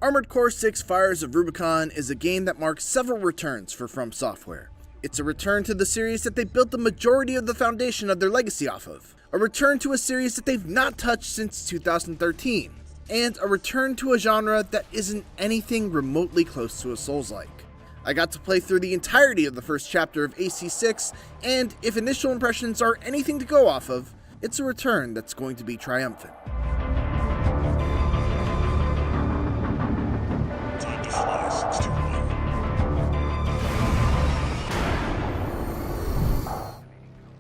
Armored Core 6 Fires of Rubicon is a game that marks several returns for From Software. It's a return to the series that they built the majority of the foundation of their legacy off of, a return to a series that they've not touched since 2013, and a return to a genre that isn't anything remotely close to a Souls-like. I got to play through the entirety of the first chapter of AC6, and if initial impressions are anything to go off of, it's a return that's going to be triumphant.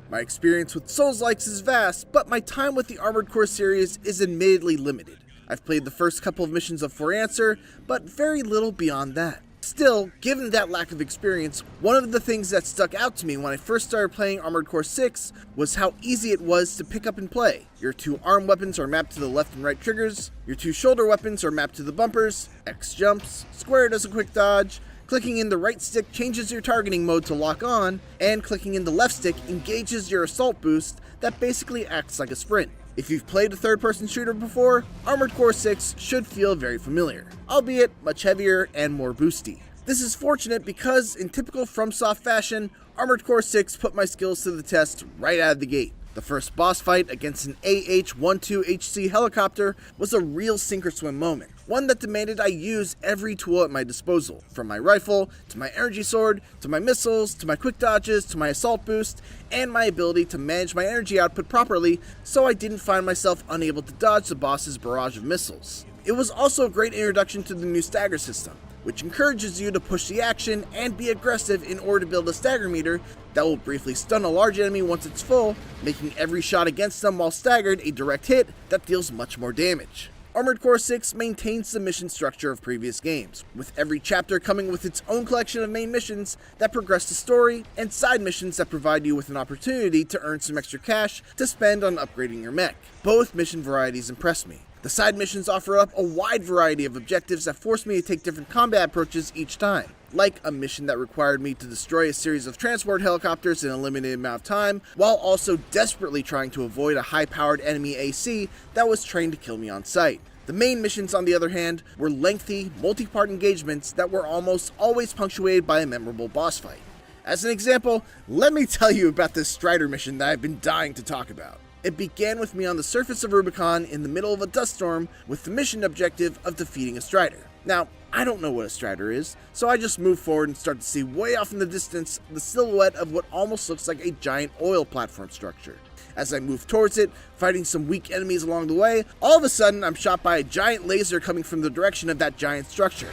My experience with Souls-likes is vast, but my time with the Armored Core series is admittedly limited. I've played the first couple of missions of For Answer, but very little beyond that. Still, given that lack of experience, one of the things that stuck out to me when I first started playing Armored Core 6 was how easy it was to pick up and play. Your two arm weapons are mapped to the left and right triggers, your two shoulder weapons are mapped to the bumpers, X jumps, square does a quick dodge, clicking in the right stick changes your targeting mode to lock on, and clicking in the left stick engages your assault boost that basically acts like a sprint. If you've played a third-person shooter before, Armored Core 6 should feel very familiar, albeit much heavier and more boosty. This is fortunate because, in typical FromSoft fashion, Armored Core 6 put my skills to the test right out of the gate. The first boss fight against an AH-12HC helicopter was a real sink-or-swim moment, one that demanded I use every tool at my disposal, from my rifle, to my energy sword, to my missiles, to my quick dodges, to my assault boost, and my ability to manage my energy output properly so I didn't find myself unable to dodge the boss's barrage of missiles. It was also a great introduction to the new stagger system, which encourages you to push the action and be aggressive in order to build a stagger meter that will briefly stun a large enemy once it's full, making every shot against them while staggered a direct hit that deals much more damage. Armored Core 6 maintains the mission structure of previous games, with every chapter coming with its own collection of main missions that progress the story, and side missions that provide you with an opportunity to earn some extra cash to spend on upgrading your mech. Both mission varieties impress me. The side missions offer up a wide variety of objectives that force me to take different combat approaches each time, like a mission that required me to destroy a series of transport helicopters in a limited amount of time, while also desperately trying to avoid a high-powered enemy AC that was trained to kill me on sight. The main missions, on the other hand, were lengthy, multi-part engagements that were almost always punctuated by a memorable boss fight. As an example, let me tell you about this Strider mission that I've been dying to talk about. It began with me on the surface of Rubicon in the middle of a dust storm with the mission objective of defeating a Strider. Now, I don't know what a Strider is, so I just move forward and start to see way off in the distance the silhouette of what almost looks like a giant oil platform structure. As I move towards it, fighting some weak enemies along the way, all of a sudden I'm shot by a giant laser coming from the direction of that giant structure.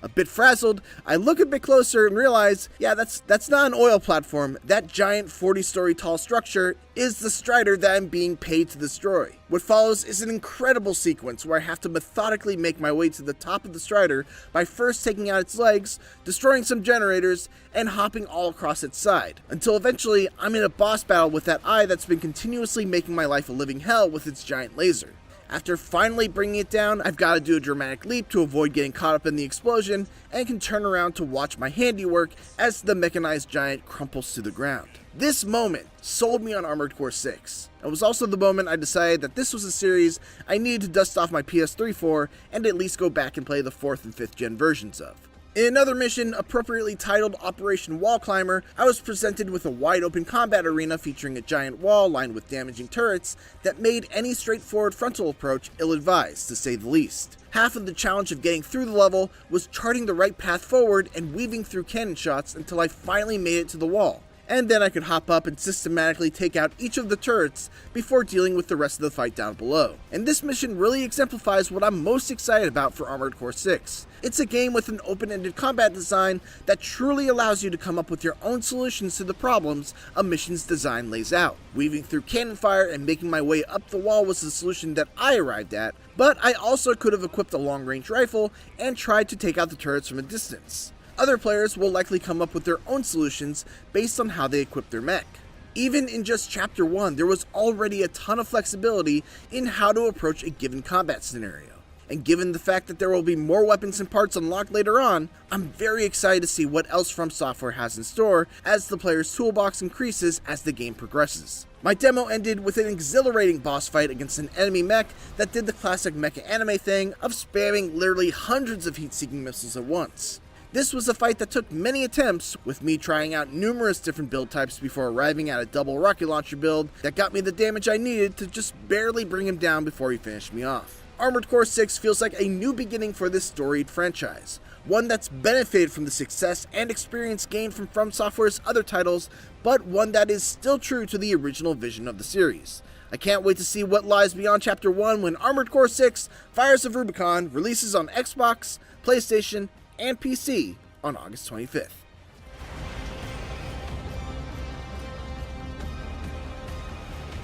A bit frazzled, I look a bit closer and realize, yeah, that's not an oil platform. That giant 40-story tall structure is the Strider that I'm being paid to destroy. What follows is an incredible sequence where I have to methodically make my way to the top of the Strider by first taking out its legs, destroying some generators, and hopping all across its side, until eventually I'm in a boss battle with that eye that's been continuously making my life a living hell with its giant laser. After finally bringing it down, I've got to do a dramatic leap to avoid getting caught up in the explosion, and can turn around to watch my handiwork as the mechanized giant crumples to the ground. This moment sold me on Armored Core 6. It was also the moment I decided that this was a series I needed to dust off my PS3 for, and at least go back and play the 4th and 5th gen versions of. In another mission, appropriately titled Operation Wall Climber, I was presented with a wide-open combat arena featuring a giant wall lined with damaging turrets that made any straightforward frontal approach ill-advised, to say the least. Half of the challenge of getting through the level was charting the right path forward and weaving through cannon shots until I finally made it to the wall. And then I could hop up and systematically take out each of the turrets before dealing with the rest of the fight down below. And this mission really exemplifies what I'm most excited about for Armored Core 6. It's a game with an open-ended combat design that truly allows you to come up with your own solutions to the problems a mission's design lays out. Weaving through cannon fire and making my way up the wall was the solution that I arrived at, but I also could have equipped a long-range rifle and tried to take out the turrets from a distance. Other players will likely come up with their own solutions based on how they equip their mech. Even in just Chapter 1, there was already a ton of flexibility in how to approach a given combat scenario. and given the fact that there will be more weapons and parts unlocked later on, I'm very excited to see what else From Software has in store as the player's toolbox increases as the game progresses. My demo ended with an exhilarating boss fight against an enemy mech that did the classic mecha anime thing of spamming literally hundreds of heat-seeking missiles at once. This was a fight that took many attempts, with me trying out numerous different build types before arriving at a double rocket launcher build that got me the damage I needed to just barely bring him down before he finished me off. Armored Core 6 feels like a new beginning for this storied franchise, one that's benefited from the success and experience gained from Software's other titles, but one that is still true to the original vision of the series. I can't wait to see what lies beyond Chapter 1 when Armored Core 6 Fires of Rubicon releases on Xbox, PlayStation, and PC on August 25th.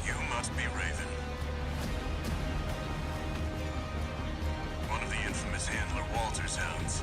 You must be Raven. One of the infamous handler Walter's hounds.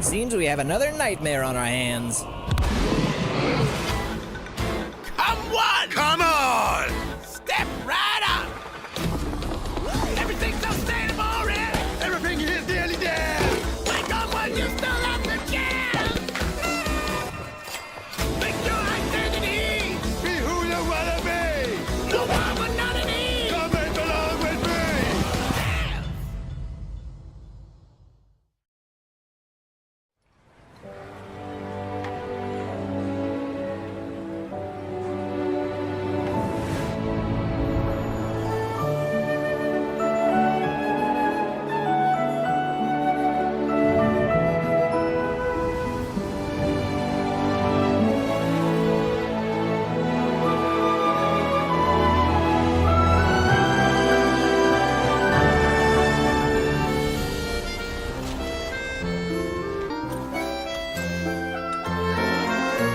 Seems we have another nightmare on our hands. Come on! Come on! Step right up! Everything's sustainable already! Everything is nearly dead! Wake up when you still have the chance! Make your identity! Be who you wanna be! No more monotony! Come and belong with me!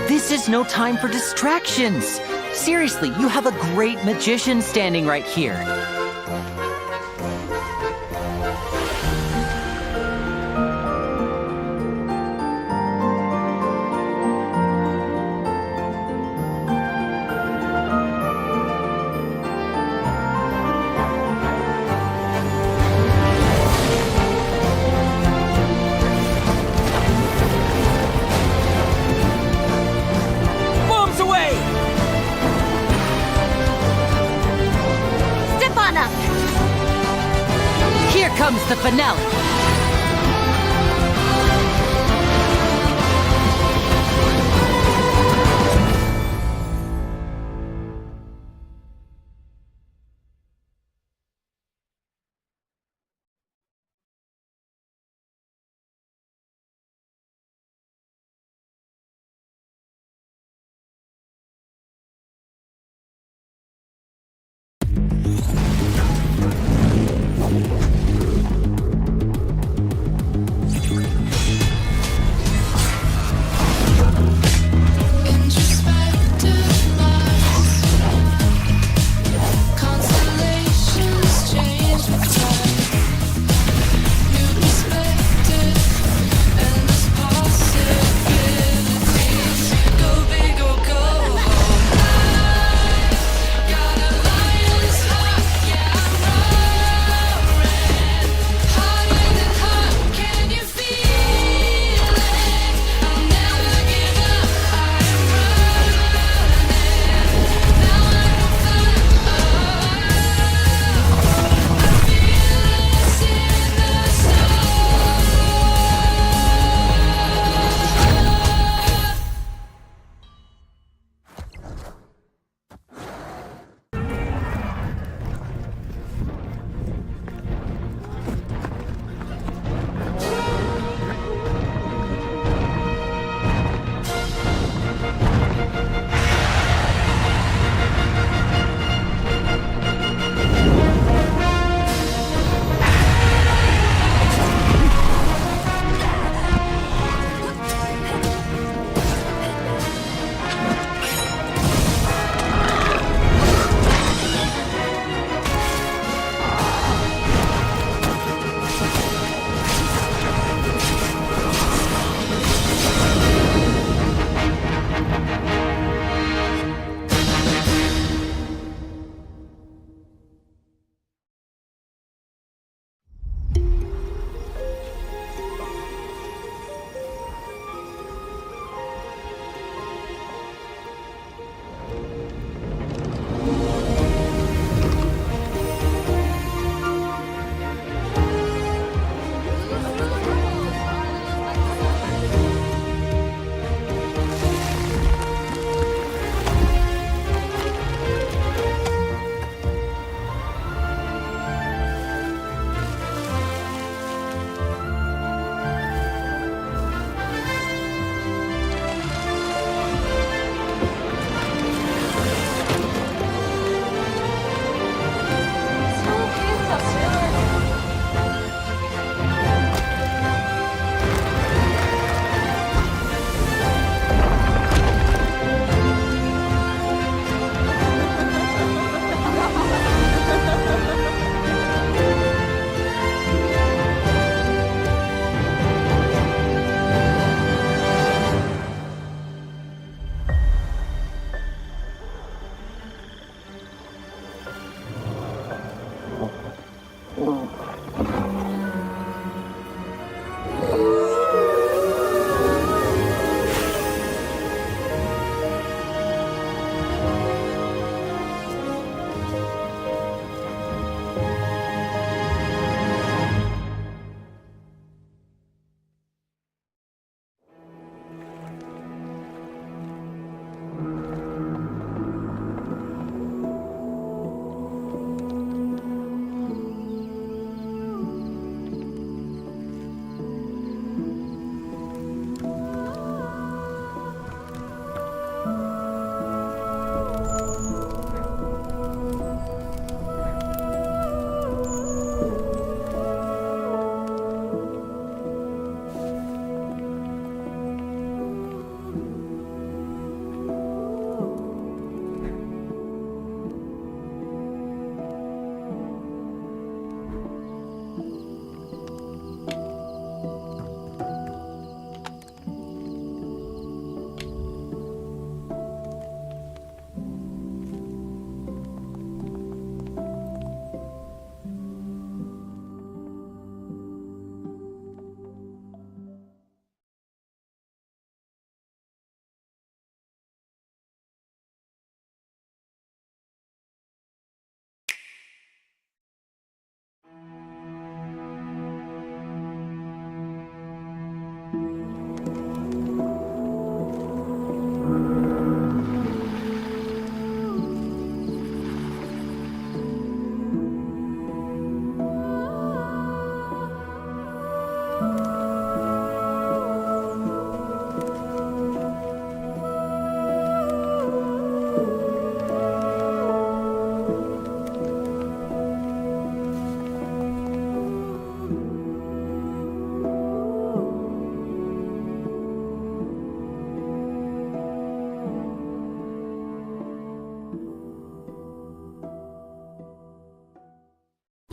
This is no time for distractions. Seriously, you have a great magician standing right here. Bombs away! Step on up! Here comes the finale.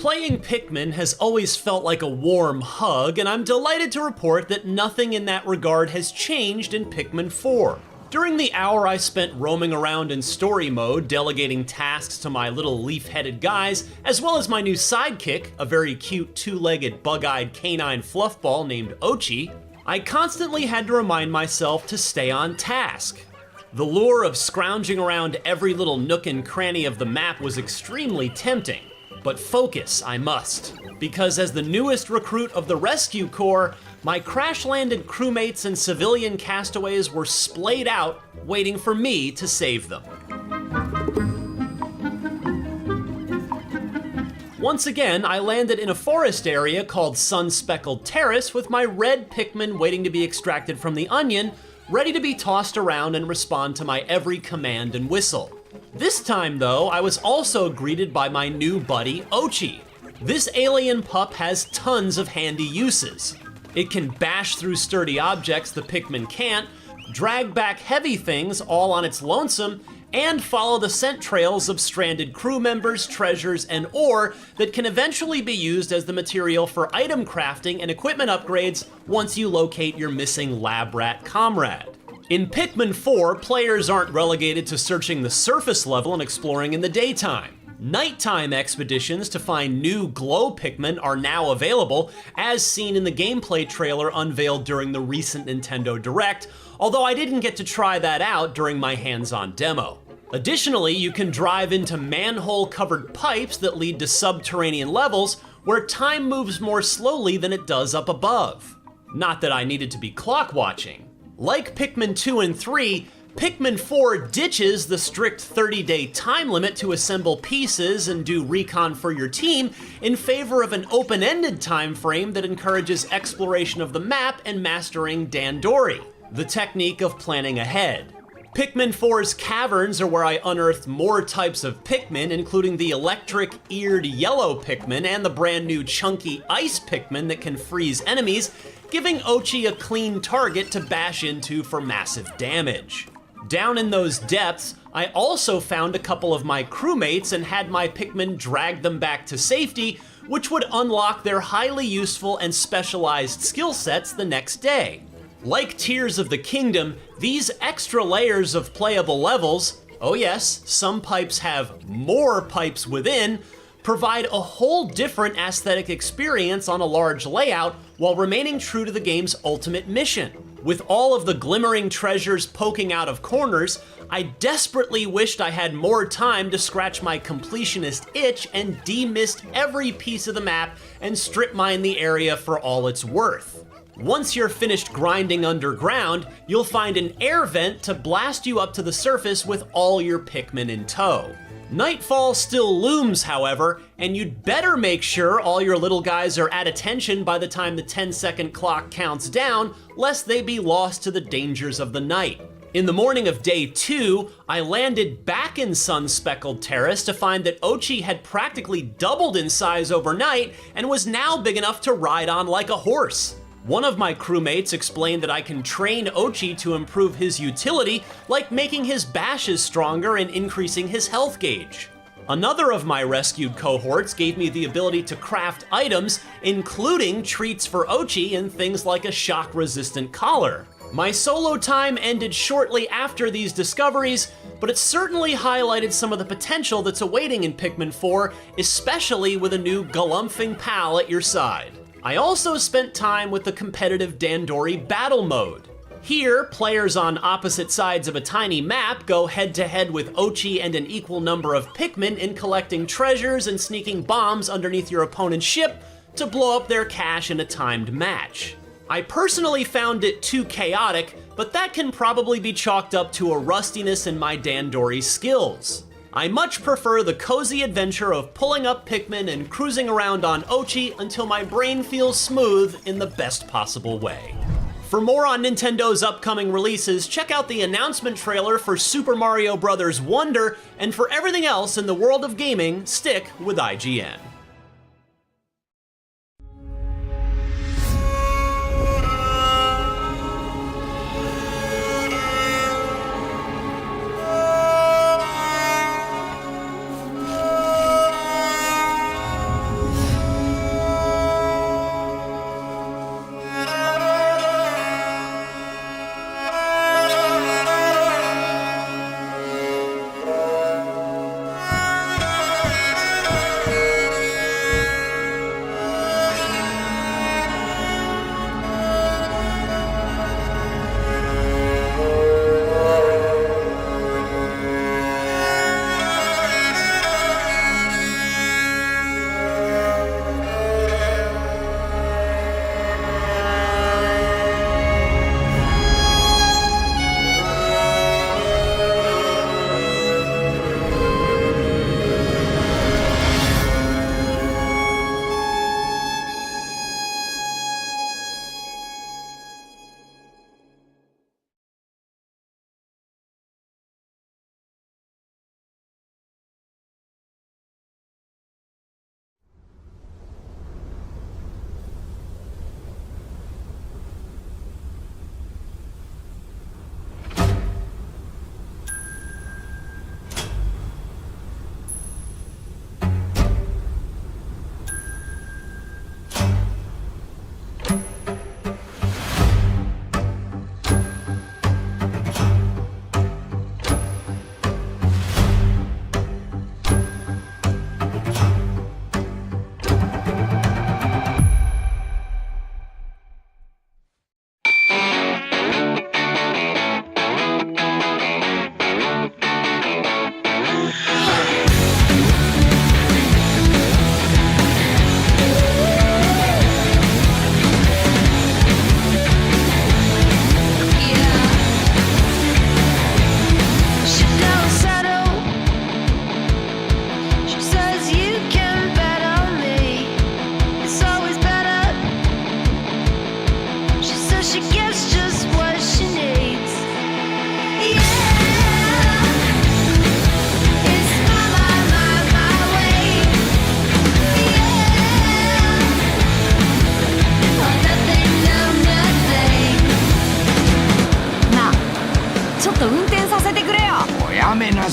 Playing Pikmin has always felt like a warm hug, and I'm delighted to report that nothing in that regard has changed in Pikmin 4. During the hour I spent roaming around in story mode, delegating tasks to my little leaf-headed guys, as well as my new sidekick, a very cute two-legged bug-eyed canine fluffball named Euch, I constantly had to remind myself to stay on task. The lure of scrounging around every little nook and cranny of the map was extremely tempting. But focus I must, because as the newest recruit of the Rescue Corps, my crash-landed crewmates and civilian castaways were splayed out, waiting for me to save them. Once again, I landed in a forest area called Sun-Speckled Terrace with my red Pikmin waiting to be extracted from the onion, ready to be tossed around and respond to my every command and whistle. This time, though, I was also greeted by my new buddy, Euch. This alien pup has tons of handy uses. It can bash through sturdy objects the Pikmin can't, drag back heavy things all on its lonesome, and follow the scent trails of stranded crew members, treasures, and ore that can eventually be used as the material for item crafting and equipment upgrades once you locate your missing lab rat comrade. In Pikmin 4, players aren't relegated to searching the surface level and exploring in the daytime. Nighttime expeditions to find new glow Pikmin are now available, as seen in the gameplay trailer unveiled during the recent Nintendo Direct, although I didn't get to try that out during my hands-on demo. Additionally, you can drive into manhole-covered pipes that lead to subterranean levels where time moves more slowly than it does up above. Not that I needed to be clock watching. Like Pikmin 2 and 3, Pikmin 4 ditches the strict 30-day time limit to assemble pieces and do recon for your team in favor of an open-ended time frame that encourages exploration of the map and mastering Dandori, the technique of planning ahead. Pikmin 4's caverns are where I unearthed more types of Pikmin, including the electric-eared yellow Pikmin and the brand new chunky ice Pikmin that can freeze enemies, giving Euch a clean target to bash into for massive damage. Down in those depths, I also found a couple of my crewmates and had my Pikmin drag them back to safety, which would unlock their highly useful and specialized skill sets the next day. Like Tears of the Kingdom, these extra layers of playable levels, oh yes, some pipes have more pipes within, provide a whole different aesthetic experience on a large layout while remaining true to the game's ultimate mission. With all of the glimmering treasures poking out of corners, I desperately wished I had more time to scratch my completionist itch and demist every piece of the map and strip mine the area for all it's worth. Once you're finished grinding underground, you'll find an air vent to blast you up to the surface with all your Pikmin in tow. Nightfall still looms, however, and you'd better make sure all your little guys are at attention by the time the 10-second clock counts down, lest they be lost to the dangers of the night. In the morning of day 2, I landed back in Sun-Speckled Terrace to find that Euch had practically doubled in size overnight and was now big enough to ride on like a horse. One of my crewmates explained that I can train Euch to improve his utility, like making his bashes stronger and increasing his health gauge. Another of my rescued cohorts gave me the ability to craft items, including treats for Euch and things like a shock-resistant collar. My solo time ended shortly after these discoveries, but it certainly highlighted some of the potential that's awaiting in Pikmin 4, especially with a new galumphing pal at your side. I also spent time with the competitive Dandori battle mode. Here, players on opposite sides of a tiny map go head-to-head with Euch and an equal number of Pikmin in collecting treasures and sneaking bombs underneath your opponent's ship to blow up their cache in a timed match. I personally found it too chaotic, but that can probably be chalked up to a rustiness in my Dandori skills. I much prefer the cozy adventure of pulling up Pikmin and cruising around on Euch until my brain feels smooth in the best possible way. For more on Nintendo's upcoming releases, check out the announcement trailer for Super Mario Bros. Wonder, and for everything else in the world of gaming, stick with IGN.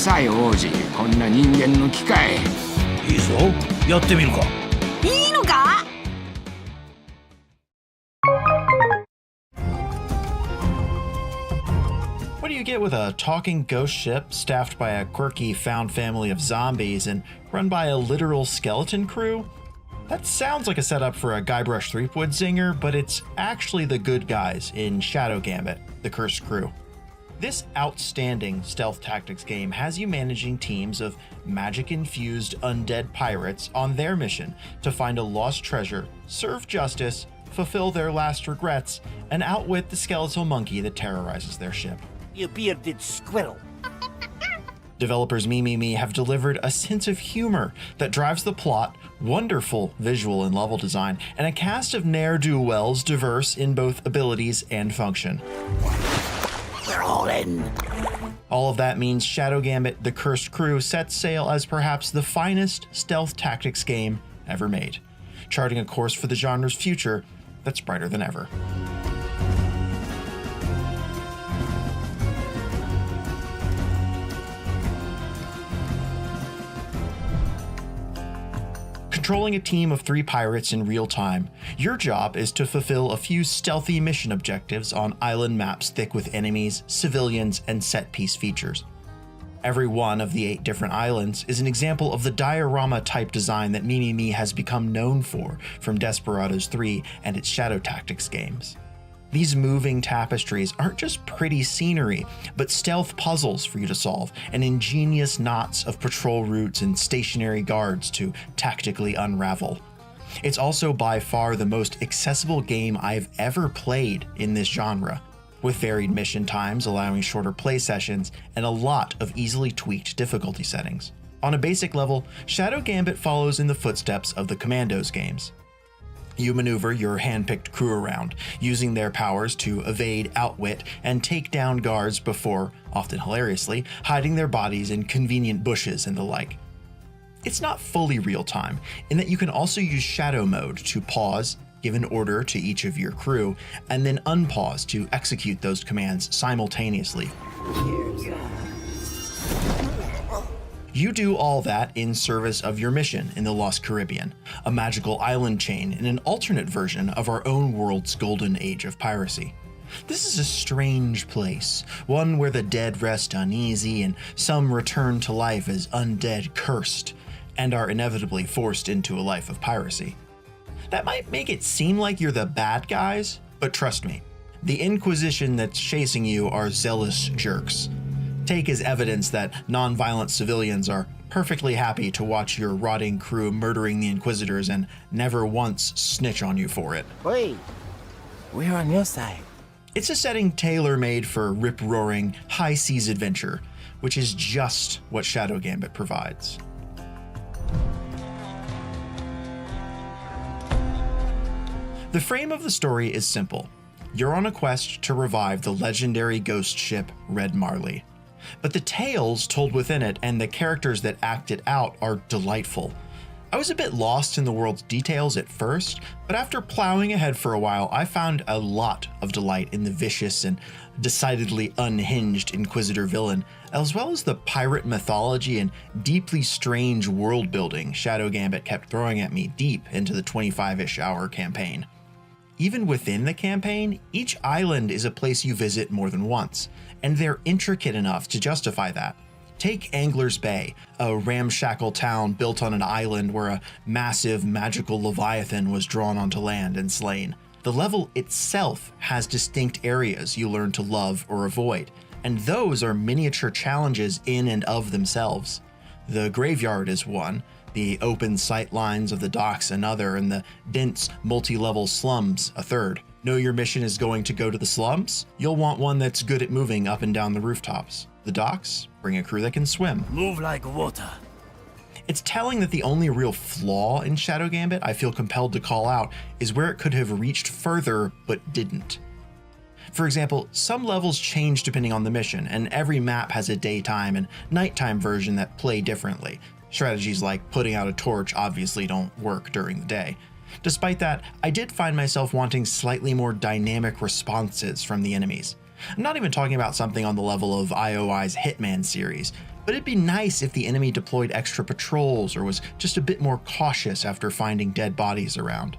さい王子、こんな人間の機械。いいぞ、やってみるか。いいのか？ What do you get with a talking ghost ship staffed by a quirky found family of zombies and run by a literal skeleton crew? That sounds like a setup for a Guybrush Threepwood singer, but it's actually the good guys in Shadow Gambit, the Cursed Crew. This outstanding stealth tactics game has you managing teams of magic-infused undead pirates on their mission to find a lost treasure, serve justice, fulfill their last regrets, and outwit the skeletal monkey that terrorizes their ship. You bearded squirrel. Developers Me have delivered a sense of humor that drives the plot, wonderful visual and level design, and a cast of ne'er-do-wells diverse in both abilities and function. We're all in. All of that means Shadow Gambit: The Cursed Crew sets sail as perhaps the finest stealth tactics game ever made, charting a course for the genre's future that's brighter than ever. Controlling a team of 3 pirates in real time, your job is to fulfill a few stealthy mission objectives on island maps thick with enemies, civilians, and set-piece features. Every one of the 8 different islands is an example of the diorama-type design that Me has become known for from Desperados 3 and its Shadow Tactics games. These moving tapestries aren't just pretty scenery, but stealth puzzles for you to solve, and ingenious knots of patrol routes and stationary guards to tactically unravel. It's also by far the most accessible game I've ever played in this genre, with varied mission times allowing shorter play sessions and a lot of easily tweaked difficulty settings. On a basic level, Shadow Gambit follows in the footsteps of the Commandos games. You maneuver your hand-picked crew around, using their powers to evade, outwit, and take down guards before, often hilariously, hiding their bodies in convenient bushes and the like. It's not fully real-time, in that you can also use shadow mode to pause, give an order to each of your crew, and then unpause to execute those commands simultaneously. You do all that in service of your mission in the Lost Caribbean, a magical island chain in an alternate version of our own world's golden age of piracy. This is a strange place, one where the dead rest uneasy and some return to life as undead cursed, and are inevitably forced into a life of piracy. That might make it seem like you're the bad guys, but trust me, the Inquisition that's chasing you are zealous jerks. Take as evidence that non-violent civilians are perfectly happy to watch your rotting crew murdering the Inquisitors and never once snitch on you for it. Wait, we're on your side. It's a setting tailor-made for rip-roaring, high-seas adventure, which is just what Shadow Gambit provides. The frame of the story is simple. You're on a quest to revive the legendary ghost ship Red Marley. But the tales told within it and the characters that act it out are delightful. I was a bit lost in the world's details at first, but after plowing ahead for a while, I found a lot of delight in the vicious and decidedly unhinged Inquisitor villain, as well as the pirate mythology and deeply strange world building Shadow Gambit kept throwing at me deep into the 25-ish hour campaign. Even within the campaign, each island is a place you visit more than once, and they're intricate enough to justify that. Take Angler's Bay, a ramshackle town built on an island where a massive magical leviathan was drawn onto land and slain. The level itself has distinct areas you learn to love or avoid, and those are miniature challenges in and of themselves. The graveyard is one, the open sight lines of the docks another, and the dense multi-level slums a third. Know your mission is going to go to the slums? You'll want one that's good at moving up and down the rooftops. The docks? Bring a crew that can swim. Move like water. It's telling that the only real flaw in Shadow Gambit I feel compelled to call out is where it could have reached further but didn't. For example, some levels change depending on the mission, and every map has a daytime and nighttime version that play differently. Strategies like putting out a torch obviously don't work during the day. Despite that, I did find myself wanting slightly more dynamic responses from the enemies. I'm not even talking about something on the level of IOI's Hitman series, But it'd be nice if the enemy deployed extra patrols or was just a bit more cautious after finding dead bodies around.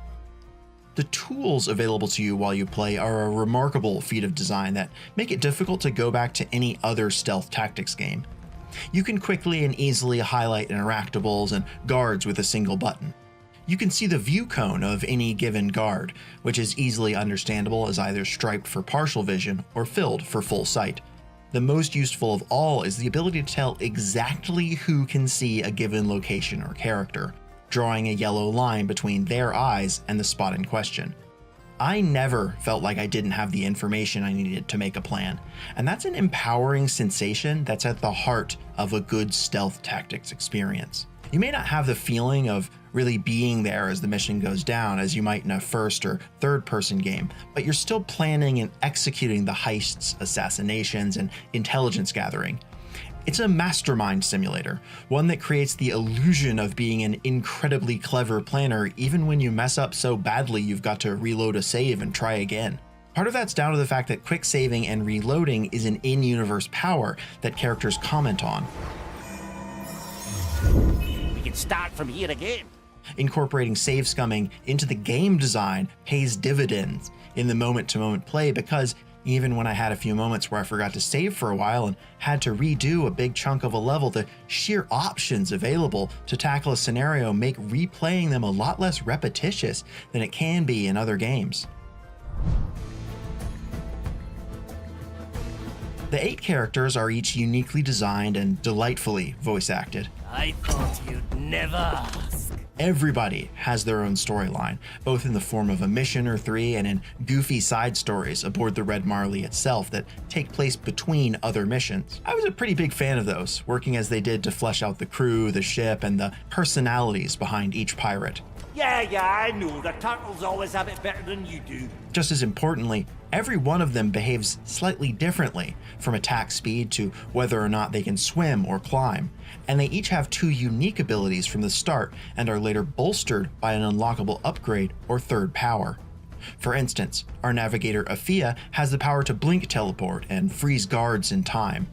The tools available to you while you play are a remarkable feat of design that make it difficult to go back to any other stealth tactics game. You can quickly and easily highlight interactables and guards with a single button. You can see the view cone of any given guard, which is easily understandable as either striped for partial vision or filled for full sight. The most useful of all is the ability to tell exactly who can see a given location or character, drawing a yellow line between their eyes and the spot in question. I never felt like I didn't have the information I needed to make a plan, and that's an empowering sensation that's at the heart of a good stealth tactics experience. You may not have the feeling of really being there as the mission goes down as you might in a first or third person game, but you're still planning and executing the heists, assassinations, and intelligence gathering. It's a mastermind simulator, one that creates the illusion of being an incredibly clever planner even when you mess up so badly you've got to reload a save and try again. Part of that's down to the fact that quick saving and reloading is an in-universe power that characters comment on. We can start from here again. Incorporating save scumming into the game design pays dividends in the moment-to-moment play because even when I had a few moments where I forgot to save for a while and had to redo a big chunk of a level, the sheer options available to tackle a scenario make replaying them a lot less repetitious than it can be in other games. The 8 characters are each uniquely designed and delightfully voice acted. I thought you'd never ask. Everybody has their own storyline, both in the form of a mission or 3 and in goofy side stories aboard the Red Marley itself that take place between other missions. I was a pretty big fan of those, working as they did to flesh out the crew, the ship, and the personalities behind each pirate. Yeah, I know. The turtles always have it better than you do. Just as importantly, every one of them behaves slightly differently, from attack speed to whether or not they can swim or climb, and they each have 2 unique abilities from the start and are later bolstered by an unlockable upgrade or third power. For instance, our navigator Afia has the power to blink teleport and freeze guards in time.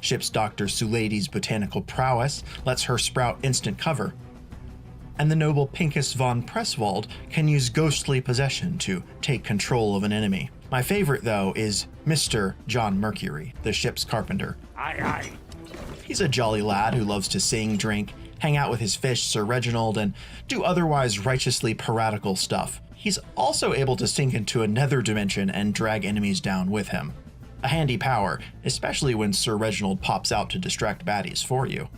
Ship's Dr. Suladi's botanical prowess lets her sprout instant cover, and the noble Pincus von Presswald can use ghostly possession to take control of an enemy. My favorite, though, is Mr. John Mercury, the ship's carpenter. Aye. He's a jolly lad who loves to sing, drink, hang out with his fish Sir Reginald, and do otherwise righteously piratical stuff. He's also able to sink into a nether dimension and drag enemies down with him. A handy power, especially when Sir Reginald pops out to distract baddies for you.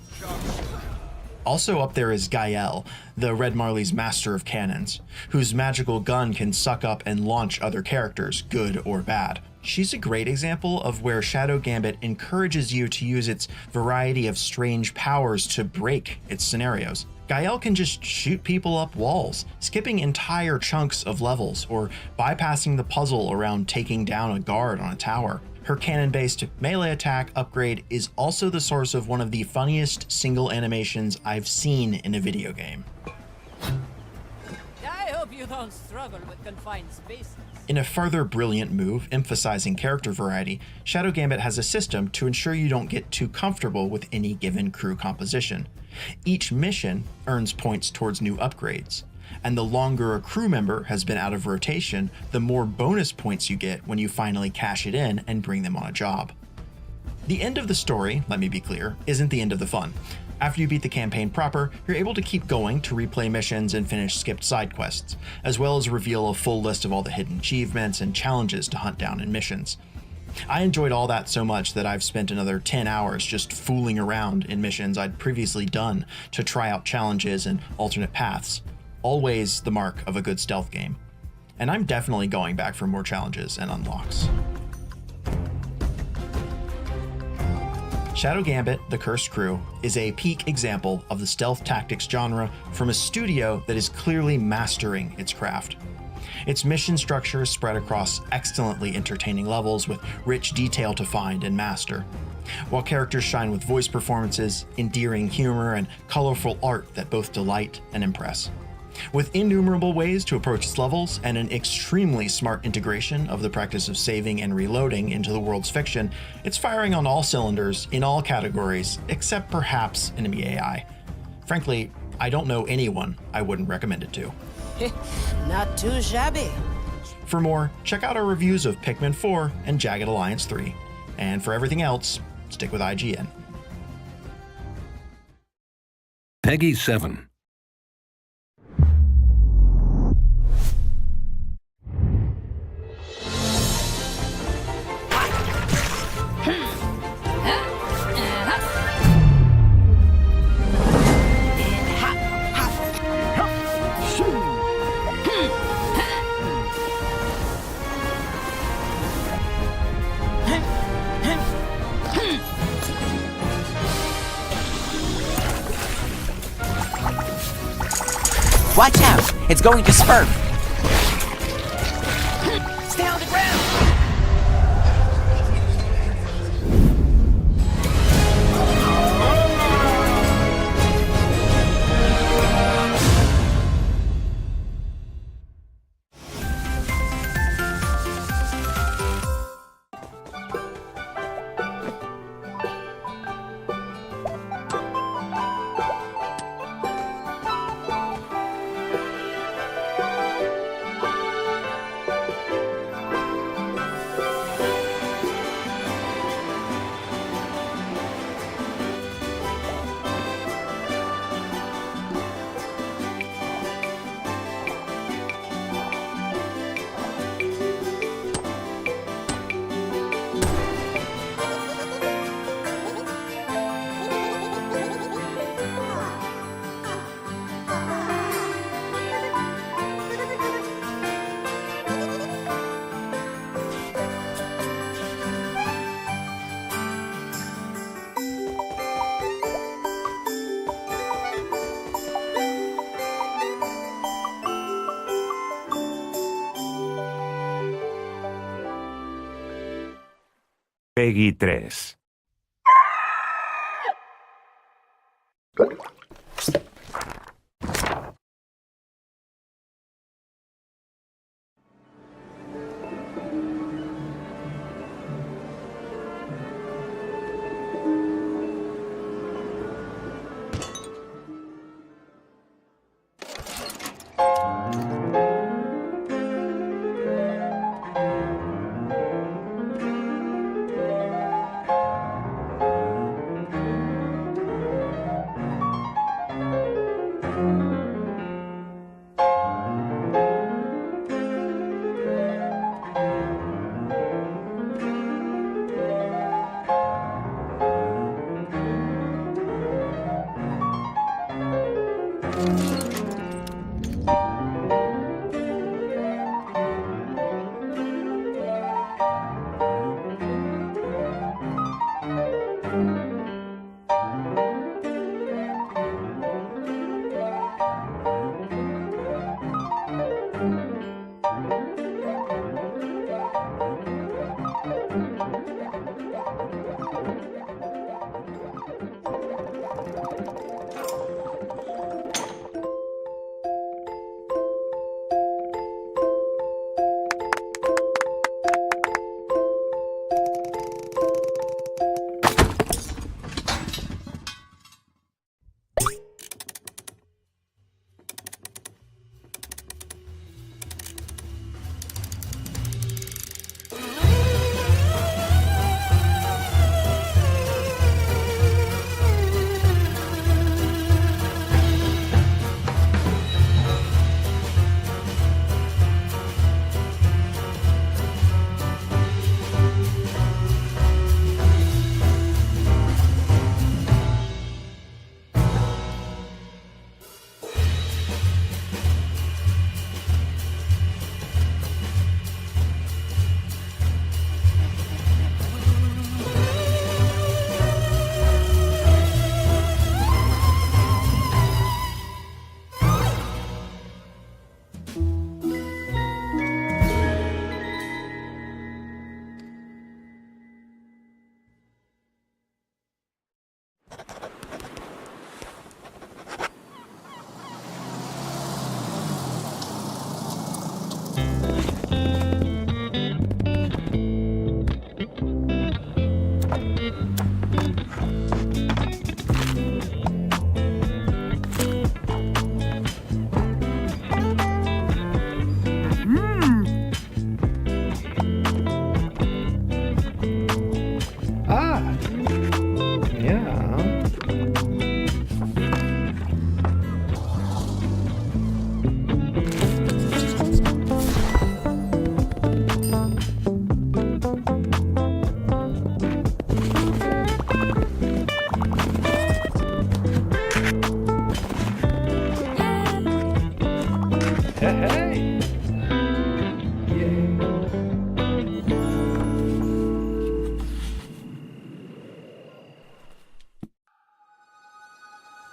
Also up there is Gael, the Red Marley's master of cannons, whose magical gun can suck up and launch other characters, good or bad. She's a great example of where Shadow Gambit encourages you to use its variety of strange powers to break its scenarios. Gael can just shoot people up walls, skipping entire chunks of levels, or bypassing the puzzle around taking down a guard on a tower. Her cannon-based melee attack upgrade is also the source of one of the funniest single animations I've seen in a video game. I hope you don't struggle with confined spaces. In a further brilliant move emphasizing character variety, Shadow Gambit has a system to ensure you don't get too comfortable with any given crew composition. Each mission earns points towards new upgrades, and the longer a crew member has been out of rotation, the more bonus points you get when you finally cash it in and bring them on a job. The end of the story, let me be clear, isn't the end of the fun. After you beat the campaign proper, you're able to keep going to replay missions and finish skipped side quests, as well as reveal a full list of all the hidden achievements and challenges to hunt down in missions. I enjoyed all that so much that I've spent another 10 hours just fooling around in missions I'd previously done to try out challenges and alternate paths. Always the mark of a good stealth game. And I'm definitely going back for more challenges and unlocks. Shadow Gambit: The Cursed Crew is a peak example of the stealth tactics genre from a studio that is clearly mastering its craft. Its mission structure is spread across excellently entertaining levels with rich detail to find and master, while characters shine with voice performances, endearing humor, and colorful art that both delight and impress. With innumerable ways to approach its levels and an extremely smart integration of the practice of saving and reloading into the world's fiction, it's firing on all cylinders in all categories, except perhaps enemy AI. Frankly, I don't know anyone I wouldn't recommend it to. Not too shabby. For more, check out our reviews of Pikmin 4 and Jagged Alliance 3. And for everything else, stick with IGN. Peggy 7. Watch out! It's going to spurt! Stay on the ground! Peggy 3.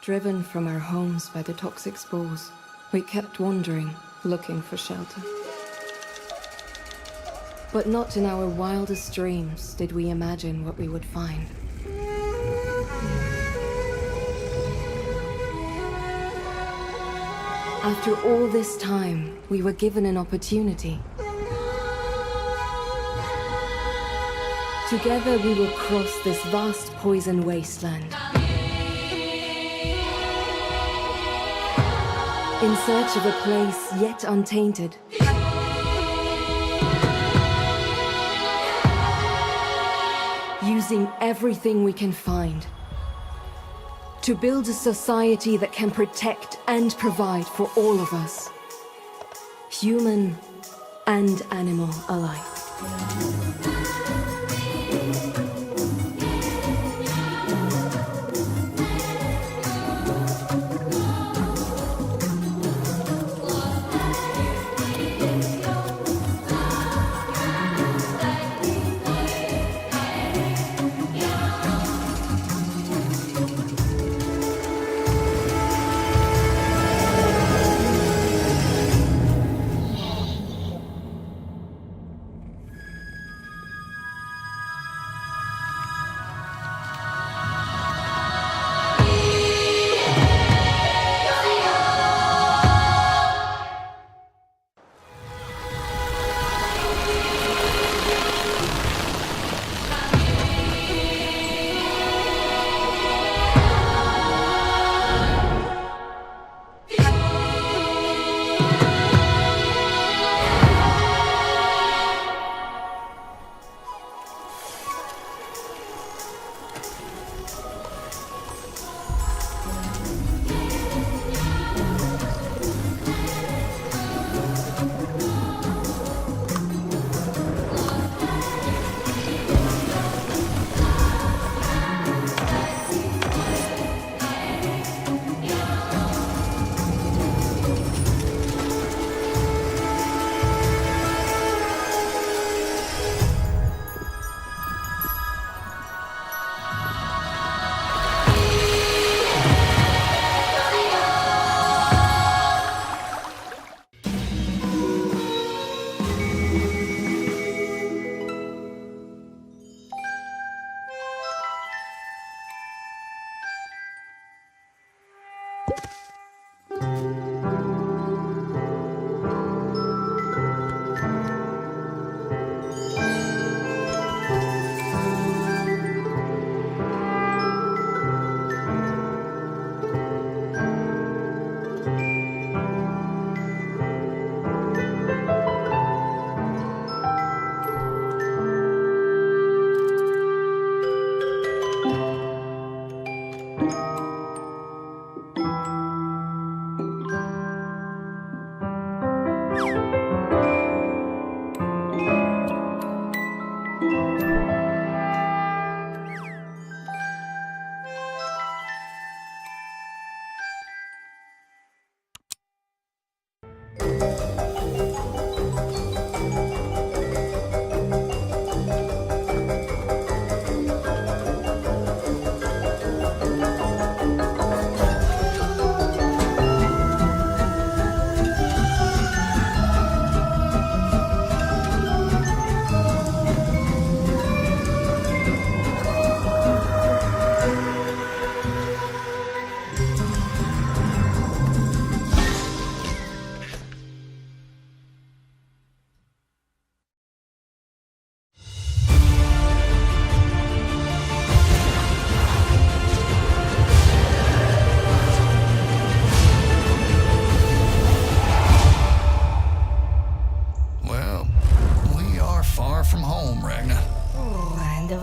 Driven from our homes by the toxic spores, we kept wandering, looking for shelter. But not in our wildest dreams did we imagine what we would find. After all this time, we were given an opportunity. Together we will cross this vast poison wasteland. In search of a place yet untainted. Using everything we can find. To build a society that can protect and provide for all of us. Human and animal alike.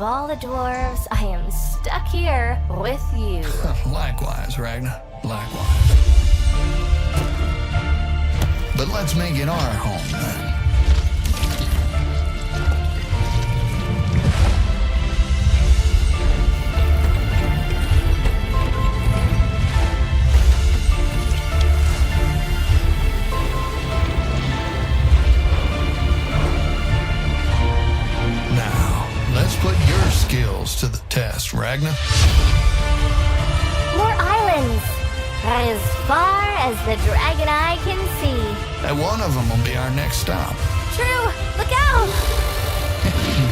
all the dwarves, I am stuck here with you. Likewise, Ragnar. Likewise. But let's make it our home then. Let's put your skills to the test, Ragnar. More islands! As far as the dragon eye can see. And one of them will be our next stop. True, look out!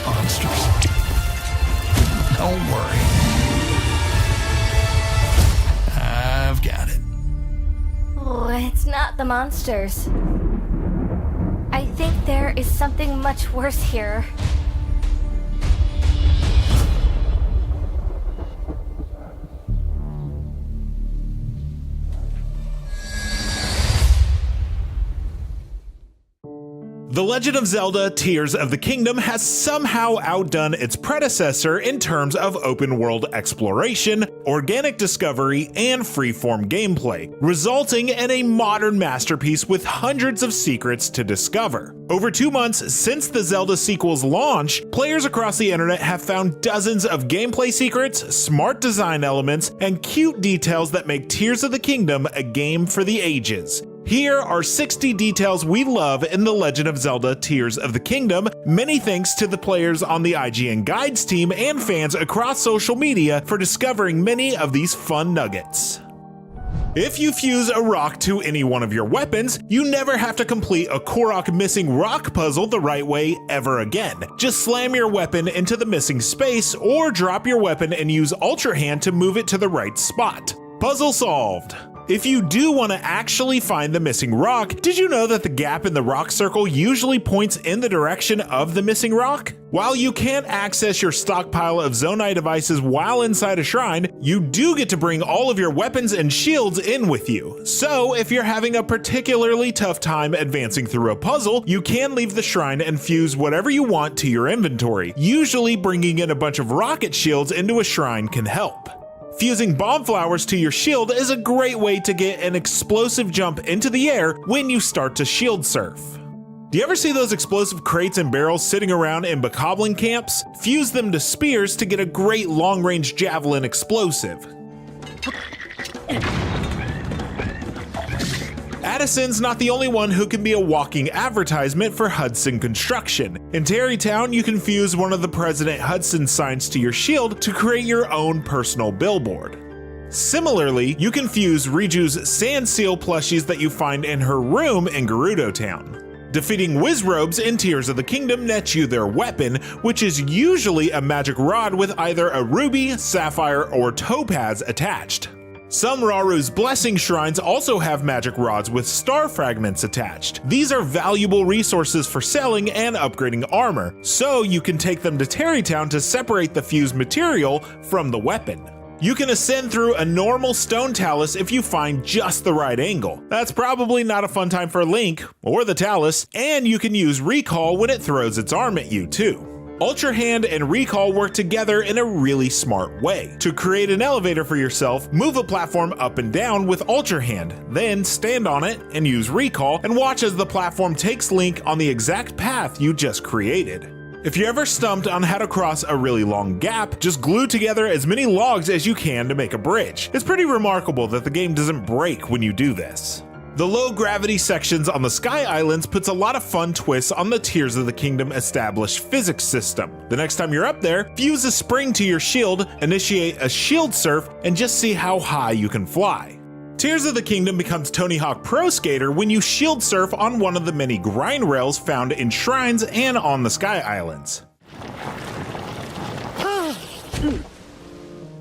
Monsters. Don't worry. I've got it. Oh, it's not the monsters. I think there is something much worse here. The Legend of Zelda Tears of the Kingdom has somehow outdone its predecessor in terms of open world exploration, organic discovery, and freeform gameplay, resulting in a modern masterpiece with hundreds of secrets to discover. Over 2 months since the Zelda sequel's launch, players across the internet have found dozens of gameplay secrets, smart design elements, and cute details that make Tears of the Kingdom a game for the ages. Here are 60 details we love in The Legend of Zelda Tears of the Kingdom, many thanks to the players on the IGN Guides team and fans across social media for discovering many of these fun nuggets. If you fuse a rock to any one of your weapons, you never have to complete a Korok missing rock puzzle the right way ever again. Just slam your weapon into the missing space or drop your weapon and use Ultra Hand to move it to the right spot. Puzzle solved. If you do want to actually find the missing rock, did you know that the gap in the rock circle usually points in the direction of the missing rock? While you can't access your stockpile of Zonai devices while inside a shrine, you do get to bring all of your weapons and shields in with you. So if you're having a particularly tough time advancing through a puzzle, you can leave the shrine and fuse whatever you want to your inventory. Usually bringing in a bunch of rocket shields into a shrine can help. Fusing bomb flowers to your shield is a great way to get an explosive jump into the air when you start to shield surf. Do you ever see those explosive crates and barrels sitting around in bokoblin camps? Fuse them to spears to get a great long-range javelin explosive. Addison's not the only one who can be a walking advertisement for Hudson Construction. In Terrytown, you can fuse one of the President Hudson signs to your shield to create your own personal billboard. Similarly, you can fuse Riju's sand seal plushies that you find in her room in Gerudo Town. Defeating Wizrobes in Tears of the Kingdom nets you their weapon, which is usually a magic rod with either a ruby, sapphire, or topaz attached. Some Raru's Blessing Shrines also have magic rods with star fragments attached. These are valuable resources for selling and upgrading armor, so you can take them to Terrytown to separate the fused material from the weapon. You can ascend through a normal stone talus if you find just the right angle. That's probably not a fun time for Link or the talus, and you can use recall when it throws its arm at you too. Ultra Hand and Recall work together in a really smart way. To create an elevator for yourself, move a platform up and down with Ultra Hand, then stand on it and use Recall and watch as the platform takes Link on the exact path you just created. If you're ever stumped on how to cross a really long gap, just glue together as many logs as you can to make a bridge. It's pretty remarkable that the game doesn't break when you do this. The low gravity sections on the Sky Islands puts a lot of fun twists on the Tears of the Kingdom established physics system. The next time you're up there, fuse a spring to your shield, initiate a shield surf, and just see how high you can fly. Tears of the Kingdom becomes Tony Hawk Pro Skater when you shield surf on one of the many grind rails found in shrines and on the Sky Islands.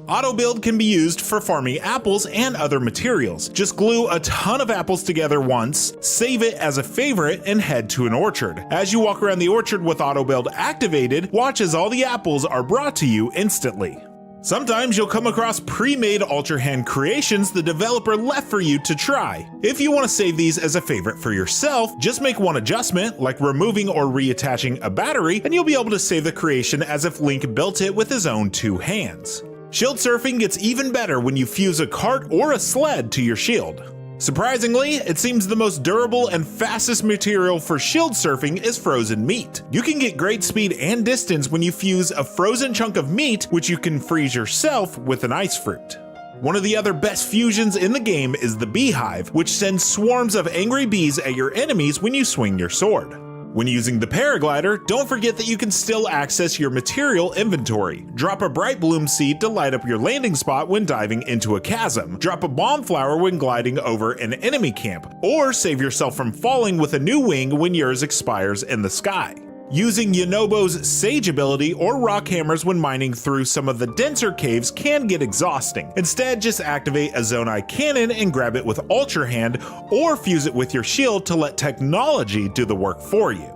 Auto build can be used for farming apples and other materials. Just glue a ton of apples together once, save it as a favorite, and head to an orchard. As you walk around the orchard with auto build activated, watch as all the apples are brought to you instantly. Sometimes you'll come across pre-made Ultra Hand creations the developer left for you to try. If you want to save these as a favorite for yourself, just make one adjustment, like removing or reattaching a battery, and you'll be able to save the creation as if Link built it with his own two hands. Shield surfing gets even better when you fuse a cart or a sled to your shield. Surprisingly, it seems the most durable and fastest material for shield surfing is frozen meat. You can get great speed and distance when you fuse a frozen chunk of meat, which you can freeze yourself with an ice fruit. One of the other best fusions in the game is the beehive, which sends swarms of angry bees at your enemies when you swing your sword. When using the paraglider, don't forget that you can still access your material inventory. Drop a bright bloom seed to light up your landing spot when diving into a chasm, drop a bomb flower when gliding over an enemy camp, or save yourself from falling with a new wing when yours expires in the sky. Using Yonobo's Sage ability or rock hammers when mining through some of the denser caves can get exhausting. Instead, just activate a Zonai cannon and grab it with Ultra Hand, or fuse it with your shield to let technology do the work for you.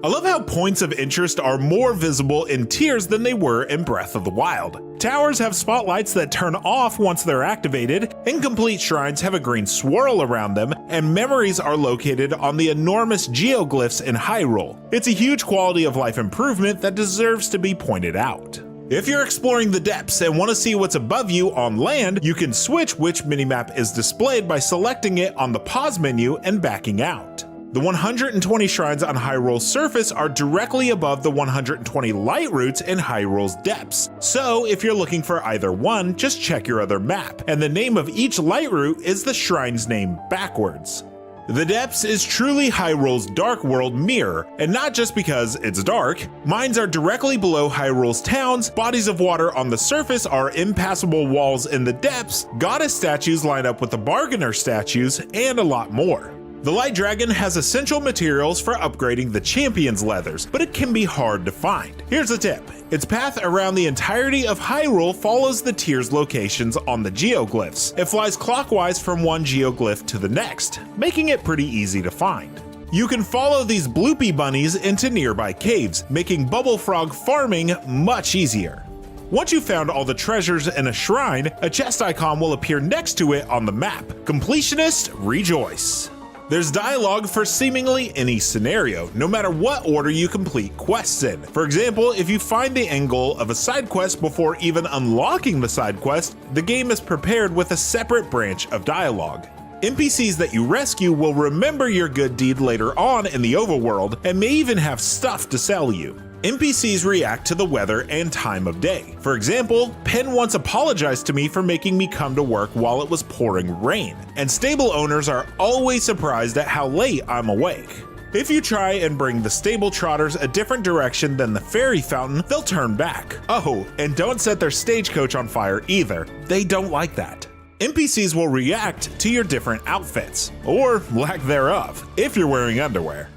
I love how points of interest are more visible in tiers than they were in Breath of the Wild. Towers have spotlights that turn off once they're activated, incomplete shrines have a green swirl around them, and memories are located on the enormous geoglyphs in Hyrule. It's a huge quality of life improvement that deserves to be pointed out. If you're exploring the depths and want to see what's above you on land, you can switch which minimap is displayed by selecting it on the pause menu and backing out. The 120 shrines on Hyrule's surface are directly above the 120 light routes in Hyrule's depths, so if you're looking for either one, just check your other map, and the name of each light route is the shrine's name backwards. The Depths is truly Hyrule's dark world mirror, and not just because it's dark. Mines are directly below Hyrule's towns, bodies of water on the surface are impassable walls in the depths, goddess statues line up with the bargainer statues, and a lot more. The Light Dragon has essential materials for upgrading the champion's leathers, but it can be hard to find. Here's a tip. Its path around the entirety of Hyrule follows the tier's locations on the geoglyphs. It flies clockwise from one geoglyph to the next, making it pretty easy to find. You can follow these bloopy bunnies into nearby caves, making bubble frog farming much easier. Once you've found all the treasures in a shrine, a chest icon will appear next to it on the map. Completionists rejoice! There's dialogue for seemingly any scenario, no matter what order you complete quests in. For example, if you find the end goal of a side quest before even unlocking the side quest, the game is prepared with a separate branch of dialogue. NPCs that you rescue will remember your good deed later on in the overworld and may even have stuff to sell you. NPCs react to the weather and time of day. For example, Pen once apologized to me for making me come to work while it was pouring rain, and stable owners are always surprised at how late I'm awake. If you try and bring the stable trotters a different direction than the fairy fountain, they'll turn back. Oh, and don't set their stagecoach on fire either. They don't like that. NPCs will react to your different outfits, or lack thereof, if you're wearing underwear.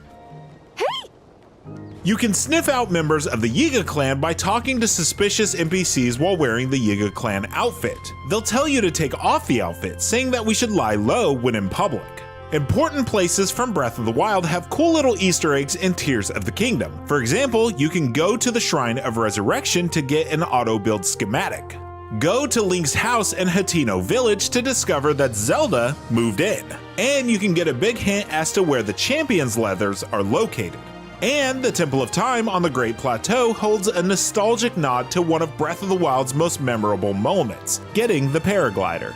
You can sniff out members of the Yiga clan by talking to suspicious NPCs while wearing the Yiga clan outfit. They'll tell you to take off the outfit, saying that we should lie low when in public. Important places from Breath of the Wild have cool little Easter eggs in Tears of the Kingdom. For example, you can go to the Shrine of Resurrection to get an auto-build schematic. Go to Link's house in Hateno Village to discover that Zelda moved in. And you can get a big hint as to where the champion's leathers are located. And the Temple of Time on the Great Plateau holds a nostalgic nod to one of Breath of the Wild's most memorable moments, getting the paraglider.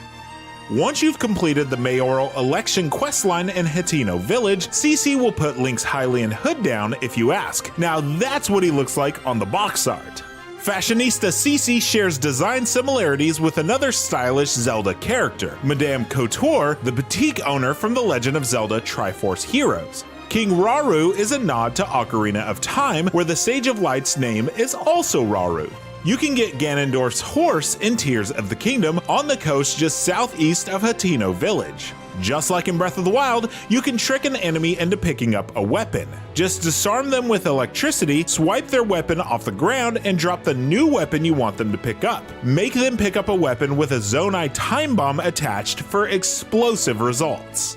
Once you've completed the mayoral election questline in Hateno Village, CC will put Link's Hylian hood down if you ask. Now that's what he looks like on the box art. Fashionista CC shares design similarities with another stylish Zelda character, Madame Couture, the boutique owner from The Legend of Zelda Triforce Heroes. King Rauru is a nod to Ocarina of Time, where the Sage of Light's name is also Rauru. You can get Ganondorf's horse in Tears of the Kingdom on the coast just southeast of Hateno Village. Just like in Breath of the Wild, you can trick an enemy into picking up a weapon. Just disarm them with electricity, swipe their weapon off the ground, and drop the new weapon you want them to pick up. Make them pick up a weapon with a Zonai time bomb attached for explosive results.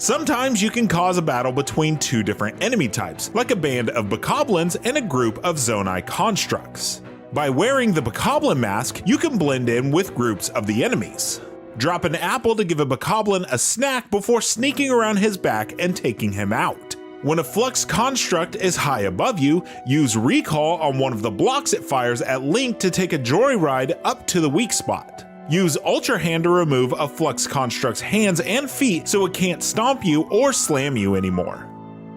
Sometimes you can cause a battle between two different enemy types, like a band of bokoblins and a group of Zonai constructs. By wearing the bokoblin mask, you can blend in with groups of the enemies. Drop an apple to give a bokoblin a snack before sneaking around his back and taking him out. When a flux construct is high above you, use recall on one of the blocks it fires at Link to take a joyride up to the weak spot. Use Ultra Hand to remove a Flux Construct's hands and feet so it can't stomp you or slam you anymore.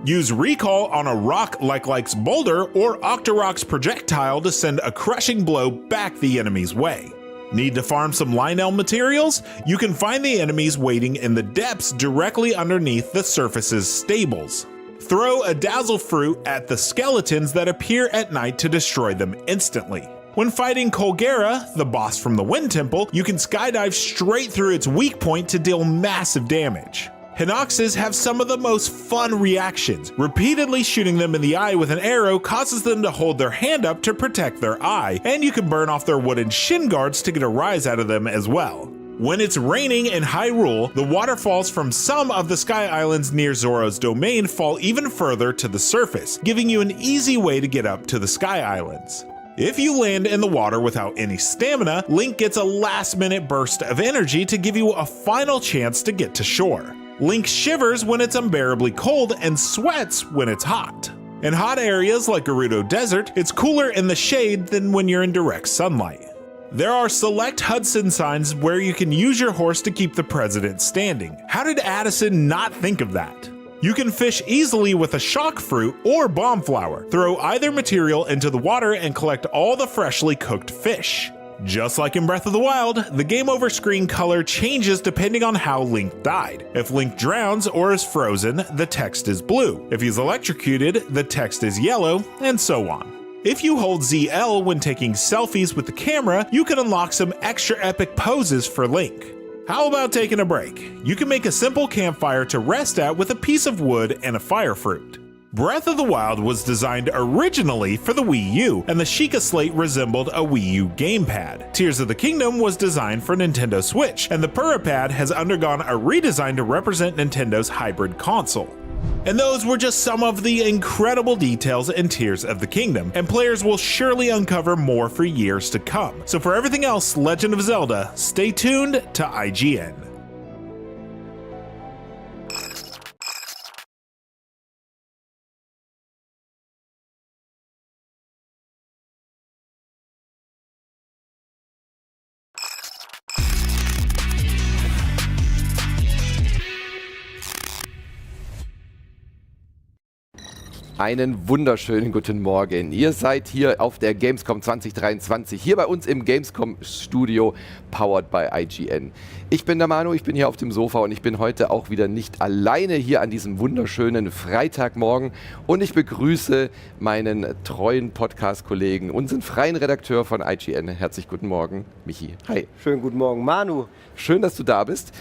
Use Recall on a rock like Like's boulder or Octorok's projectile to send a crushing blow back the enemy's way. Need to farm some Lionel materials? You can find the enemies waiting in the depths directly underneath the surface's stables. Throw a dazzle fruit at the skeletons that appear at night to destroy them instantly. When fighting Colgera, the boss from the Wind Temple, you can skydive straight through its weak point to deal massive damage. Hinoxes have some of the most fun reactions. Repeatedly shooting them in the eye with an arrow causes them to hold their hand up to protect their eye, and you can burn off their wooden shin guards to get a rise out of them as well. When it's raining in Hyrule, the waterfalls from some of the Sky Islands near Zoro's domain fall even further to the surface, giving you an easy way to get up to the Sky Islands. If you land in the water without any stamina, Link gets a last-minute burst of energy to give you a final chance to get to shore. Link shivers when it's unbearably cold and sweats when it's hot. In hot areas like Gerudo Desert, it's cooler in the shade than when you're in direct sunlight. There are select Hudson signs where you can use your horse to keep the president standing. How did Addison not think of that? You can fish easily with a shock fruit or bomb flower. Throw either material into the water and collect all the freshly cooked fish. Just like in Breath of the Wild, the game over screen color changes depending on how Link died. If Link drowns or is frozen, the text is blue. If he's electrocuted, the text is yellow, and so on. If you hold ZL when taking selfies with the camera, you can unlock some extra epic poses for Link. How about taking a break? You can make a simple campfire to rest at with a piece of wood and a fire fruit. Breath of the Wild was designed originally for the Wii U, and the Sheikah Slate resembled a Wii U gamepad. Tears of the Kingdom was designed for Nintendo Switch, and the Purapad has undergone a redesign to represent Nintendo's hybrid console. And those were just some of the incredible details in Tears of the Kingdom, and players will surely uncover more for years to come. So for everything else Legend of Zelda, stay tuned to IGN. Einen wunderschönen guten Morgen. Ihr seid hier auf der Gamescom 2023, hier bei uns im Gamescom-Studio, powered by IGN. Ich bin der Manu, ich bin hier auf dem Sofa und ich bin heute auch wieder nicht alleine hier an diesem wunderschönen Freitagmorgen. Und ich begrüße meinen treuen Podcast-Kollegen, unseren freien Redakteur von IGN. Herzlich guten Morgen, Michi. Hi. Schönen guten Morgen, Manu. Schön, dass du da bist.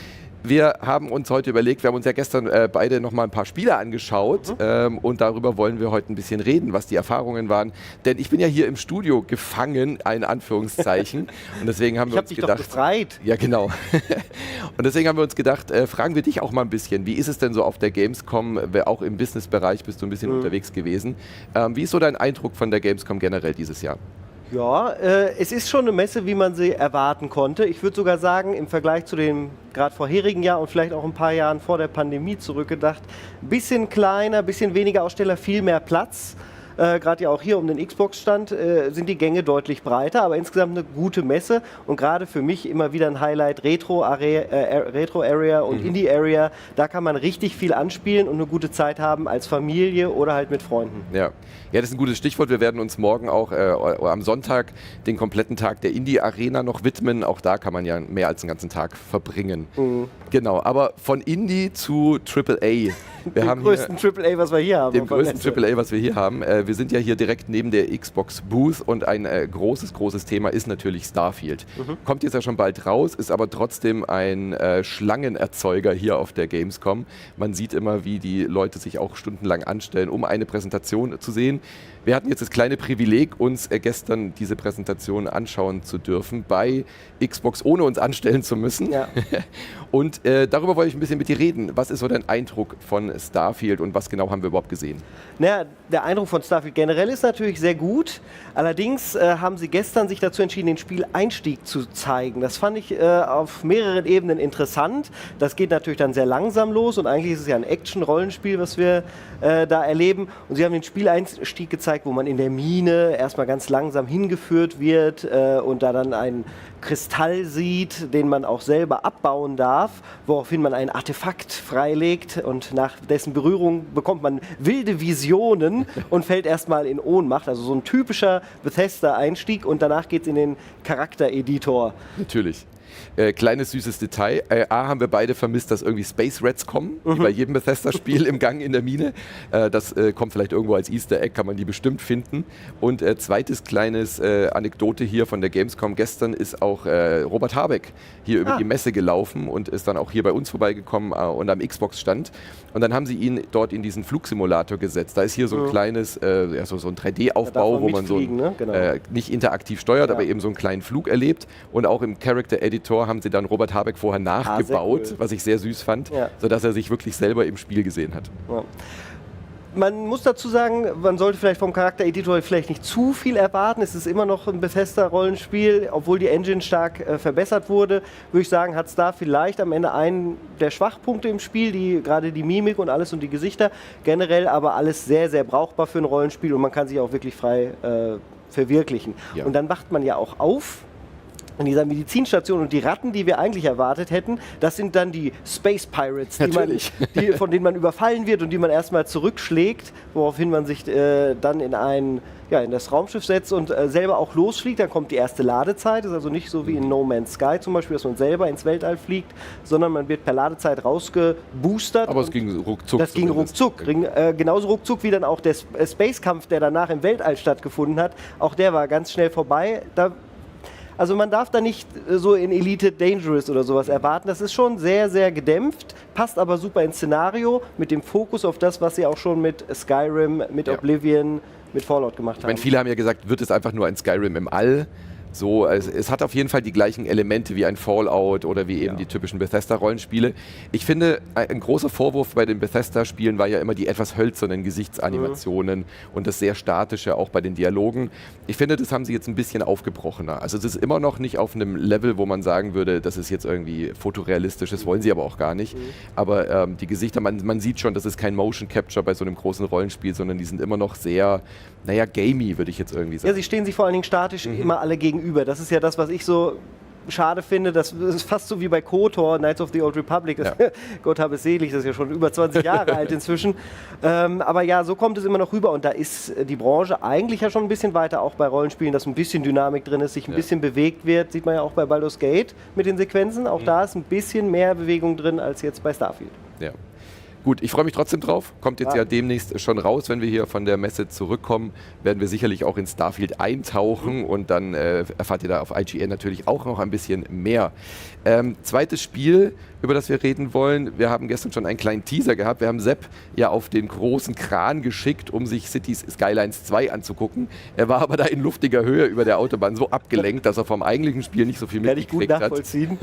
Wir haben uns heute überlegt, wir haben uns ja gestern beide noch mal ein paar Spiele angeschaut und darüber wollen wir heute ein bisschen reden, was die Erfahrungen waren. Denn ich bin ja hier im Studio gefangen, in Anführungszeichen. Und deswegen haben wir uns gedacht... Ich hab dich doch befreit. Ja, genau. Und deswegen haben wir uns gedacht, fragen wir dich auch mal ein bisschen. Wie ist es denn so auf der Gamescom? Auch im Businessbereich bist du ein bisschen unterwegs gewesen. Wie ist so dein Eindruck von der Gamescom generell dieses Jahr? Ja, es ist schon eine Messe, wie man sie erwarten konnte. Ich würde sogar sagen, im Vergleich zu dem gerade vorherigen Jahr und vielleicht auch ein paar Jahren vor der Pandemie zurückgedacht, ein bisschen kleiner, ein bisschen weniger Aussteller, viel mehr Platz. Gerade ja auch hier um den Xbox-Stand sind die Gänge deutlich breiter, aber insgesamt eine gute Messe und gerade für mich immer wieder ein Highlight, Retro-Area und Indie-Area. Da kann man richtig viel anspielen und eine gute Zeit haben als Familie oder halt mit Freunden. Ja, das ist ein gutes Stichwort. Wir werden uns morgen auch am Sonntag den kompletten Tag der Indie-Arena noch widmen. Auch da kann man ja mehr als einen ganzen Tag verbringen. Genau, aber von Indie zu AAA. Dem größten AAA, was wir hier haben. Dem größten AAA, was wir hier haben. Wir sind ja hier direkt neben der Xbox Booth und ein großes Thema ist natürlich Starfield. Kommt jetzt ja schon bald raus, ist aber trotzdem ein Schlangenerzeuger hier auf der Gamescom. Man sieht immer, wie die Leute sich auch stundenlang anstellen, um eine Präsentation zu sehen. Wir hatten jetzt das kleine Privileg, uns gestern diese Präsentation anschauen zu dürfen bei Xbox, ohne uns anstellen zu müssen. Ja. Und darüber wollte ich ein bisschen mit dir reden. Was ist so dein Eindruck von Starfield und was genau haben wir überhaupt gesehen? Naja, der Eindruck von Starfield generell ist natürlich sehr gut. Allerdings haben sie gestern sich dazu entschieden, den Spieleinstieg zu zeigen. Das fand ich auf mehreren Ebenen interessant. Das geht natürlich dann sehr langsam los und eigentlich ist es ja ein Action-Rollenspiel, was wir da erleben. Und sie haben den Spieleinstieg gezeigt, wo man in der Mine erstmal ganz langsam hingeführt wird und da dann einen Kristall sieht, den man auch selber abbauen darf, woraufhin man ein Artefakt freilegt und nach dessen Berührung bekommt man wilde Visionen und fällt erstmal in Ohnmacht. Also so ein typischer Bethesda-Einstieg und danach geht es in den Charaktereditor. Natürlich. Kleines süßes Detail. A, haben wir beide vermisst, dass irgendwie Space Rats kommen, wie bei jedem Bethesda-Spiel im Gang in der Mine. Das kommt vielleicht irgendwo als Easter Egg, kann man die bestimmt finden. Und zweites kleines Anekdote hier von der Gamescom gestern ist auch Robert Habeck hier über die Messe gelaufen und ist dann auch hier bei uns vorbeigekommen und am Xbox-Stand. Und dann haben sie ihn dort in diesen Flugsimulator gesetzt. Da ist hier so ein kleines, so ein 3D-Aufbau, wo man so nicht interaktiv steuert, aber eben so einen kleinen Flug erlebt. Und auch im Character-Editor haben sie dann Robert Habeck vorher nachgebaut, was ich sehr süß fand, sodass er sich wirklich selber im Spiel gesehen hat. Ja. Man muss dazu sagen, man sollte vielleicht vom Charaktereditor vielleicht nicht zu viel erwarten. Es ist immer noch ein Bethesda-Rollenspiel, obwohl die Engine stark verbessert wurde. Würde ich sagen, hat es da vielleicht am Ende einen der Schwachpunkte im Spiel, gerade die Mimik und alles und die Gesichter. Generell aber alles sehr, sehr brauchbar für ein Rollenspiel und man kann sich auch wirklich frei verwirklichen. Ja. Und dann wacht man ja auch auf in dieser Medizinstation und die Ratten, die wir eigentlich erwartet hätten, das sind dann die Space Pirates, von denen man überfallen wird und die man erstmal zurückschlägt, woraufhin man sich dann in das Raumschiff setzt und selber auch losfliegt. Dann kommt die erste Ladezeit, das ist also nicht so wie in No Man's Sky zum Beispiel, dass man selber ins Weltall fliegt, sondern man wird per Ladezeit rausgeboostert. Aber es ging ruckzuck. Das ging ruckzuck. Genauso ruckzuck wie dann auch der Space-Kampf, der danach im Weltall stattgefunden hat. Auch der war ganz schnell vorbei. Also man darf da nicht so in Elite Dangerous oder sowas erwarten. Das ist schon sehr, sehr gedämpft, passt aber super ins Szenario mit dem Fokus auf das, was sie auch schon mit Skyrim, mit Oblivion, mit Fallout gemacht haben. Ich meine, viele haben ja gesagt, wird es einfach nur ein Skyrim im All? So, es hat auf jeden Fall die gleichen Elemente wie ein Fallout oder wie eben die typischen Bethesda-Rollenspiele. Ich finde, ein großer Vorwurf bei den Bethesda-Spielen war ja immer die etwas hölzernen Gesichtsanimationen und das sehr Statische auch bei den Dialogen. Ich finde, das haben sie jetzt ein bisschen aufgebrochener. Also es ist immer noch nicht auf einem Level, wo man sagen würde, das ist jetzt irgendwie fotorealistisch, das wollen sie aber auch gar nicht. Aber die Gesichter, man sieht schon, das ist kein Motion Capture bei so einem großen Rollenspiel, sondern die sind immer noch sehr, gamey, würde ich jetzt irgendwie sagen. Ja, sie stehen sich vor allen Dingen statisch immer alle gegenüber. Das ist ja das, was ich so schade finde. Das ist fast so wie bei KOTOR, Knights of the Old Republic. Gott habe es selig, das ist ja schon über 20 Jahre alt inzwischen. Aber ja, so kommt es immer noch rüber. Und da ist die Branche eigentlich ja schon ein bisschen weiter, auch bei Rollenspielen, dass ein bisschen Dynamik drin ist, sich ein bisschen bewegt wird. Sieht man ja auch bei Baldur's Gate mit den Sequenzen. Auch da ist ein bisschen mehr Bewegung drin als jetzt bei Starfield. Ja. Gut, ich freue mich trotzdem drauf. Kommt jetzt ja demnächst schon raus, wenn wir hier von der Messe zurückkommen, werden wir sicherlich auch in Starfield eintauchen und dann erfahrt ihr da auf IGN natürlich auch noch ein bisschen mehr. Zweites Spiel, über das wir reden wollen. Wir haben gestern schon einen kleinen Teaser gehabt. Wir haben Sepp ja auf den großen Kran geschickt, um sich Cities Skylines 2 anzugucken. Er war aber da in luftiger Höhe über der Autobahn so abgelenkt, dass er vom eigentlichen Spiel nicht so viel mitgekriegt hat. Nachvollziehen.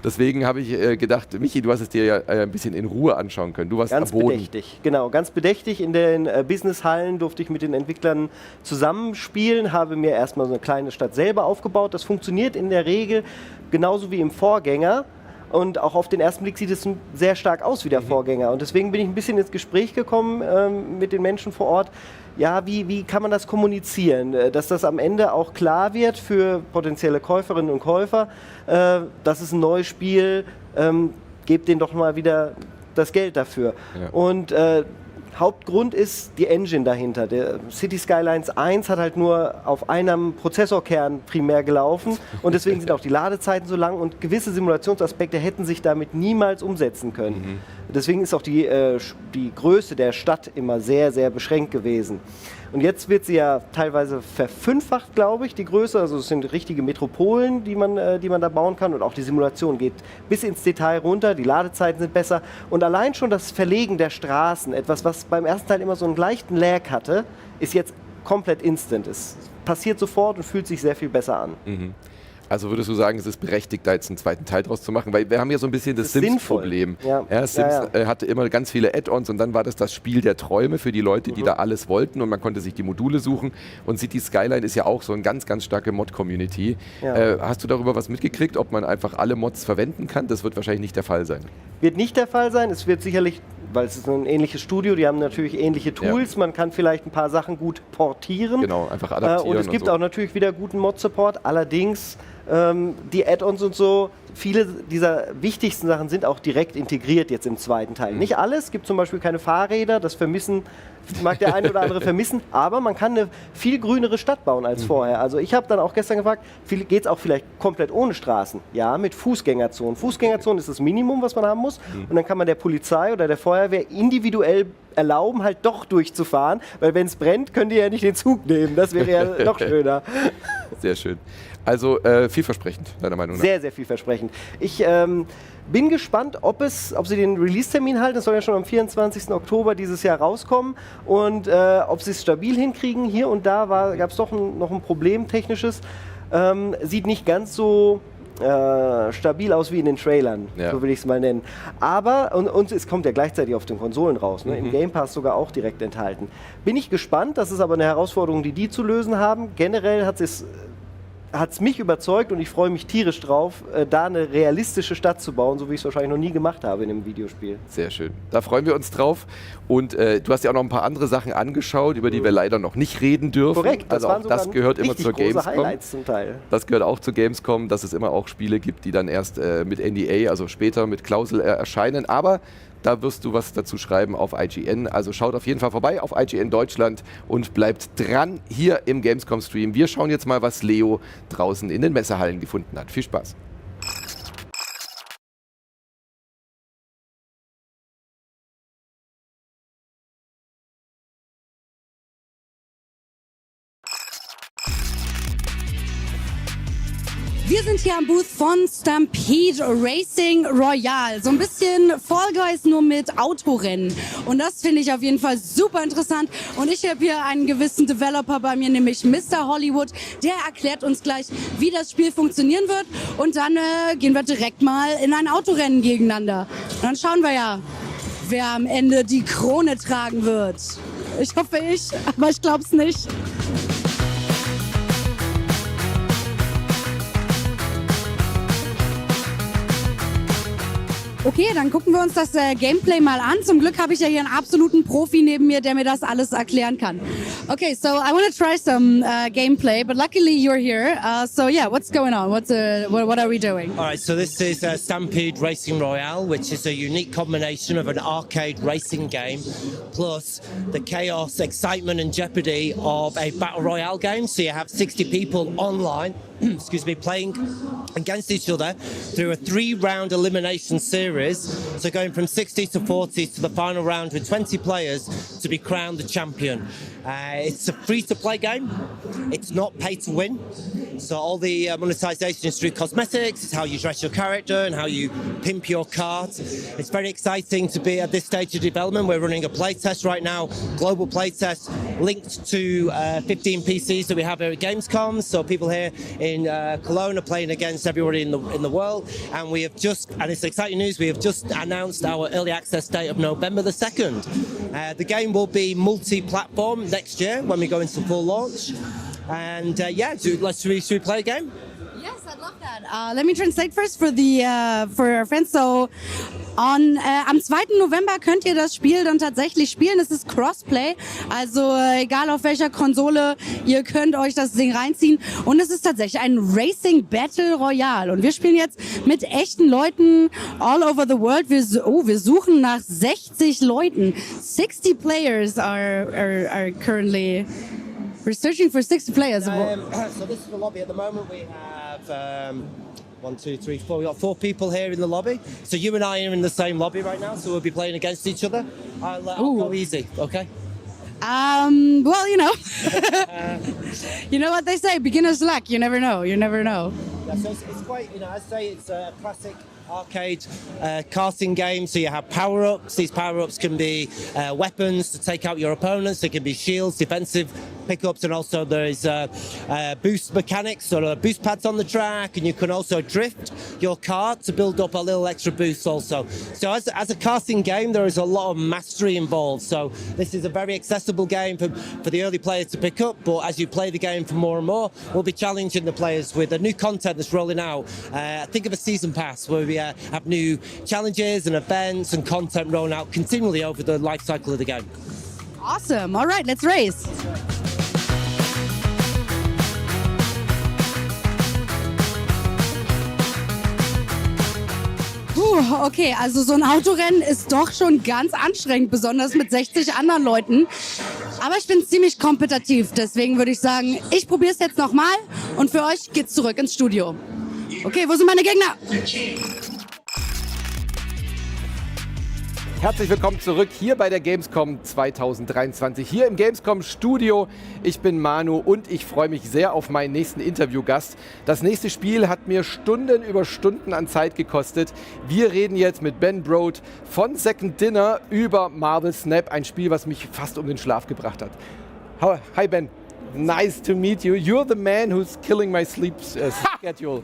Deswegen habe ich gedacht, Michi, du hast es dir ja ein bisschen in Ruhe anschauen können. Du warst ganz am Boden. Bedächtig, genau, ganz bedächtig. In den Businesshallen durfte ich mit den Entwicklern zusammenspielen, habe mir erstmal so eine kleine Stadt selber aufgebaut. Das funktioniert in der Regel genauso wie im Vorgänger. Und auch auf den ersten Blick sieht es sehr stark aus wie der Vorgänger. Und deswegen bin ich ein bisschen ins Gespräch gekommen mit den Menschen vor Ort. Ja, wie kann man das kommunizieren? Dass das am Ende auch klar wird für potenzielle Käuferinnen und Käufer. Das ist ein neues Spiel, gebt denen doch mal wieder das Geld dafür. Ja. Und Hauptgrund ist die Engine dahinter. Der City Skylines 1 hat halt nur auf einem Prozessorkern primär gelaufen und deswegen sind auch die Ladezeiten so lang und gewisse Simulationsaspekte hätten sich damit niemals umsetzen können. Deswegen ist auch die Größe der Stadt immer sehr, sehr beschränkt gewesen. Und jetzt wird sie ja teilweise verfünffacht, glaube ich, die Größe. Also es sind richtige Metropolen, die man da bauen kann. Und auch die Simulation geht bis ins Detail runter. Die Ladezeiten sind besser. Und allein schon das Verlegen der Straßen, etwas, was beim ersten Teil immer so einen leichten Lag hatte, ist jetzt komplett instant. Es passiert sofort und fühlt sich sehr viel besser an. Also würdest du sagen, es ist berechtigt, da jetzt einen zweiten Teil draus zu machen? Weil wir haben ja so ein bisschen das Sims-Problem. Sims hatte immer ganz viele Add-ons und dann war das Spiel der Träume für die Leute, die da alles wollten und man konnte sich die Module suchen. Und City Skyline ist ja auch so eine ganz, ganz starke Mod-Community. Hast du darüber was mitgekriegt, ob man einfach alle Mods verwenden kann? Das wird wahrscheinlich nicht der Fall sein. Wird nicht der Fall sein. Es wird sicherlich weil es ist ein ähnliches Studio, die haben natürlich ähnliche Tools, man kann vielleicht ein paar Sachen gut portieren. Genau, einfach adaptieren. Und es gibt so. auch natürlich wieder guten Mod-Support, allerdings die Add-ons und so, viele dieser wichtigsten Sachen sind auch direkt integriert jetzt im zweiten Teil. Nicht alles, es gibt zum Beispiel keine Fahrräder, das mag der eine oder andere vermissen, aber man kann eine viel grünere Stadt bauen als vorher. Also ich habe dann auch gestern gefragt, geht es auch vielleicht komplett ohne Straßen? Ja, mit Fußgängerzonen. Fußgängerzonen ist das Minimum, was man haben muss. Und dann kann man der Polizei oder der Feuerwehr individuell erlauben, halt doch durchzufahren, weil wenn es brennt, könnt ihr ja nicht den Zug nehmen. Das wäre ja noch schöner. Sehr schön. Also vielversprechend, deiner Meinung nach? Sehr, sehr vielversprechend. Ich bin gespannt, ob sie den Release-Termin halten. Das soll ja schon am 24. Oktober dieses Jahr rauskommen. Und ob sie es stabil hinkriegen. Hier und da gab es doch noch ein Problem technisches. Sieht nicht ganz so stabil aus wie in den Trailern, so will ich es mal nennen. Aber, und es kommt ja gleichzeitig auf den Konsolen raus, ne? Im Game Pass sogar auch direkt enthalten. Bin ich gespannt, das ist aber eine Herausforderung, die zu lösen haben. Generell hat es mich überzeugt und ich freue mich tierisch drauf, da eine realistische Stadt zu bauen, so wie ich es wahrscheinlich noch nie gemacht habe in einem Videospiel. Sehr schön. Da freuen wir uns drauf. Und du hast ja auch noch ein paar andere Sachen angeschaut, über die wir leider noch nicht reden dürfen. Korrekt. Also auch das gehört immer zur Gamescom. Highlights zum Teil. Das gehört auch zur Gamescom, dass es immer auch Spiele gibt, die dann erst mit NDA, also später mit Klausel erscheinen. Aber da wirst du was dazu schreiben auf IGN. Also schaut auf jeden Fall vorbei auf IGN Deutschland und bleibt dran hier im Gamescom-Stream. Wir schauen jetzt mal, was Leo draußen in den Messehallen gefunden hat. Viel Spaß. Wir sind hier am Booth von Stampede Racing Royale. So ein bisschen Fall Guys nur mit Autorennen. Und das finde ich auf jeden Fall super interessant. Und ich habe hier einen gewissen Developer bei mir, nämlich Mr. Hollywood. Der erklärt uns gleich, wie das Spiel funktionieren wird. Und dann gehen wir direkt mal in ein Autorennen gegeneinander. Und dann schauen wir ja, wer am Ende die Krone tragen wird. Ich hoffe aber ich glaube es nicht. Okay, dann gucken wir uns das Gameplay mal an. Zum Glück habe ich ja hier einen absoluten Profi neben mir, der mir das alles erklären kann. Okay, so I want to try some gameplay, but luckily you're here. So yeah, what's going on? What are we doing? All right, so this is Stampede Racing Royale, which is a unique combination of an arcade racing game plus the chaos, excitement and jeopardy of a battle royale game. So you have 60 people online, excuse me, playing against each other through a 3-round elimination series. So going from 60s to 40s to the final round with 20 players to be crowned the champion. It's a free-to-play game. It's not pay-to-win. So all the monetization is through cosmetics. It's how you dress your character and how you pimp your cart. It's very exciting to be at this stage of development. We're running a playtest right now, global playtest, linked to 15 PCs that we have here at Gamescom. So people here in Cologne are playing against everybody in the world. And we have just, and it's exciting news, we have just announced our early access date of November the 2nd. The game will be multi-platform next year when we go into full launch. And should we play a game? Yes, I'd love that. Let me translate first for our friends. So am 2. November könnt ihr das Spiel dann tatsächlich spielen. Es ist Crossplay, also egal auf welcher Konsole, ihr könnt euch das Ding reinziehen. Und es ist tatsächlich ein Racing Battle Royale. Und wir spielen jetzt mit echten Leuten all over the world. Wir suchen nach 60 Leuten. 60 players are currently... We're searching for 60 players. So this is the lobby at the moment. We have 1, 2, 3, 4. We've got 4 people here in the lobby. So you and I are in the same lobby right now. So we'll be playing against each other. I'll go easy, okay? Well, you know, you know what they say, beginner's luck. You never know. You never know. Yeah, so it's quite, I'd say it's a classic arcade karting game. So you have power-ups. These power-ups can be weapons to take out your opponents. They can be shields, defensive pickups, and also there is boost mechanics, sort of boost pads on the track, and you can also drift your car to build up a little extra boost also. So as a karting game, there is a lot of mastery involved. So this is a very accessible game for the early players to pick up, but as you play the game for more and more, we'll be challenging the players with the new content that's rolling out. Think of a season pass where we'll we have new challenges and events and content rolling out continually over the life cycle of the game. Awesome. All right, let's race. Okay, also so ein Autorennen ist doch schon ganz anstrengend, besonders mit 60 anderen Leuten. Aber ich bin ziemlich kompetitiv, deswegen würde ich sagen, ich probiere es jetzt nochmal und für euch geht's zurück ins Studio. Okay, wo sind meine Gegner? Herzlich willkommen zurück hier bei der Gamescom 2023, hier im Gamescom Studio. Ich bin Manu und ich freue mich sehr auf meinen nächsten Interviewgast. Das nächste Spiel hat mir Stunden über Stunden an Zeit gekostet. Wir reden jetzt mit Ben Brode von Second Dinner über Marvel Snap, ein Spiel, was mich fast um den Schlaf gebracht hat. Hi Ben, nice to meet you. You're the man who's killing my sleep schedule.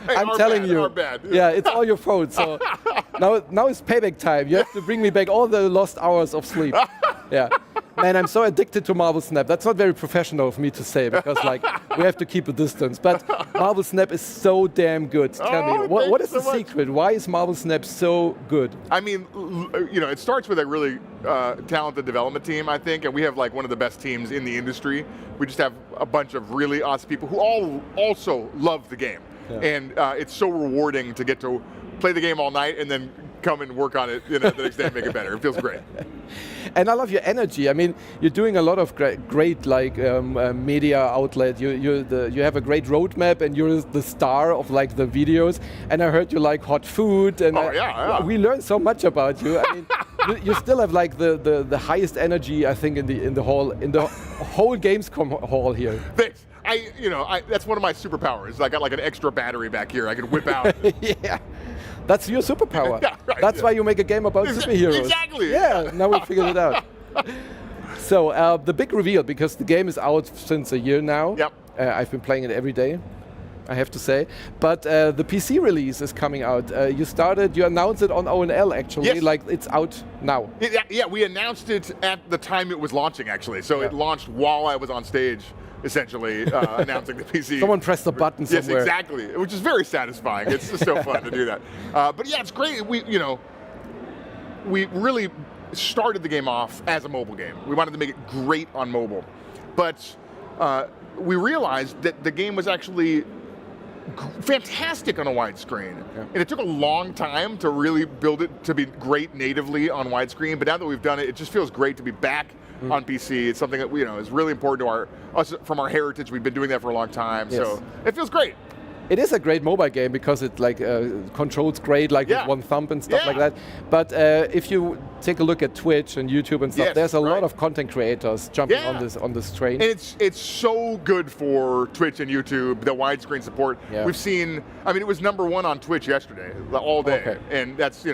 Hey, I'm telling bad, you. Bad. Yeah, it's all your fault. So now it's payback time. You have to bring me back all the lost hours of sleep. Yeah. Man, I'm so addicted to Marvel Snap. That's not very professional of me to say because like we have to keep a distance. But Marvel Snap is so damn good. Tell me, what is the secret? Why is Marvel Snap so good? I mean, you know, it starts with a really talented development team, I think, and we have like one of the best teams in the industry. We just have a bunch of really awesome people who all also love the game. Yeah. And it's so rewarding to get to play the game all night and then come and work on it, you know, the next day and make it better. It feels great. And I love your energy. I mean, you're doing a lot of great like media outlet. You have a great roadmap, and you're the star of like the videos. And I heard you like hot food, and we learned so much about you. I mean, you still have like the highest energy, I think, in the whole Gamescom hall here. Thanks. That's one of my superpowers. I got like an extra battery back here I can whip out. Yeah, that's your superpower. Yeah, right, that's why you make a game about superheroes. Exactly. Yeah, now we figured it out. So the big reveal, because the game is out since a year now. Yep. I've been playing it every day, I have to say. But the PC release is coming out. You announced it on ONL actually, yes. Like it's out now. Yeah, we announced it at the time it was launching actually. So it launched while I was on stage, essentially announcing the PC. Someone pressed the button somewhere. Yes, exactly, which is very satisfying. It's just so fun to do that. But yeah, it's great. We really started the game off as a mobile game. We wanted to make it great on mobile. But we realized that the game was actually fantastic on a widescreen. Yeah. And it took a long time to really build it to be great natively on widescreen, but now that we've done it, it just feels great to be back on PC. It's something that is really important to us from our heritage. We've been doing that for a long time, so it feels great. It is a great mobile game because it like controls great, like with one thumb and stuff like that. But if you take a look at Twitch and YouTube and stuff, there's a lot of content creators jumping on this train. And it's so good for Twitch and YouTube, the widescreen support. Yeah. We've seen, I mean, it was #1 on Twitch yesterday, all day, and that's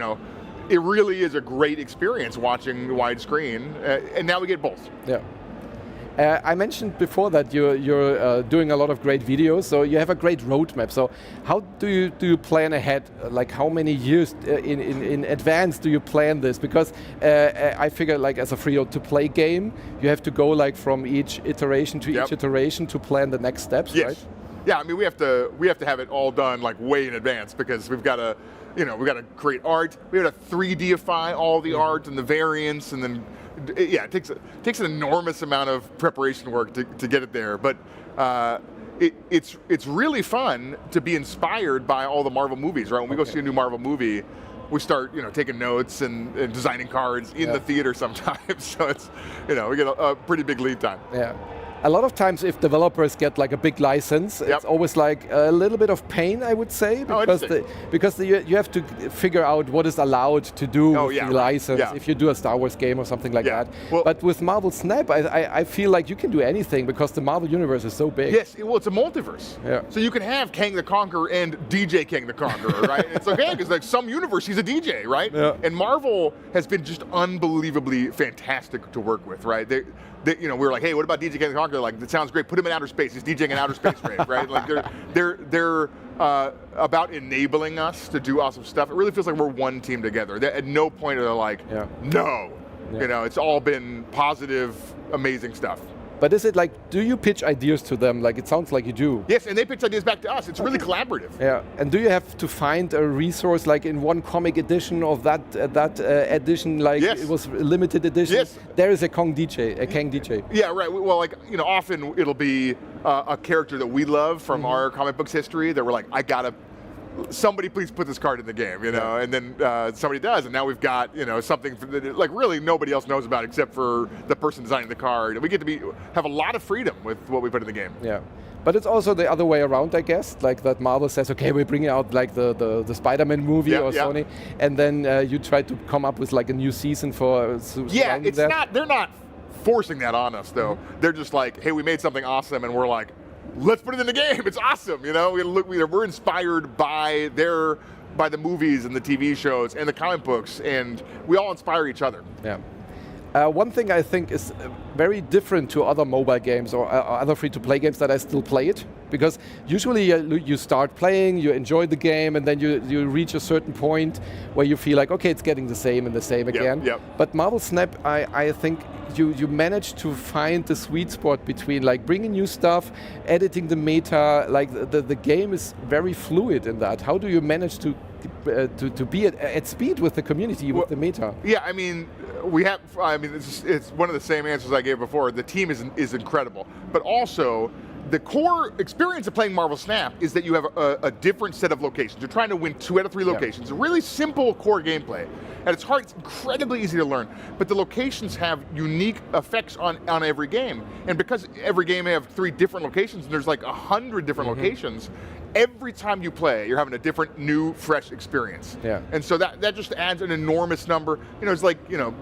it really is a great experience watching widescreen, and now we get both. Yeah. I mentioned before that you're doing a lot of great videos, so you have a great roadmap. So how do you plan ahead? Like how many years in advance do you plan this? Because I figure like as a free-to-play game, you have to go like from each iteration to each iteration to plan the next steps, right? Yeah, I mean we have to have it all done like way in advance because we've got to, we've got to create art. We have to 3Dify all the art and the variants, and then it takes an enormous amount of preparation work to get it there. But it's really fun to be inspired by all the Marvel movies, right? When we go see a new Marvel movie, we start taking notes and designing cards in the theater sometimes. So it's we get a pretty big lead time. Yeah. A lot of times if developers get like a big license, it's always like a little bit of pain, I would say, because you have to figure out what is allowed to do with the license if you do a Star Wars game or something like that. Well, but with Marvel Snap, I feel like you can do anything because the Marvel universe is so big. Yes, well, it's a multiverse. Yeah. So you can have Kang the Conqueror and DJ Kang the Conqueror, right? It's okay because like some universe he's a DJ, right? Yeah. And Marvel has been just unbelievably fantastic to work with, right? We were like, hey, what about DJ Kang the Conqueror? Like, that sounds great. Put him in outer space. He's DJing in outer space rave, right? Like, they're about enabling us to do awesome stuff. It really feels like we're one team together. At no point are they like, no. It's all been positive, amazing stuff. But is it like, do you pitch ideas to them? Like, it sounds like you do. Yes, and they pitch ideas back to us. It's really collaborative. Yeah, and do you have to find a resource, like in one comic edition of that edition, like it was a limited edition? Yes. There is a Kang DJ. Yeah, right. Well, like, you know, often it'll be a character that we love from our comic books history that we're like, somebody please put this card in the game, you know, and then somebody does, and now we've got, you know, something that, like, really nobody else knows about except for the person designing the card. And we get to have a lot of freedom with what we put in the game. Yeah. But it's also the other way around, I guess, like that Marvel says, okay, we're bringing out like the Spider-Man movie or Sony, and then you try to come up with like a new season for they're not forcing that on us, though. They're just like, hey, we made something awesome, and we're like, let's put it in the game. It's awesome, you know. We're inspired by the movies and the TV shows and the comic books, and we all inspire each other. Yeah. One thing I think is very different to other mobile games or other free-to-play games that I still play it, because usually you start playing, you enjoy the game, and then you reach a certain point where you feel like, okay, it's getting the same and the same again. Yep. But Marvel Snap, I think you managed to find the sweet spot between like bringing new stuff, editing the meta. Like the game is very fluid in that. How do you manage to be at speed with the community, with the meta? Yeah, I mean, it's one of the same answers I gave before. The team is incredible, but also the core experience of playing Marvel Snap is that you have a different set of locations. You're trying to win 2 out of 3 locations. A really simple core gameplay. At its heart, it's incredibly easy to learn, but the locations have unique effects on every game. And because every game may have 3 different locations, and there's like 100 different locations, every time you play, you're having a different, new, fresh experience. Yeah. And so that just adds an enormous number. You know, it's like, you know,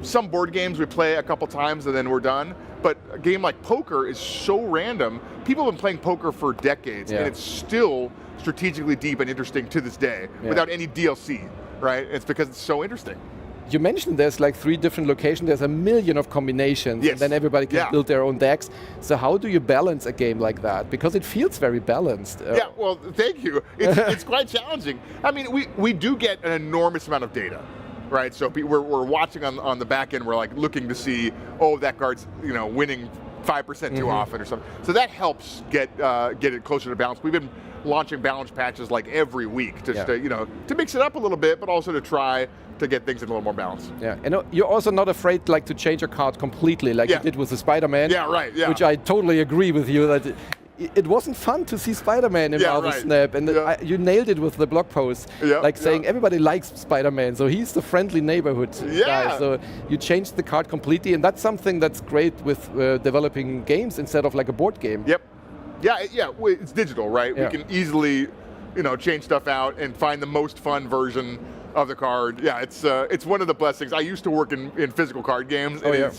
some board games we play a couple times and then we're done. But a game like poker is so random. People have been playing poker for decades, and it's still strategically deep and interesting to this day without any DLC, right? It's because it's so interesting. You mentioned there's like 3 different locations, there's 1 million of combinations, and then everybody can build their own decks. So how do you balance a game like that? Because it feels very balanced. Yeah, well, thank you. It's quite challenging. I mean, we do get an enormous amount of data, right? So we're watching on the back end, we're like looking to see, oh, that card's, you know, winning 5% too often or something. So that helps get it closer to balance. We've been launching balance patches like every week just to, you know, to mix it up a little bit, but also to try to get things in a little more balance. Yeah, and you're also not afraid like to change a card completely, like you did with the Spider-Man. Yeah, right. Yeah. Which I totally agree with you that it wasn't fun to see Spider-Man in Marvel Snap, and you nailed it with the blog post, like saying everybody likes Spider-Man, so he's the friendly neighborhood guy. So you changed the card completely, and that's something that's great with developing games instead of like a board game. Yep. Yeah. It's digital, right? We can easily, you know, change stuff out and find the most fun version of the card. Yeah, it's one of the blessings. I used to work in physical card games, and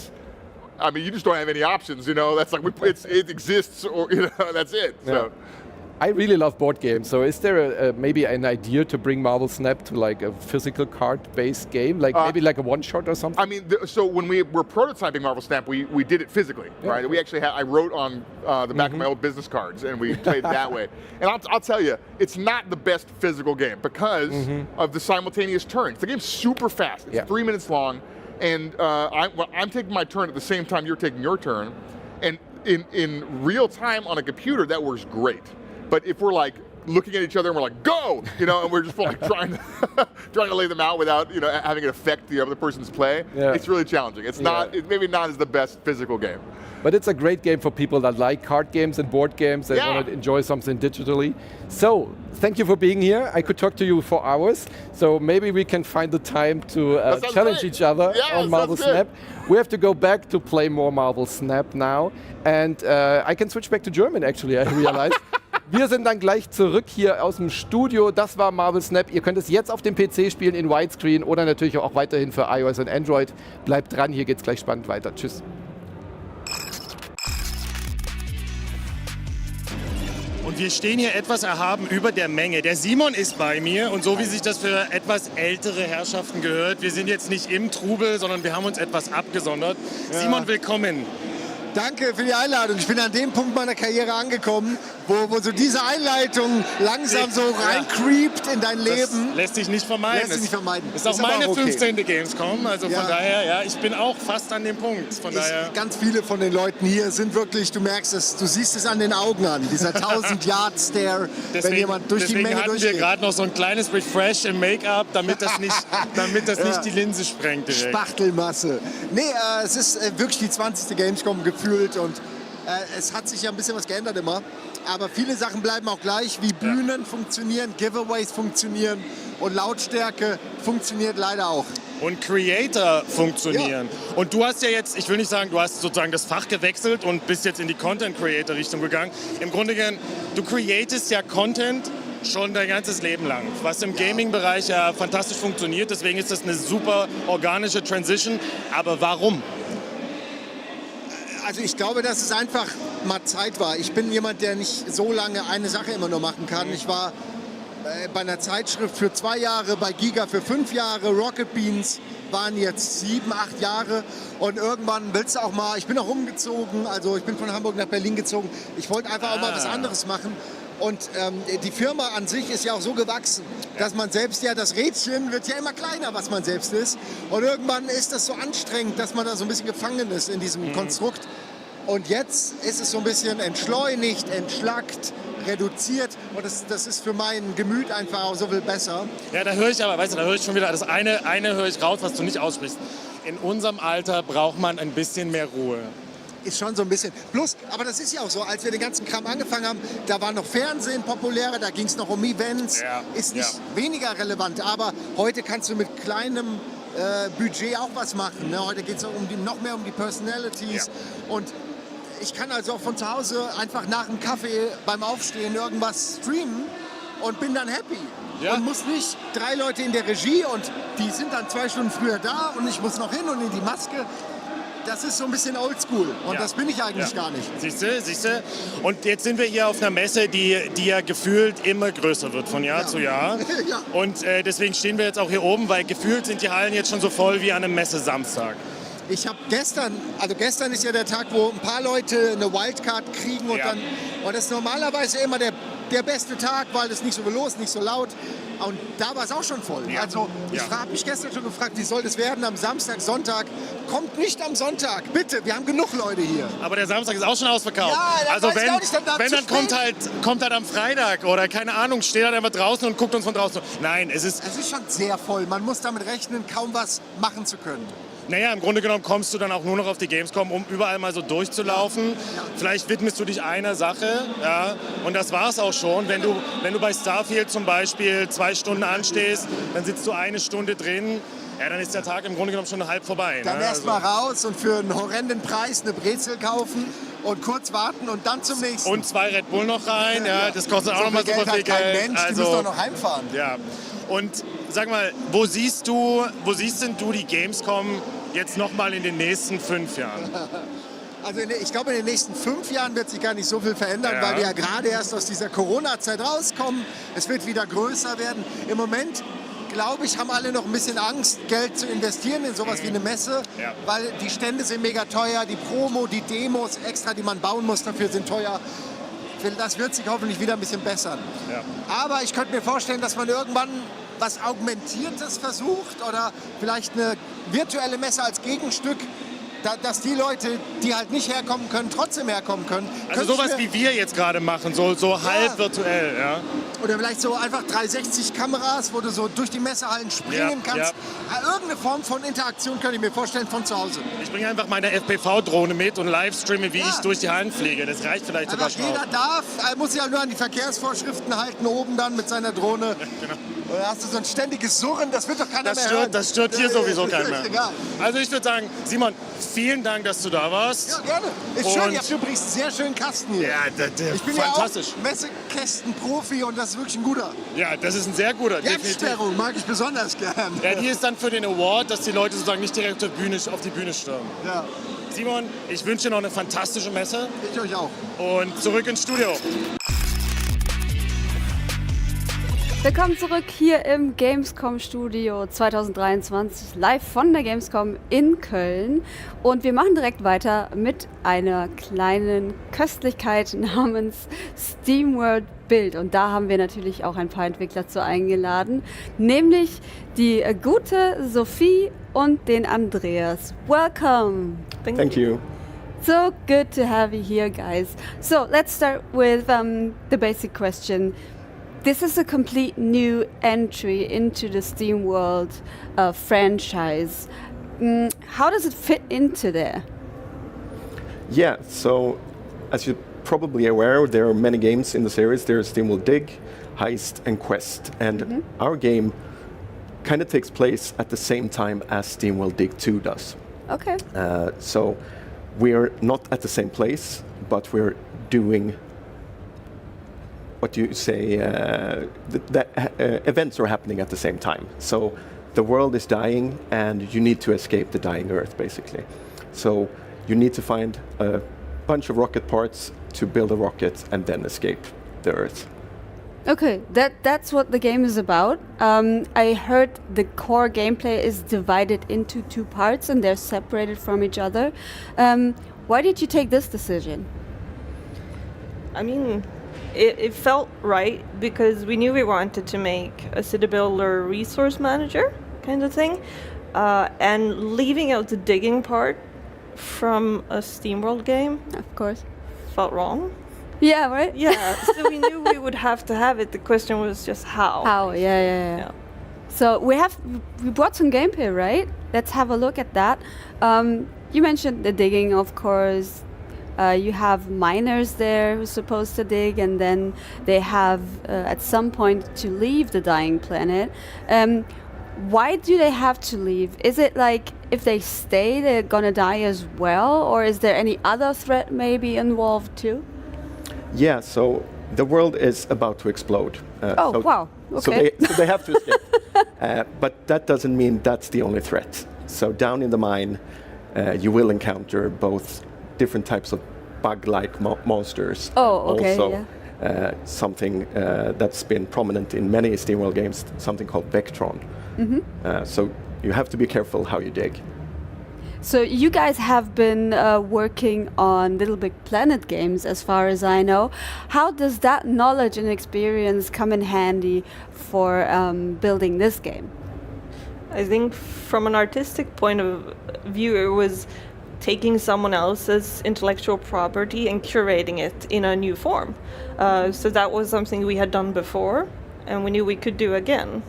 I mean, you just don't have any options, you know. That's like it exists, or you know, that's it. So. I really love board games. So is there maybe an idea to bring Marvel Snap to like a physical card-based game, like maybe like a one-shot or something? I mean, so when we were prototyping Marvel Snap, we did it physically, right? We actually I wrote on the back of my old business cards, and we played it that way. And I'll tell you, it's not the best physical game because of the simultaneous turns. The game's super fast. It's 3 minutes long, and I'm taking my turn at the same time you're taking your turn, and in real time on a computer, that works great. But if we're like looking at each other and we're like, go, you know, and we're just like trying to lay them out without, you know, having it affect the other person's play, it's really challenging. It's not, it's maybe not as the best physical game. But it's a great game for people that like card games and board games and want to enjoy something digitally. So, thank you for being here. I could talk to you for hours. So maybe we can find the time to challenge each other on Marvel Snap. We have to go back to play more Marvel Snap now. And I can switch back to German, actually, I realized. Wir sind dann gleich zurück hier aus dem Studio. Das war Marvel Snap. Ihr könnt es jetzt auf dem PC spielen in Widescreen oder natürlich auch weiterhin für iOS und Android. Bleibt dran, hier geht's gleich spannend weiter. Tschüss. Und wir stehen hier etwas erhaben über der Menge. Der Simon ist bei mir und so wie sich das für etwas ältere Herrschaften gehört, wir sind jetzt nicht im Trubel, sondern wir haben uns etwas abgesondert. Ja. Simon, willkommen. Danke für die Einladung. Ich bin an dem Punkt meiner Karriere angekommen, wo so diese Einleitung langsam so reincreept in dein Leben. Das lässt sich nicht vermeiden. Lässt sich nicht vermeiden. Ist auch meine 15. Gamescom, also von daher, ja, ich bin auch fast an dem Punkt. Von daher. Ganz viele von den Leuten hier sind wirklich, du merkst es, du siehst es an den Augen an, dieser 1000-Yard-Stare, wenn jemand durch die Menge durchgeht. Deswegen hatten wir gerade noch so ein kleines Refresh im Make-up, damit das nicht die Linse sprengt direkt. Spachtelmasse. Nee, es ist wirklich die 20. Gamescom gefühlt und es hat sich ja ein bisschen was geändert immer. Aber viele Sachen bleiben auch gleich, wie Bühnen funktionieren, Giveaways funktionieren und Lautstärke funktioniert leider auch. Und Creator funktionieren. Ja. Und du hast ja jetzt, ich will nicht sagen, du hast sozusagen das Fach gewechselt und bist jetzt in die Content-Creator-Richtung gegangen. Im Grunde genommen, du createst ja Content schon dein ganzes Leben lang, was im Gaming-Bereich ja fantastisch funktioniert. Deswegen ist das eine super organische Transition. Aber warum? Also ich glaube, dass es einfach mal Zeit war. Ich bin jemand, der nicht so lange eine Sache immer nur machen kann. Ich war bei einer Zeitschrift für 2 Jahre, bei Giga für 5 Jahre, Rocket Beans waren jetzt 7, 8 Jahre und irgendwann willst du auch mal, ich bin auch umgezogen, also ich bin von Hamburg nach Berlin gezogen, ich wollte einfach auch mal was anderes machen. Und die Firma an sich ist ja auch so gewachsen, dass man selbst ja, das Rädchen wird ja immer kleiner, was man selbst ist. Und irgendwann ist das so anstrengend, dass man da so ein bisschen gefangen ist in diesem Konstrukt. Und jetzt ist es so ein bisschen entschleunigt, entschlackt, reduziert. Und das ist für mein Gemüt einfach auch so viel besser. Ja, da höre ich aber, weißt du, da höre ich schon wieder, das eine höre ich raus, was du nicht aussprichst. In unserem Alter braucht man ein bisschen mehr Ruhe. Ist schon so ein bisschen. Plus, aber das ist ja auch so, als wir den ganzen Kram angefangen haben, da war noch Fernsehen populärer, da ging es noch um Events. Ja, ist nicht weniger relevant, aber heute kannst du mit kleinem Budget auch was machen. Ne? Heute geht es noch mehr um die Personalities. Ja. Und ich kann also auch von zu Hause einfach nach dem Kaffee beim Aufstehen irgendwas streamen und bin dann happy. Ja. Und muss nicht 3 Leute in der Regie und die sind dann 2 Stunden früher da und ich muss noch hin und in die Maske. Das ist so ein bisschen oldschool und das bin ich eigentlich gar nicht. Siehst du? Und jetzt sind wir hier auf einer Messe, die ja gefühlt immer größer wird von Jahr zu Jahr. Ja. Und deswegen stehen wir jetzt auch hier oben, weil gefühlt sind die Hallen jetzt schon so voll wie an einem Messe-Samstag. Ich habe gestern ist ja der Tag, wo ein paar Leute eine Wildcard kriegen und und das ist normalerweise immer der beste Tag, weil es nicht so viel los, nicht so laut. Und da war es auch schon voll. Ja. Also ich habe mich gestern schon gefragt, wie soll das werden am Samstag, Sonntag? Kommt nicht am Sonntag, bitte, wir haben genug Leute hier. Aber der Samstag ist auch schon ausverkauft. Ja, also wenn dann kommt halt am Freitag oder keine Ahnung, steht halt einfach draußen und guckt uns von draußen. Nein, es ist schon sehr voll. Man muss damit rechnen, kaum was machen zu können. Naja, im Grunde genommen kommst du dann auch nur noch auf die Gamescom, um überall mal so durchzulaufen. Ja. Vielleicht widmest du dich einer Sache, und das war's auch schon. Wenn du bei Starfield zum Beispiel 2 Stunden anstehst, dann sitzt du 1 Stunde drin, dann ist der Tag im Grunde genommen schon halb vorbei. Dann erst mal raus und für einen horrenden Preis eine Brezel kaufen und kurz warten und dann zum nächsten. Und 2 Red Bull noch rein, das kostet auch noch mal super viel Geld. Mensch, die müssen doch noch heimfahren. Ja. Und sag mal, wo siehst denn du die Gamescom jetzt noch mal in den nächsten 5 Jahren? Also ich glaube, in den nächsten 5 Jahren wird sich gar nicht so viel verändern, weil wir ja gerade erst aus dieser Corona-Zeit rauskommen. Es wird wieder größer werden. Im Moment, glaube ich, haben alle noch ein bisschen Angst, Geld zu investieren in sowas wie eine Messe, weil die Stände sind mega teuer, die Promo, die Demos extra, die man bauen muss, dafür sind teuer. Das wird sich hoffentlich wieder ein bisschen bessern. Ja. Aber ich könnte mir vorstellen, dass man irgendwann was Augmentiertes versucht oder vielleicht eine virtuelle Messe als Gegenstück, dass die Leute, die halt nicht herkommen können, trotzdem herkommen können. Also sowas wie wir jetzt gerade machen, so halb virtuell. Ja. Oder vielleicht so einfach 360-Kameras, wo du so durch die Messehallen springen kannst. Ja. Irgendeine Form von Interaktion kann ich mir vorstellen von zu Hause. Ich bringe einfach meine FPV-Drohne mit und livestreame, wie ich durch die Hallen fliege. Das reicht vielleicht sogar schon. Jeder darf, muss sich halt nur an die Verkehrsvorschriften halten, oben dann mit seiner Drohne. Genau. Da hast du so ein ständiges Surren, das wird doch keiner mehr hören. Das stört hier sowieso keinen mehr. Also ich würde sagen, Simon, vielen Dank, dass du da warst. Ja, gerne. Ist schön, ihr habt übrigens einen sehr schönen Kasten hier. Ja, ich bin fantastisch. Ja auch Messekästen-Profi und das ist wirklich ein guter. Ja, das ist ein sehr guter. Die Absperrung mag ich besonders gern. Ja, die ist dann für den Award, dass die Leute sozusagen nicht direkt auf die Bühne stürmen. Ja. Simon, ich wünsche dir noch eine fantastische Messe. Ich euch auch. Und zurück ins Studio. Willkommen zurück hier im Gamescom Studio 2023, live von der Gamescom in Köln. Und wir machen direkt weiter mit einer kleinen Köstlichkeit namens SteamWorld Build. Und da haben wir natürlich auch ein paar Entwickler zu eingeladen, nämlich die gute Sophie und den Andreas. Welcome! Thank you. So good to have you here, guys. So let's start with the basic question. This is a complete new entry into the SteamWorld franchise. How does it fit into there? Yeah, so as you're probably aware, there are many games in the series. There's SteamWorld Dig, Heist, and Quest. And our game kind of takes place at the same time as SteamWorld Dig 2 does. Okay. So we're not at the same place, but we're doing what you say, events are happening at the same time. So the world is dying and you need to escape the dying Earth, basically. So you need to find a bunch of rocket parts to build a rocket and then escape the Earth. Okay, that's what the game is about. I heard the core gameplay is divided into two parts and they're separated from each other. Why did you take this decision? I mean, it felt right because we knew we wanted to make a city builder resource manager kind of thing, and leaving out the digging part from a SteamWorld game, of course, felt wrong. Yeah, right? Yeah, so we knew we would have to have it. The question was just how. How, yeah. So we brought some gameplay, right? Let's have a look at that. You mentioned the digging, of course. You have miners there who's supposed to dig, and then they have at some point to leave the dying planet. Why do they have to leave? Is it like if they stay, they're gonna die as well, or is there any other threat maybe involved too? Yeah, so the world is about to explode. Wow. Okay. So they have to escape. But that doesn't mean that's the only threat. So down in the mine, you will encounter both different types of bug-like monsters. Oh, okay. Also, something that's been prominent in many SteamWorld games, something called Vectron. So you have to be careful how you dig. So you guys have been working on Little Big Planet games, as far as I know. How does that knowledge and experience come in handy for building this game? I think from an artistic point of view, it was taking someone else's intellectual property and curating it in a new form. So that was something we had done before, and we knew we could do again.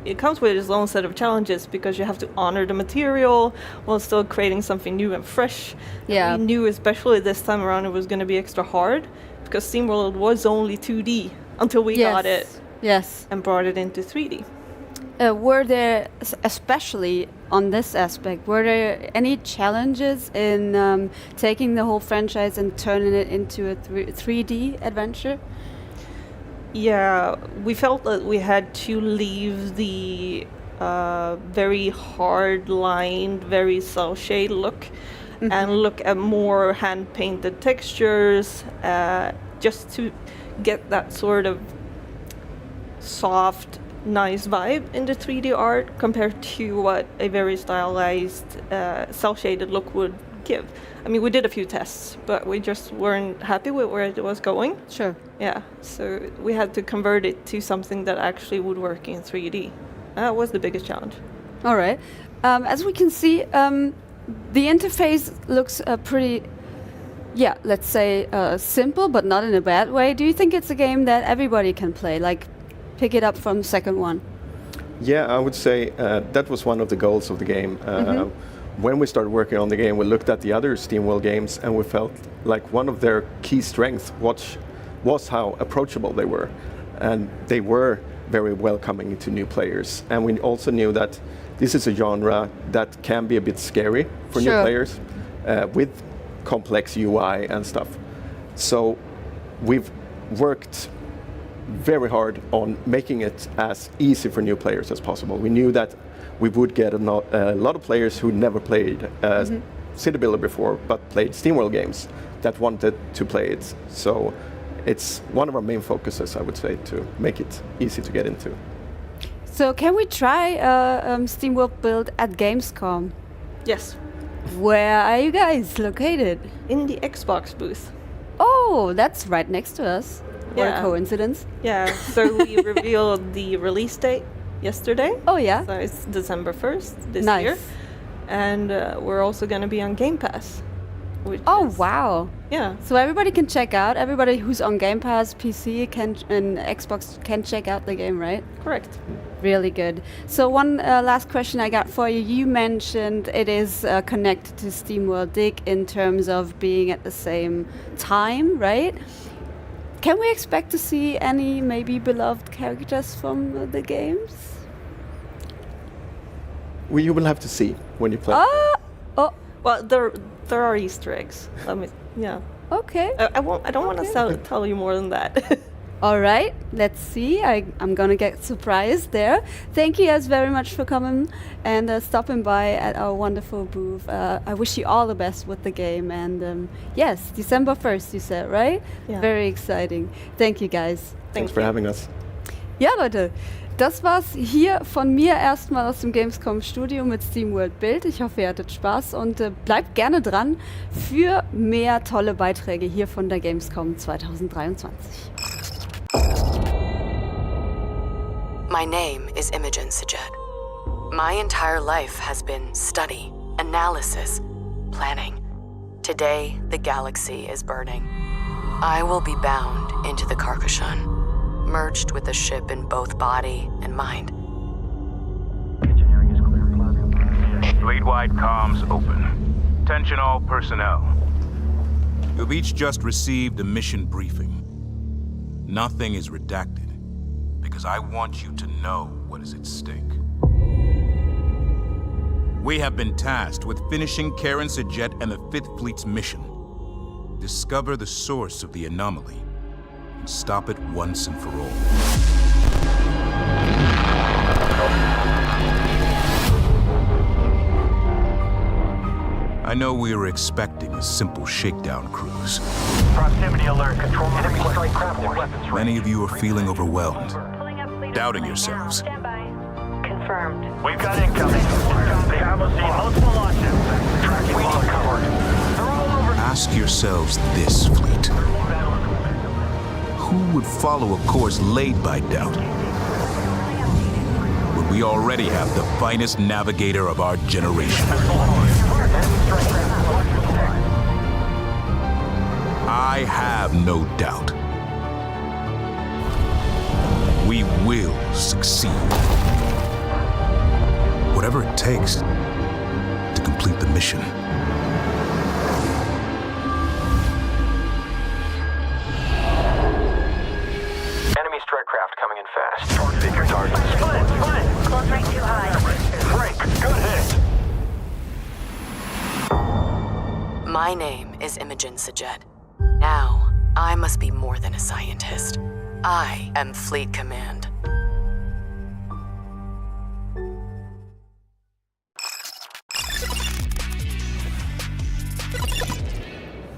It comes with its own set of challenges because you have to honor the material while still creating something new and fresh. Yeah. And we knew, especially this time around, it was going to be extra hard because SteamWorld was only 2D until we got it. Yes. And brought it into 3D. Were there, especially on this aspect, were there any challenges in taking the whole franchise and turning it into a 3D adventure? Yeah, we felt that we had to leave the very hard-lined, very cel-shade look and look at more hand-painted textures just to get that sort of soft, nice vibe in the 3D art compared to what a very stylized, cel-shaded look would give. I mean, we did a few tests, but we just weren't happy with where it was going. Sure. Yeah, so we had to convert it to something that actually would work in 3D. That was the biggest challenge. All right. As we can see, the interface looks pretty, let's say simple, but not in a bad way. Do you think it's a game that everybody can play, like pick it up from the second one? Yeah, I would say that was one of the goals of the game. When we started working on the game, we looked at the other SteamWorld games and we felt like one of their key strengths was how approachable they were. And they were very welcoming to new players. And we also knew that this is a genre that can be a bit scary for new players with complex UI and stuff. So we've worked very hard on making it as easy for new players as possible. We knew that we would get a lot of players who never played City Builder before, but played SteamWorld games that wanted to play it. So it's one of our main focuses, I would say, to make it easy to get into. So can we try SteamWorld Build at Gamescom? Yes. Where are you guys located? In the Xbox booth. Oh, that's right next to us. What a coincidence. Yeah, so we revealed the release date yesterday. Oh, yeah? So it's December 1st this Nice. year. And we're also going to be on Game Pass. Wow. Yeah. So everybody can check out, everybody who's on Game Pass, PC and Xbox can check out the game, right? Correct. Really good. So one last question I got for you. You mentioned it is connected to SteamWorld Dig in terms of being at the same time, right? Can we expect to see any maybe beloved characters from the games? Well, you will have to see when you play. Well, there are Easter eggs. Yeah. Okay. I don't want to tell you more than that. All right, let's see. I'm gonna get surprised there. Thank you guys very much for coming and stopping by at our wonderful booth. I wish you all the best with the game. And yes, December 1st, you said, right? Yeah. Very exciting. Thank you guys. Thanks for having us. Ja, Leute, das war's hier von mir erstmal aus dem Gamescom Studio mit SteamWorld Build. Ich hoffe, ihr hattet Spaß und bleibt gerne dran für mehr tolle Beiträge hier von der Gamescom 2023. My name is Imogen Sajed. My entire life has been study, analysis, planning. Today, the galaxy is burning. I will be bound into the Carcassonne, merged with the ship in both body and mind. Fleet-wide comms open. Attention all personnel. You've each just received a mission briefing. Nothing is redacted, because I want you to know what is at stake. We have been tasked with finishing Karen Sajed and the 5th Fleet's mission. Discover the source of the anomaly and stop it once and for all. I know we were expecting a simple shakedown cruise. Proximity alert. Control enemy strike craft and weapons ready. Many of you are feeling overwhelmed, doubting yourselves. Confirmed. We've got incoming. They have us seen multiple launches. Tracking well covered. They're all over. Ask yourselves this, Fleet. Who would follow a course laid by doubt? When we already have the finest navigator of our generation. I have no doubt. We will succeed. Whatever it takes to complete the mission. Enemy strike craft coming in fast. Pick your targets. Split. Close rate too high. Break. Good hit. My name is Imogen Sajed. Now, I must be more than a scientist. I am Fleet Command.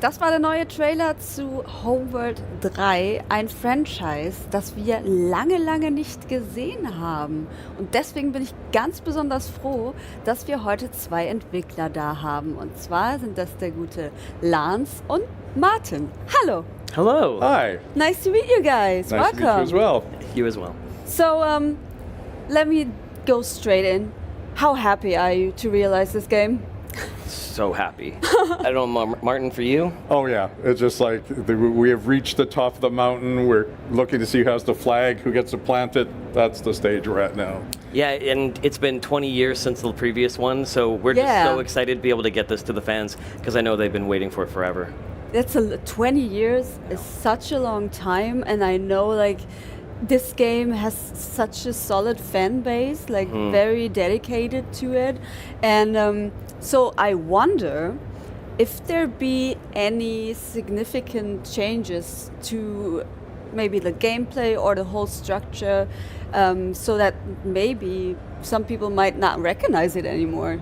Das war der neue Trailer zu Homeworld 3, ein Franchise, das wir lange, lange nicht gesehen haben. Und deswegen bin ich ganz besonders froh, dass wir heute 2 Entwickler da haben. Und zwar sind das der gute Lance und Martin. Hallo. Hello. Hi. Nice to meet you guys. Nice Welcome. to meet you as well. You as well. So, let me go straight in. How happy are you to realize this game? So happy. I don't know, Martin, for you? Oh yeah, it's just like we have reached the top of the mountain. We're looking to see who has the flag, who gets to plant it. That's the stage we're at now. Yeah, and it's been 20 years since the previous one, so we're just so excited to be able to get this to the fans because I know they've been waiting for it forever. That's 20 years is such a long time, and I know like this game has such a solid fan base, like very dedicated to it, and so I wonder if there be any significant changes to maybe the gameplay or the whole structure, so that maybe some people might not recognize it anymore.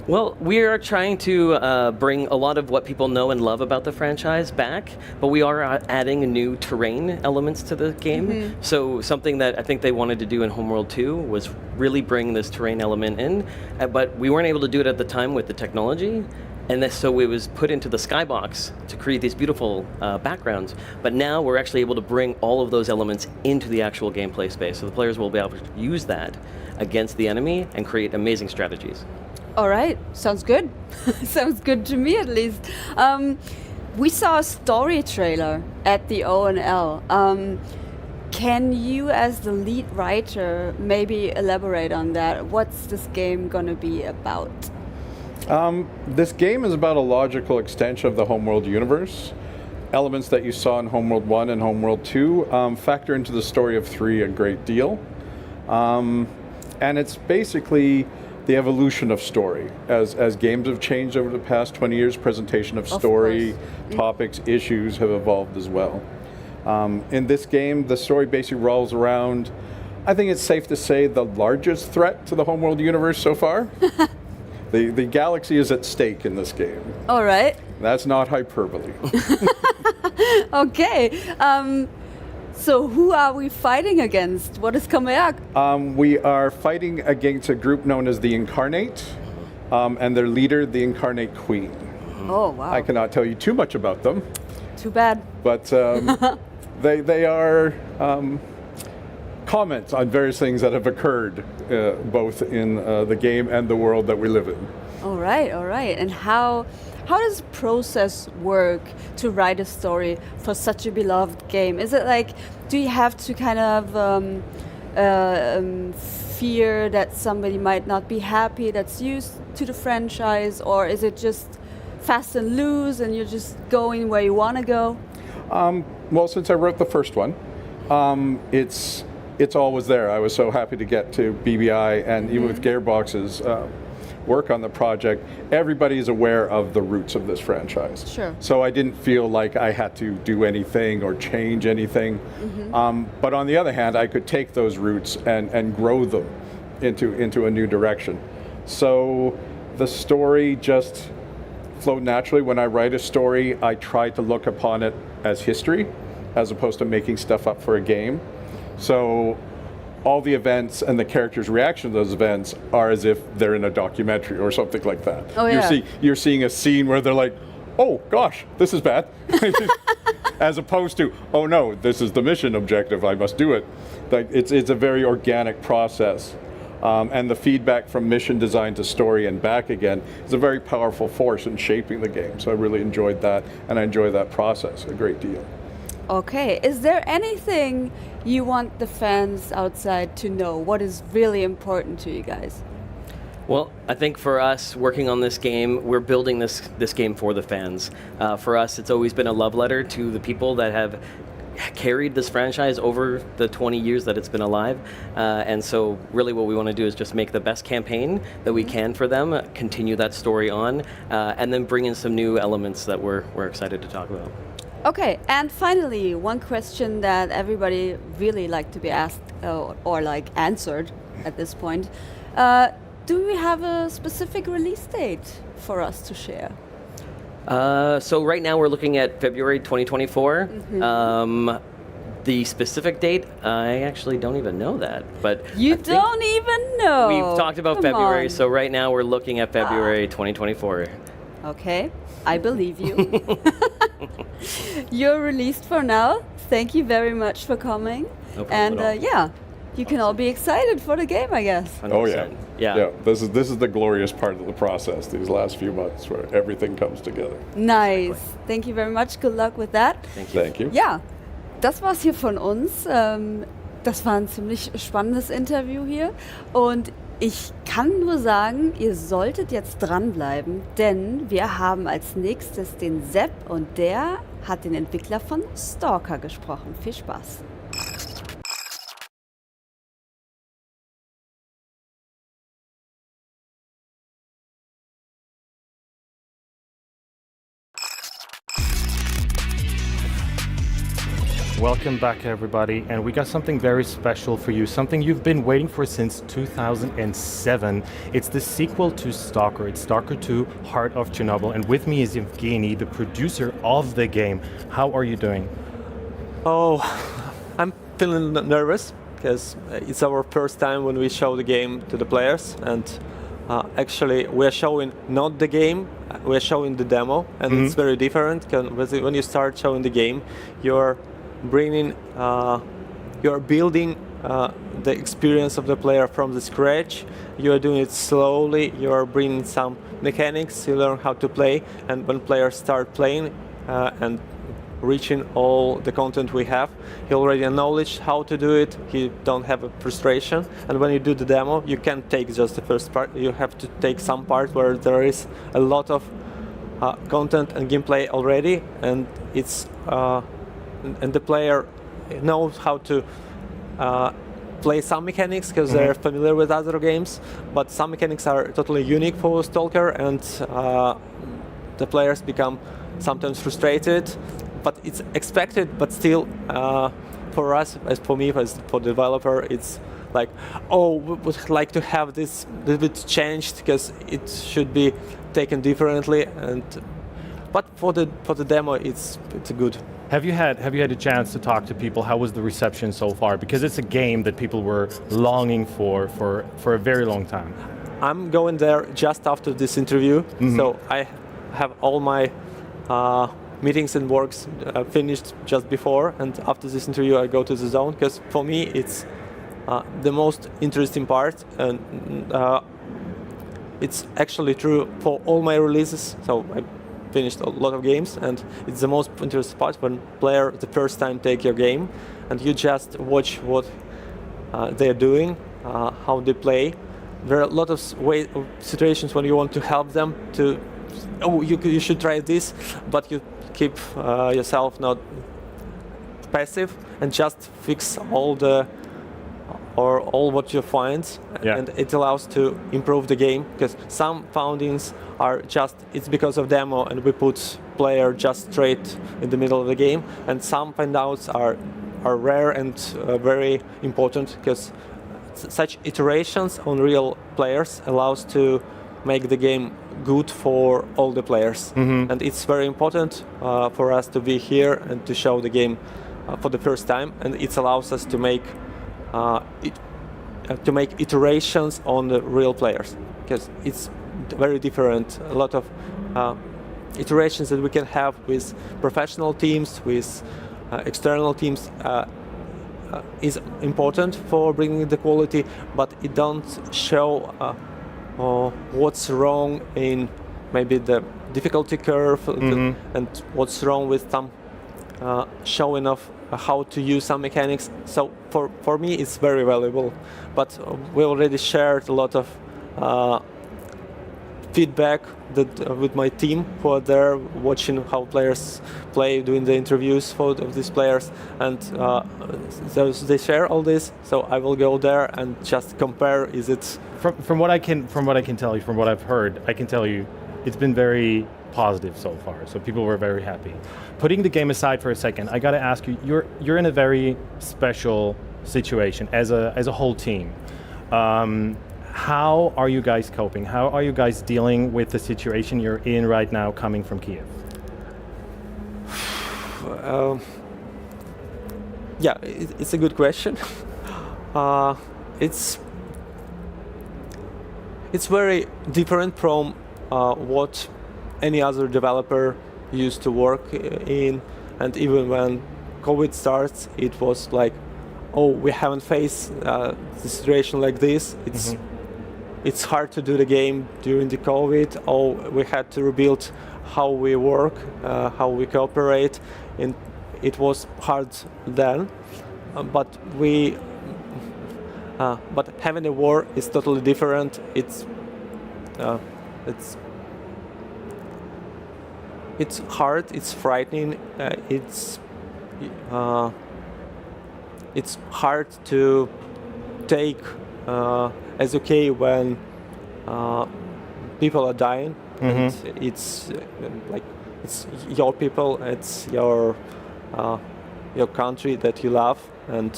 Well, we are trying to bring a lot of what people know and love about the franchise back, but we are adding new terrain elements to the game. So something that I think they wanted to do in Homeworld 2 was really bring this terrain element in, but we weren't able to do it at the time with the technology. And so it was put into the skybox to create these beautiful backgrounds. But now we're actually able to bring all of those elements into the actual gameplay space. So the players will be able to use that against the enemy and create amazing strategies. All right, sounds good. Sounds good to me at least. We saw a story trailer at the O&L. Can you, as the lead writer, maybe elaborate on that? What's this game gonna be about? This game is about a logical extension of the Homeworld universe. Elements that you saw in Homeworld 1 and Homeworld 2 factor into the story of 3 a great deal. And it's basically the evolution of story. As games have changed over the past 20 years, presentation of story, topics, issues have evolved as well. In this game, the story basically rolls around, I think it's safe to say, the largest threat to the Homeworld universe so far. The galaxy is at stake in this game. All right. That's not hyperbole. Okay. So who are we fighting against? What is coming up? We are fighting against a group known as the Incarnate, and their leader, the Incarnate Queen. Oh, wow. I cannot tell you too much about them. Too bad. But they are comments on various things that have occurred both in the game and the world that we live in. All right, all right. And how does the process work to write a story for such a beloved game? Is it like, do you have to kind of fear that somebody might not be happy that's used to the franchise, or is it just fast and loose and you're just going where you want to go? Well, since I wrote the first one, it's always there. I was so happy to get to BBI, and even with Gearbox's work on the project, everybody is aware of the roots of this franchise. Sure. So I didn't feel like I had to do anything or change anything. But on the other hand, I could take those roots and grow them into a new direction. So the story just flowed naturally. When I write a story, I try to look upon it as history, as opposed to making stuff up for a game. So all the events and the characters' reaction to those events are as if they're in a documentary or something like that. Oh, yeah. You're seeing a scene where they're like, oh gosh, this is bad. As opposed to, oh no, this is the mission objective, I must do it. Like, it's a very organic process. And the feedback from mission design to story and back again is a very powerful force in shaping the game. So I really enjoyed that, and I enjoy that process a great deal. Okay, is there anything you want the fans outside to know? What is really important to you guys? Well, I think for us, working on this game, we're building this game for the fans. For us, it's always been a love letter to the people that have carried this franchise over the 20 years that it's been alive. And so really what we want to do is just make the best campaign that we can for them, continue that story on, and then bring in some new elements that we're excited to talk about. Okay, and finally, one question that everybody really like to be asked or like answered at this point. Do we have a specific release date for us to share? So right now we're looking at February 2024. The specific date, I actually don't even know that. But you don't even know? We've talked about February, so right now we're looking at February 2024. Okay, I believe you. You're released for now. Thank you very much for coming. No problem and at all. yeah, you can all be excited for the game, I guess. 100%. Oh yeah. Yeah. This is the glorious part of the process, these last few months where everything comes together. Nice. Thank you very much. Good luck with that. Thank you. Ja, das war's hier von uns. Das war ein ziemlich spannendes Interview hier. Und ich kann nur sagen, ihr solltet jetzt dranbleiben, denn wir haben als nächstes den Sepp und der hat den Entwickler von Stalker gesprochen. Viel Spaß. Welcome back, everybody, and we got something very special for you, something you've been waiting for since 2007. It's the sequel to Stalker. It's Stalker 2, Heart of Chernobyl, and with me is Evgeny, the producer of the game. How are you doing? Oh, I'm feeling nervous, because it's our first time when we show the game to the players, and actually we're showing not the game, we're showing the demo, and it's very different, because when you start showing the game, you're building the experience of the player from the scratch. You're doing it slowly, you're bringing some mechanics, you learn how to play, and when players start playing and reaching all the content we have, he already acknowledged how to do it, he don't have a frustration, and when you do the demo, you can't take just the first part, you have to take some part where there is a lot of content and gameplay already, and it's and the player knows how to play some mechanics because they're familiar with other games, but some mechanics are totally unique for Stalker, and the players become sometimes frustrated, but it's expected, but still for us, as for me, as for the developer, it's like, oh, we would like to have this a little bit changed because it should be taken differently, but for the demo, it's good. Have you had a chance to talk to people? How was the reception so far? Because it's a game that people were longing for a very long time. I'm going there just after this interview, so I have all my meetings and works finished just before, and after this interview I go to the zone, because for me it's the most interesting part, and it's actually true for all my releases. So I finished a lot of games, and it's the most interesting part when player the first time take your game and you just watch what they're doing, how they play. There are a lot of situations when you want to help them to, oh, you should try this, but you keep yourself not passive and just fix all what you find, and it allows to improve the game, because some foundings are just, it's because of demo and we put player just straight in the middle of the game, and some findouts are rare and very important, because such iterations on real players allows to make the game good for all the players, and it's very important for us to be here and to show the game for the first time, and it allows us to make iterations on the real players, because it's very different. A lot of iterations that we can have with professional teams, with external teams, is important for bringing the quality, but it don't show what's wrong in maybe the difficulty curve, and what's wrong with some showing of how to use some mechanics. So for me it's very valuable, but we already shared a lot of feedback with my team who are there watching how players play, doing the interviews of these players, and so they share all this. So I will go there and just compare. Is it from what I can tell you, from what I've heard, I can tell you it's been very positive so far. So people were very happy. Putting the game aside for a second, I got to ask you, you're in a very special situation as a whole team. How are you guys coping? How are you guys dealing with the situation you're in right now, coming from Kiev? Yeah, it's a good question. It's very different from what any other developer used to work in, and even when COVID starts, it was like, oh, we haven't faced the situation like this. It's hard to do the game during the COVID. Oh, we had to rebuild how we work, how we cooperate, and it was hard then. But having a war is totally different. It's hard. It's frightening. It's hard to take as okay when people are dying, and it's like it's your people, it's your your country that you love, and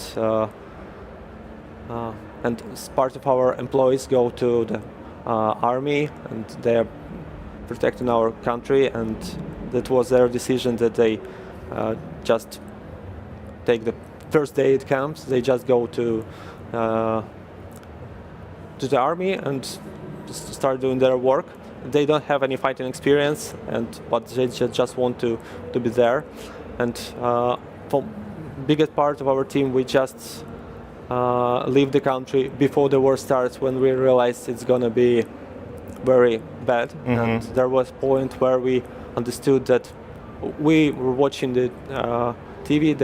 part of our employees go to the army, and they're protecting our country, and that was their decision that they just take the first day it comes, they just go to the army and start doing their work. They don't have any fighting experience, but they just want to be there. And for biggest part of our team, we just leave the country before the war starts, when we realized it's gonna be very bad. Mm-hmm. And there was a point where we understood that we were watching the TV,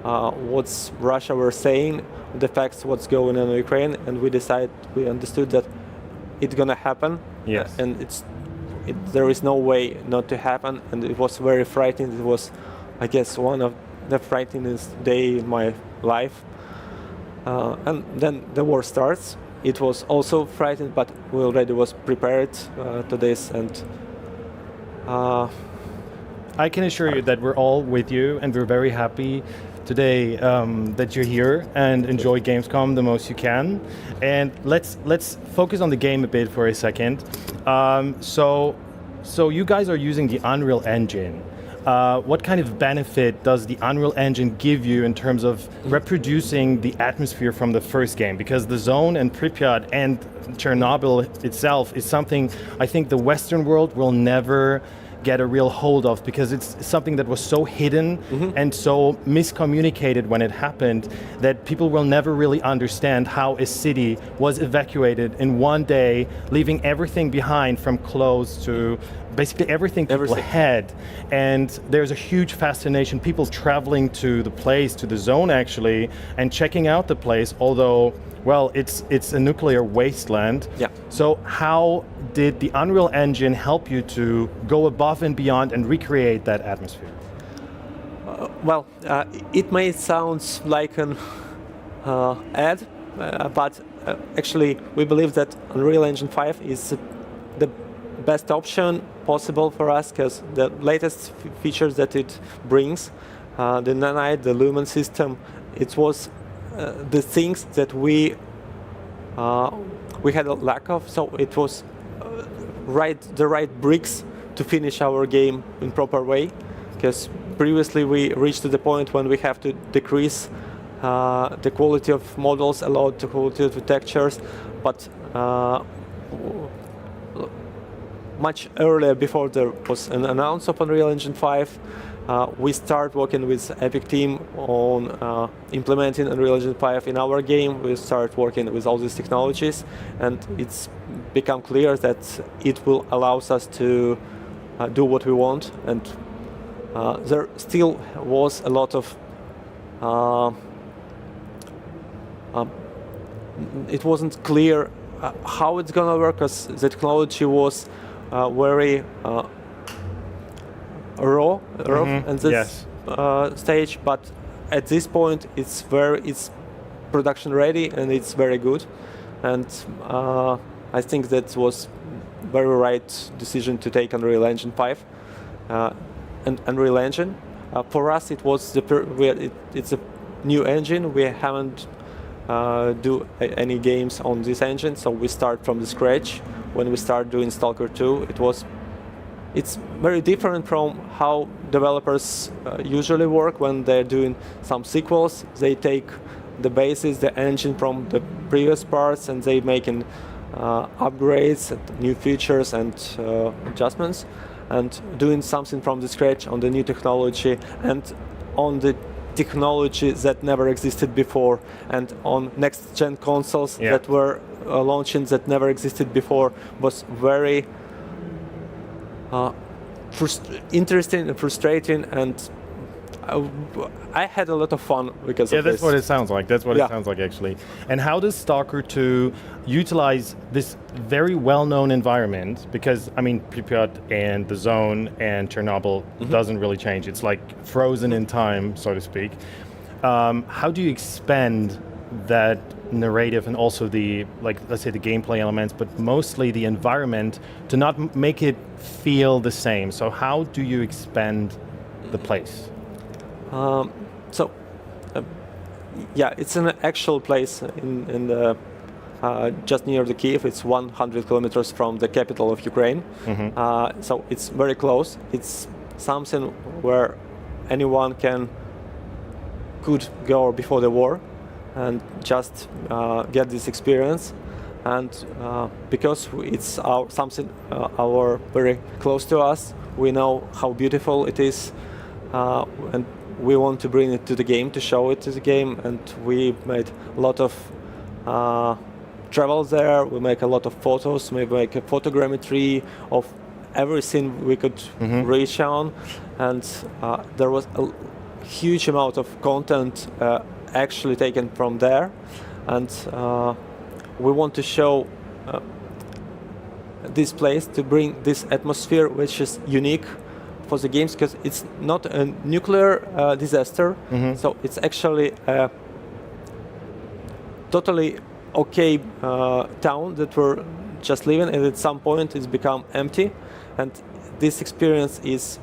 what's Russia were saying, the facts, what's going on in Ukraine, and we understood that it's gonna happen. Yes. And there is no way not to happen, and it was very frightening. It was, I guess, one of the frighteningest day in my life. And then the war starts. It was also frightening, but we already was prepared to this, and I can assure you that we're all with you, and we're very happy today that you're here and enjoy Gamescom the most you can. And let's focus on the game a bit for a second. So you guys are using the Unreal Engine. What kind of benefit does the Unreal Engine give you in terms of reproducing the atmosphere from the first game? Because the zone and Pripyat and Chernobyl itself is something I think the Western world will never get a real hold of, because it's something that was so hidden and so miscommunicated when it happened that people will never really understand how a city was evacuated in one day, leaving everything behind, from clothes to basically everything people had. And there's a huge fascination, people traveling to the place, to the zone actually, and checking out the place, although, well, it's a nuclear wasteland. Yeah. So how did the Unreal Engine help you to go above and beyond and recreate that atmosphere? It may sound like an ad, but actually we believe that Unreal Engine 5 is the best option possible for us, because the latest features that it brings, the nanite, the lumen system, it was the things that we had a lack of. So it was the right bricks to finish our game in proper way, because previously we reached to the point when we have to decrease the quality of models, allow the quality of the textures, but much earlier, before there was an announce of Unreal Engine 5, we start working with Epic team on implementing Unreal Engine 5 in our game. We start working with all these technologies, and it's become clear that it will allow us to do what we want. And there still was a lot of it wasn't clear how it's gonna work, because the technology was very raw in this stage, but at this point it's production ready and it's very good, and I think that was very right decision to take Unreal Engine 5 and Unreal Engine. For us, it was it's a new engine. We haven't do any games on this engine, so we start from the scratch. When we start doing Stalker 2, it's very different from how developers usually work when they're doing some sequels. They take the basis, the engine from the previous parts, and they making upgrades, and new features and adjustments, and doing something from the scratch on the new technology and on the technology that never existed before, and on next-gen consoles that were launching that never existed before, was very interesting and frustrating, and I had a lot of fun because of this. Yeah, that's what it sounds like. That's what it sounds like, actually. And how does Stalker 2 utilize this very well-known environment? Because, I mean, Pripyat and the zone and Chernobyl doesn't really change. It's like frozen in time, so to speak. How do you expand that narrative and also the, like, let's say the gameplay elements, but mostly the environment, to not make it feel the same? So how do you expand the place? Yeah, it's an actual place in the just near the Kiev. It's 100 kilometers from the capital of Ukraine. So it's very close. It's something where anyone could go before the war and just get this experience. And because it's something very close to us, we know how beautiful it is, and we want to bring it to the game, to show it to the game. And we made a lot of travel there. We make a lot of photos. We make a photogrammetry of everything we could reach on, and there was a huge amount of content actually taken from there, and we want to show this place, to bring this atmosphere which is unique for the games, because it's not a nuclear disaster, so it's actually a totally okay town that we're just living, and at some point it's become empty, and this experience is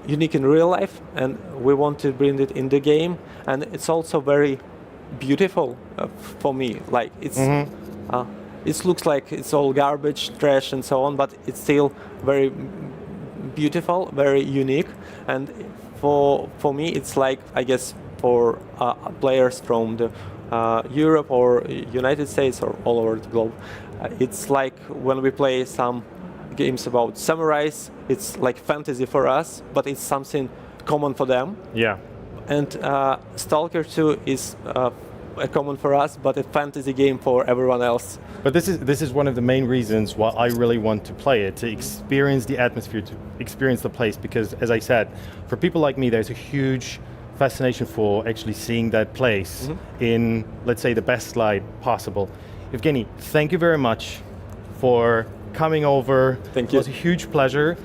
unique in real life, and we want to bring it in the game. And it's also very beautiful for me. Like it looks like it's all garbage, trash, and so on, but it's still very beautiful, very unique. And for me, it's like, I guess, for players from the Europe or United States or all over the globe, it's like when we play some games about samurais, it's like fantasy for us, but it's something common for them. Yeah. And Stalker 2 is common for us, but a fantasy game for everyone else. But this is one of the main reasons why I really want to play it, to experience the atmosphere, to experience the place, because as I said, for people like me, there's a huge fascination for actually seeing that place in, let's say, the best light possible. Evgeny, thank you very much for coming over. Thank you. It was a huge pleasure.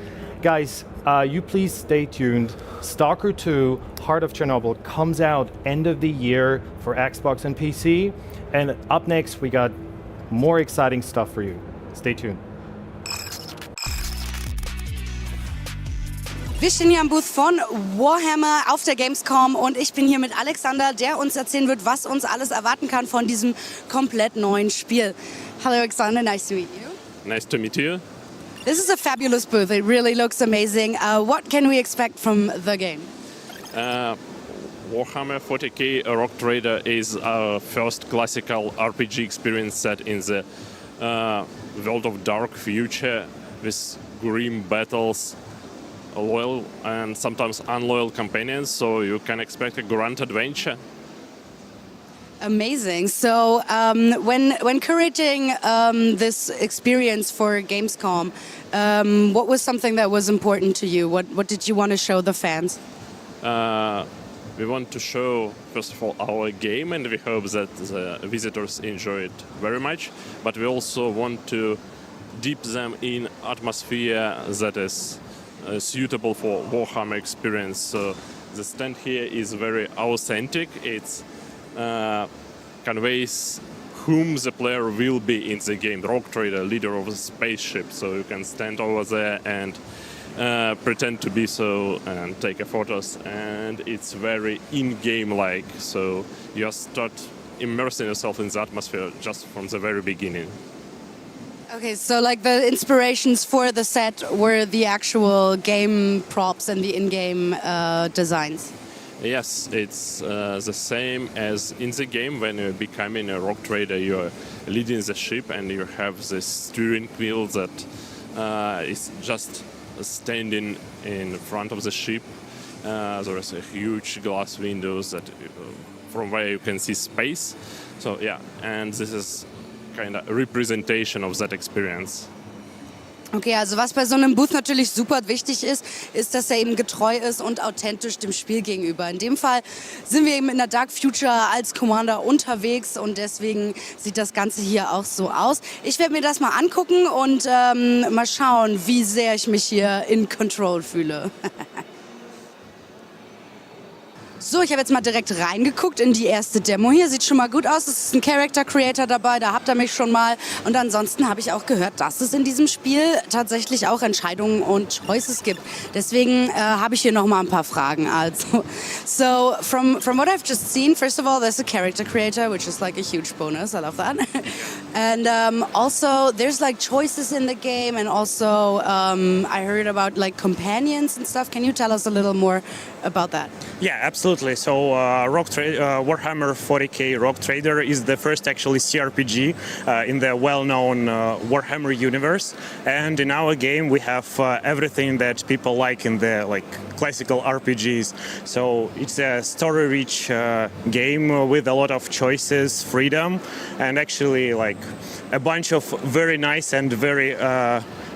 Guys, you please stay tuned. Stalker 2, Heart of Chernobyl, comes out end of the year for Xbox and PC. And up next, we got more exciting stuff for you. Stay tuned. Wir stehen hier am Booth von Warhammer auf der Gamescom und ich bin hier mit Alexander, der uns erzählen wird, was uns alles erwarten kann von diesem komplett neuen Spiel. Hello Alexander, nice to meet you. Nice to meet you. This is a fabulous booth. It really looks amazing. What can we expect from the game? Warhammer 40k Rock Trader is our first classical RPG experience set in the world of dark future with grim battles, loyal and sometimes unloyal companions, so you can expect a grand adventure. Amazing. So when curating this experience for Gamescom, what was something that was important to you? What did you want to show the fans? We want to show, first of all, our game, and we hope that the visitors enjoy it very much. But we also want to dip them in atmosphere that is suitable for Warhammer experience. So the stand here is very authentic. It's conveys whom the player will be in the game. The Rock Trader, leader of the spaceship. So you can stand over there and pretend to be so and take photos. And it's very in-game like. So you start immersing yourself in the atmosphere just from the very beginning. Okay, so like the inspirations for the set were the actual game props and the in-game designs. Yes, it's the same as in the game. When you're becoming a Rock Trader, you're leading the ship and you have this steering wheel that is just standing in front of the ship. There is a huge glass windows that from where you can see space. So yeah, and this is kind of a representation of that experience. Okay, also was bei so einem Booth natürlich super wichtig ist, ist, dass er eben getreu ist und authentisch dem Spiel gegenüber. In dem Fall sind wir eben in der Dark Future als Commander unterwegs und deswegen sieht das Ganze hier auch so aus. Ich werde mir das mal angucken und mal schauen, wie sehr ich mich hier in Control fühle. So, ich habe jetzt mal direkt reingeguckt in die erste Demo hier. Sieht schon mal gut aus. Es ist ein Character Creator dabei, da habt ihr mich schon mal. Und ansonsten habe ich auch gehört, dass es in diesem Spiel tatsächlich auch Entscheidungen und Choices gibt. Deswegen habe ich hier noch mal ein paar Fragen. Also, so from what I've just seen, first of all, there's a character creator, which is like a huge bonus. I love that. And also, there's like choices in the game, and also I heard about like companions and stuff. Can you tell us a little more about that? Yeah, absolutely. So Warhammer 40k Rock Trader is the first actually CRPG in the well-known Warhammer universe, and in our game we have everything that people like in the like classical RPGs. So it's a story-rich game with a lot of choices, freedom, and actually like a bunch of very nice and very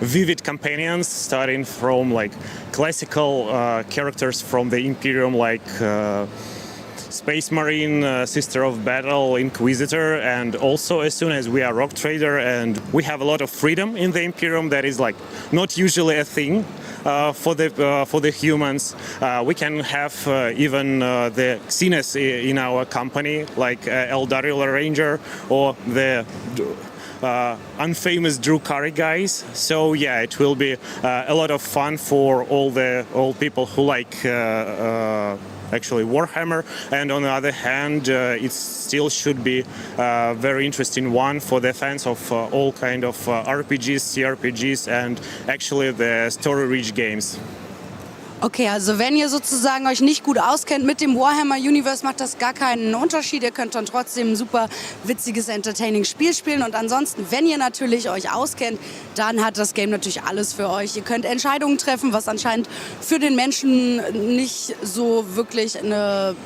vivid companions, starting from like classical characters from the Imperium, like Space Marine, Sister of Battle, Inquisitor, and also as soon as we are Rock Trader and we have a lot of freedom in the Imperium, that is like not usually a thing for the humans. We can have even the Xenos in our company, like Eldarial Ranger or the unfamous Drukari guys. So yeah, it will be a lot of fun for all people who like actually Warhammer, and on the other hand it still should be a very interesting one for the fans of all kind of RPGs, CRPGs and actually the story-rich games. Okay, also wenn ihr sozusagen euch nicht gut auskennt mit dem Warhammer Universe, macht das gar keinen Unterschied. Ihr könnt dann trotzdem ein super witziges, entertaining Spiel spielen. Und ansonsten, wenn ihr natürlich euch auskennt, dann hat das Game natürlich alles für euch. Ihr könnt Entscheidungen treffen, was anscheinend für den Menschen nicht so wirklich eine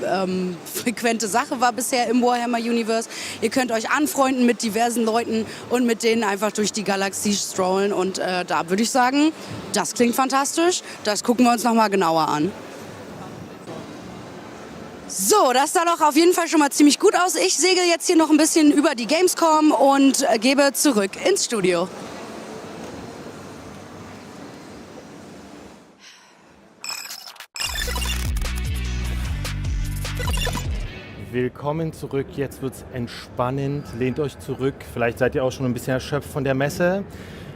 frequente Sache war bisher im Warhammer Universe. Ihr könnt euch anfreunden mit diversen Leuten und mit denen einfach durch die Galaxie strollen. Und da würde ich sagen, das klingt fantastisch. Das gucken wir uns noch mal genauer an. So, das sah doch auf jeden Fall schon mal ziemlich gut aus. Ich segel jetzt hier noch ein bisschen über die Gamescom und gebe zurück ins Studio. Willkommen zurück, jetzt wird's entspannend, lehnt euch zurück, vielleicht seid ihr auch schon ein bisschen erschöpft von der Messe.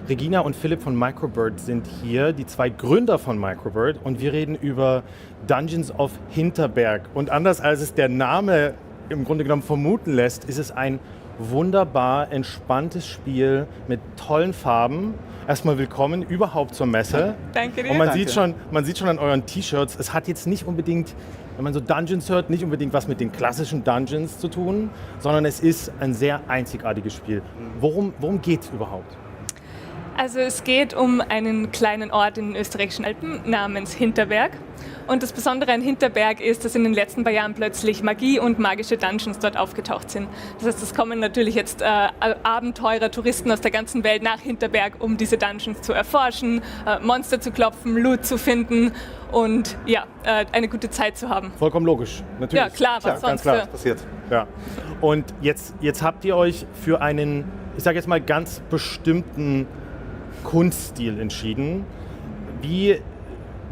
Regina und Philipp von Microbird sind hier, die zwei Gründer von Microbird, und wir reden über Dungeons of Hinterberg. Und anders als es der Name im Grunde genommen vermuten lässt, ist es ein wunderbar entspanntes Spiel mit tollen Farben. Erstmal willkommen überhaupt zur Messe. Danke dir. Und man sieht schon an euren T-Shirts, es hat jetzt nicht unbedingt, wenn man so Dungeons hört, nicht unbedingt was mit den klassischen Dungeons zu tun, sondern es ist ein sehr einzigartiges Spiel. Worum geht es überhaupt? Also es geht um einen kleinen Ort in den österreichischen Alpen namens Hinterberg. Und das Besondere an Hinterberg ist, dass in den letzten paar Jahren plötzlich Magie und magische Dungeons dort aufgetaucht sind. Das heißt, es kommen natürlich jetzt Abenteurer, Touristen aus der ganzen Welt nach Hinterberg, um diese Dungeons zu erforschen, Monster zu klopfen, Loot zu finden und ja, eine gute Zeit zu haben. Vollkommen logisch, natürlich. Ja, klar, was sonst ganz klar, passiert. Ja. Und jetzt habt ihr euch für einen, ich sage jetzt mal, ganz bestimmten Kunststil entschieden.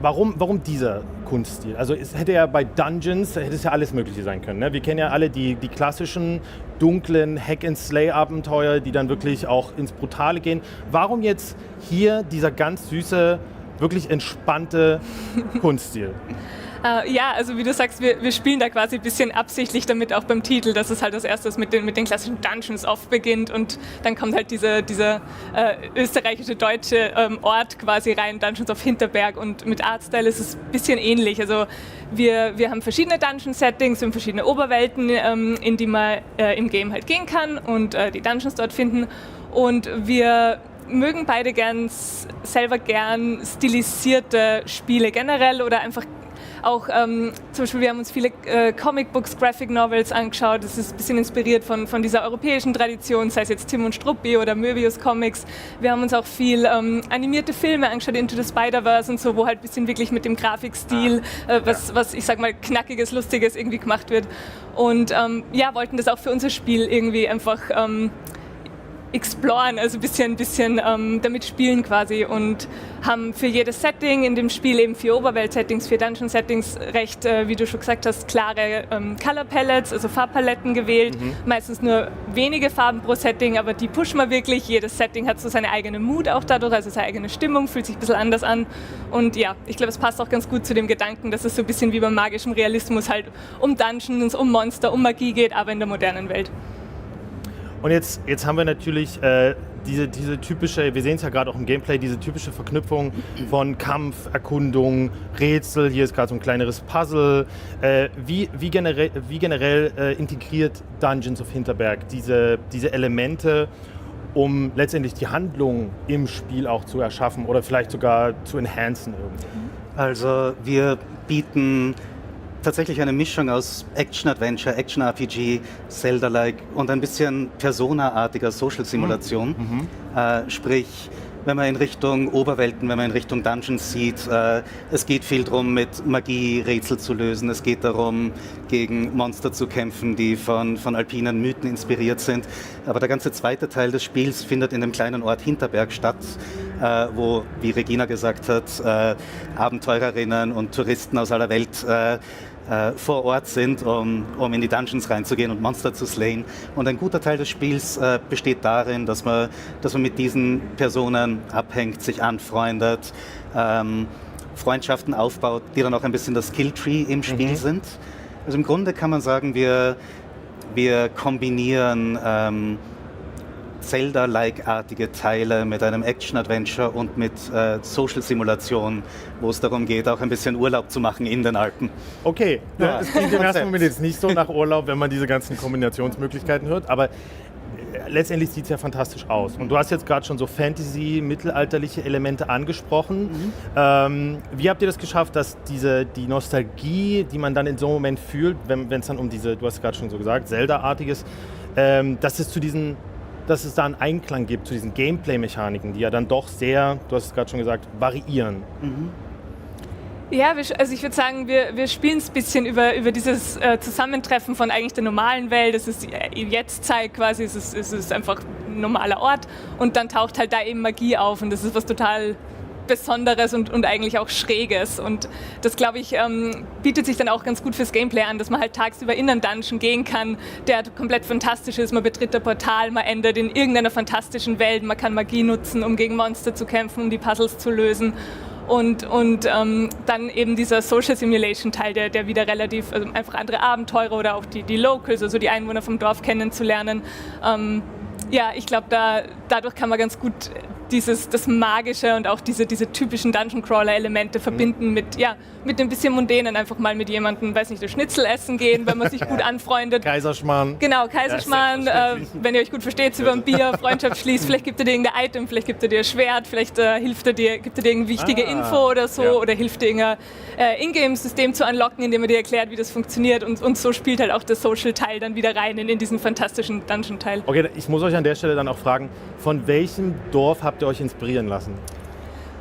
Warum dieser Kunststil? Also es hätte ja bei Dungeons, hätte es ja alles Mögliche sein können. Ne? Wir kennen ja alle die klassischen dunklen Hack-and-Slay-Abenteuer, die dann wirklich auch ins Brutale gehen. Warum jetzt hier dieser ganz süße, wirklich entspannte Kunststil? Ja, also wie du sagst, wir spielen da quasi ein bisschen absichtlich damit, auch beim Titel, dass es halt als erstes mit den klassischen Dungeons oft beginnt und dann kommt halt dieser österreichische, deutsche Ort quasi rein, Dungeons of Hinterberg, und mit Artstyle ist es ein bisschen ähnlich. Also wir haben verschiedene Dungeon-Settings, wir haben verschiedene Oberwelten, in die man im Game halt gehen kann und die Dungeons dort finden, und wir mögen beide selber gern stilisierte Spiele generell oder einfach auch zum Beispiel, wir haben uns viele Comicbooks, Graphic Novels angeschaut. Das ist ein bisschen inspiriert von dieser europäischen Tradition, sei es jetzt Tim und Struppi oder Möbius Comics. Wir haben uns auch viel animierte Filme angeschaut, Into the Spider-Verse und so, wo halt ein bisschen wirklich mit dem Grafikstil, was ich sag mal Knackiges, Lustiges irgendwie gemacht wird. Und ja, wollten das auch für unser Spiel irgendwie einfach exploren, also ein bisschen damit spielen quasi und haben für jedes Setting in dem Spiel eben 4 Oberwelt-Settings, 4 Dungeon-Settings recht, wie du schon gesagt hast, klare Color Palettes, also Farbpaletten gewählt. Meistens nur wenige Farben pro Setting, aber die pushen wir wirklich. Jedes Setting hat so seine eigene Mood auch dadurch, also seine eigene Stimmung, fühlt sich ein bisschen anders an. Und ja, ich glaube, es passt auch ganz gut zu dem Gedanken, dass es so ein bisschen wie beim magischen Realismus halt um Dungeons, um Monster, um Magie geht, aber in der modernen Welt. Und jetzt haben wir natürlich diese typische, wir sehen es ja gerade auch im Gameplay, diese typische Verknüpfung von Kampf, Erkundung, Rätsel, hier ist gerade so ein kleineres Puzzle. Wie generell integriert Dungeons of Hinterberg diese Elemente, um letztendlich die Handlung im Spiel auch zu erschaffen oder vielleicht sogar zu enhancen irgendwie? Also wir bieten tatsächlich eine Mischung aus Action-Adventure, Action-RPG, Zelda-like und ein bisschen Persona-artiger Social-Simulation. Sprich, wenn man in Richtung Oberwelten, wenn man in Richtung Dungeons sieht, es geht viel darum, mit Magie Rätsel zu lösen. Es geht darum, gegen Monster zu kämpfen, die von alpinen Mythen inspiriert sind. Aber der ganze zweite Teil des Spiels findet in dem kleinen Ort Hinterberg statt, wo, wie Regina gesagt hat, Abenteurerinnen und Touristen aus aller Welt vor Ort sind, um in die Dungeons reinzugehen und Monster zu slayen. Und ein guter Teil des Spiels besteht darin, dass man mit diesen Personen abhängt, sich anfreundet, Freundschaften aufbaut, die dann auch ein bisschen das Skilltree im Spiel sind. Also im Grunde kann man sagen, wir kombinieren Zelda-like-artige Teile mit einem Action-Adventure und mit Social-Simulation, wo es darum geht, auch ein bisschen Urlaub zu machen in den Alpen. Okay, es klingt im ersten Moment jetzt nicht so nach Urlaub, wenn man diese ganzen Kombinationsmöglichkeiten hört, aber letztendlich sieht es ja fantastisch aus. Und du hast jetzt gerade schon so Fantasy, mittelalterliche Elemente angesprochen. Wie habt ihr das geschafft, dass die Nostalgie, die man dann in so einem Moment fühlt, wenn es dann um diese, du hast gerade schon so gesagt, Zelda-artiges, dass es da einen Einklang gibt zu diesen Gameplay-Mechaniken, die ja dann doch sehr, du hast es gerade schon gesagt, variieren. Ja, also ich würde sagen, wir spielen es ein bisschen über dieses Zusammentreffen von eigentlich der normalen Welt. Es ist Jetztzeit quasi, es ist einfach ein normaler Ort und dann taucht halt da eben Magie auf und das ist was total Besonderes und eigentlich auch Schräges. Und das, glaube ich, bietet sich dann auch ganz gut fürs Gameplay an, dass man halt tagsüber in einen Dungeon gehen kann, der komplett fantastisch ist. Man betritt ein Portal, man endet in irgendeiner fantastischen Welt, man kann Magie nutzen, um gegen Monster zu kämpfen, um die Puzzles zu lösen. Und dann eben dieser Social Simulation Teil, der wieder relativ, also einfach andere Abenteurer oder auch die Locals, also die Einwohner vom Dorf kennenzulernen. Ja, ich glaube, dadurch kann man ganz gut das Magische und auch diese typischen Dungeon-Crawler-Elemente verbinden mit dem bisschen Mundänen, einfach mal mit jemandem, weiß nicht, das Schnitzel essen gehen, wenn man sich gut anfreundet. Kaiserschmarrn. Genau, Kaiserschmarrn, wenn ihr euch gut versteht, über ein Bier, Freundschaft schließt, vielleicht gibt er dir irgendein Item, vielleicht gibt er dir ein Schwert, vielleicht gibt er dir irgendeine wichtige Info oder so, oder hilft dir irgendein Ingame-System zu unlocken, indem er dir erklärt, wie das funktioniert und so spielt halt auch der Social-Teil dann wieder rein in diesen fantastischen Dungeon-Teil. Okay, ich muss euch an der Stelle dann auch fragen, von welchem Dorf habt ihr euch inspirieren lassen?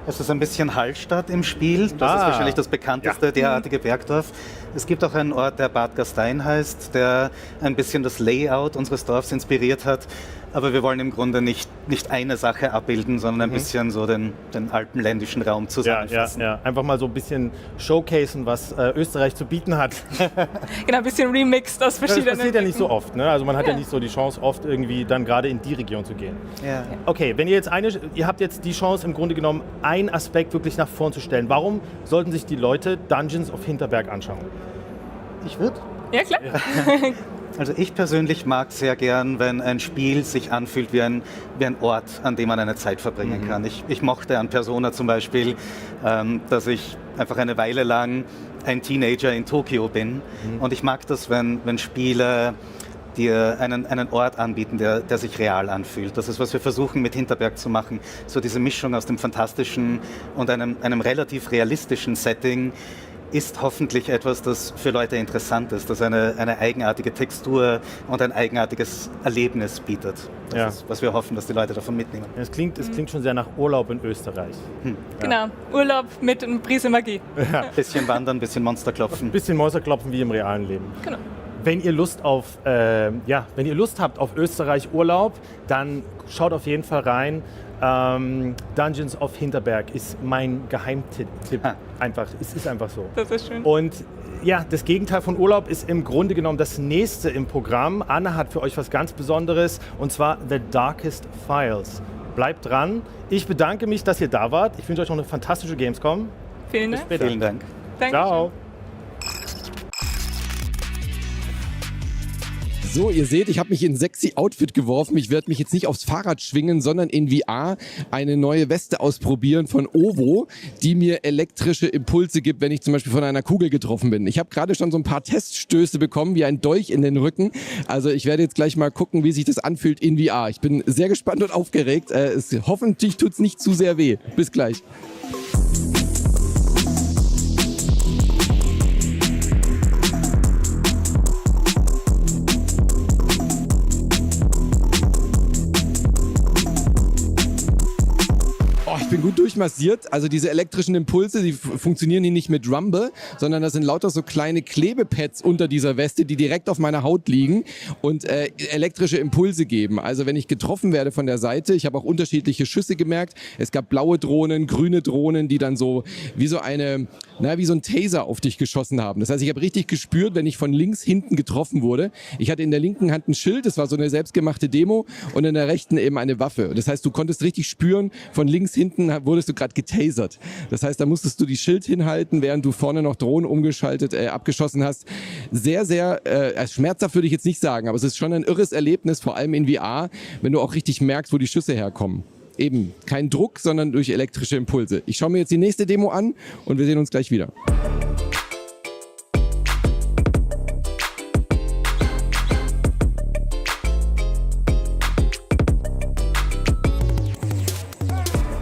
Es ist ein bisschen Hallstatt im Spiel. Das ist wahrscheinlich das bekannteste derartige Bergdorf. Es gibt auch einen Ort, der Bad Gastein heißt, der ein bisschen das Layout unseres Dorfs inspiriert hat. Aber wir wollen im Grunde nicht eine Sache abbilden, sondern ein bisschen so den alpenländischen Raum zusammenfassen. Ja. Einfach mal so ein bisschen showcasen, was Österreich zu bieten hat. Genau, ein bisschen remixed aus verschiedenen... Das passiert ja nicht so oft, ne? Also man hat ja nicht so die Chance, oft irgendwie dann gerade in die Region zu gehen. Ja. Okay, wenn ihr habt jetzt die Chance im Grunde genommen, einen Aspekt wirklich nach vorn zu stellen. Warum sollten sich die Leute Dungeons of Hinterberg anschauen? Ich würde? Ja, klar. Also ich persönlich mag sehr gern, wenn ein Spiel sich anfühlt wie ein Ort, an dem man eine Zeit verbringen kann. Ich mochte an Persona zum Beispiel, dass ich einfach eine Weile lang ein Teenager in Tokio bin. Und ich mag das, wenn Spiele dir einen Ort anbieten, der sich real anfühlt. Das ist, was wir versuchen mit Hinterberg zu machen. So diese Mischung aus dem Fantastischen und einem relativ realistischen Setting ist hoffentlich etwas, das für Leute interessant ist, das eine eigenartige Textur und ein eigenartiges Erlebnis bietet. Das ist, was wir hoffen, dass die Leute davon mitnehmen. Es klingt schon sehr nach Urlaub in Österreich. Genau, Urlaub mit einer Prise Magie. Bisschen wandern, bisschen Monster klopfen. Bisschen Monster klopfen wie im realen Leben. Genau. wenn ihr Lust habt auf Österreich Urlaub, dann schaut auf jeden Fall rein. Dungeons of Hinterberg ist mein Geheimtipp. Einfach, es ist einfach so. Das ist schön. Und ja, das Gegenteil von Urlaub ist im Grunde genommen das nächste im Programm. Anna hat für euch was ganz Besonderes, und zwar The Darkest Files. Bleibt dran. Ich bedanke mich, dass ihr da wart. Ich wünsche euch noch eine fantastische Gamescom. Vielen Dank. Vielen Dank. Ciao. So, ihr seht, ich habe mich in ein sexy Outfit geworfen. Ich werde mich jetzt nicht aufs Fahrrad schwingen, sondern in VR eine neue Weste ausprobieren von Ovo, die mir elektrische Impulse gibt, wenn ich zum Beispiel von einer Kugel getroffen bin. Ich habe gerade schon so ein paar Teststöße bekommen, wie ein Dolch in den Rücken. Also ich werde jetzt gleich mal gucken, wie sich das anfühlt in VR. Ich bin sehr gespannt und aufgeregt. Hoffentlich tut's nicht zu sehr weh. Bis gleich. Ich bin gut durchmassiert. Also diese elektrischen Impulse, die funktionieren hier nicht mit Rumble, sondern das sind lauter so kleine Klebepads unter dieser Weste, die direkt auf meiner Haut liegen und elektrische Impulse geben. Also wenn ich getroffen werde von der Seite, ich habe auch unterschiedliche Schüsse gemerkt. Es gab blaue Drohnen, grüne Drohnen, die dann so wie so ein Taser auf dich geschossen haben. Das heißt, ich habe richtig gespürt, wenn ich von links hinten getroffen wurde. Ich hatte in der linken Hand ein Schild, das war so eine selbstgemachte Demo, und in der rechten eben eine Waffe. Das heißt, du konntest richtig spüren, von links hinten wurdest du gerade getasert. Das heißt, da musstest du die Schild hinhalten, während du vorne noch Drohnen abgeschossen hast. Sehr, sehr schmerzhaft würde ich jetzt nicht sagen, aber es ist schon ein irres Erlebnis, vor allem in VR, wenn du auch richtig merkst, wo die Schüsse herkommen. Eben, kein Druck, sondern durch elektrische Impulse. Ich schaue mir jetzt die nächste Demo an und wir sehen uns gleich wieder.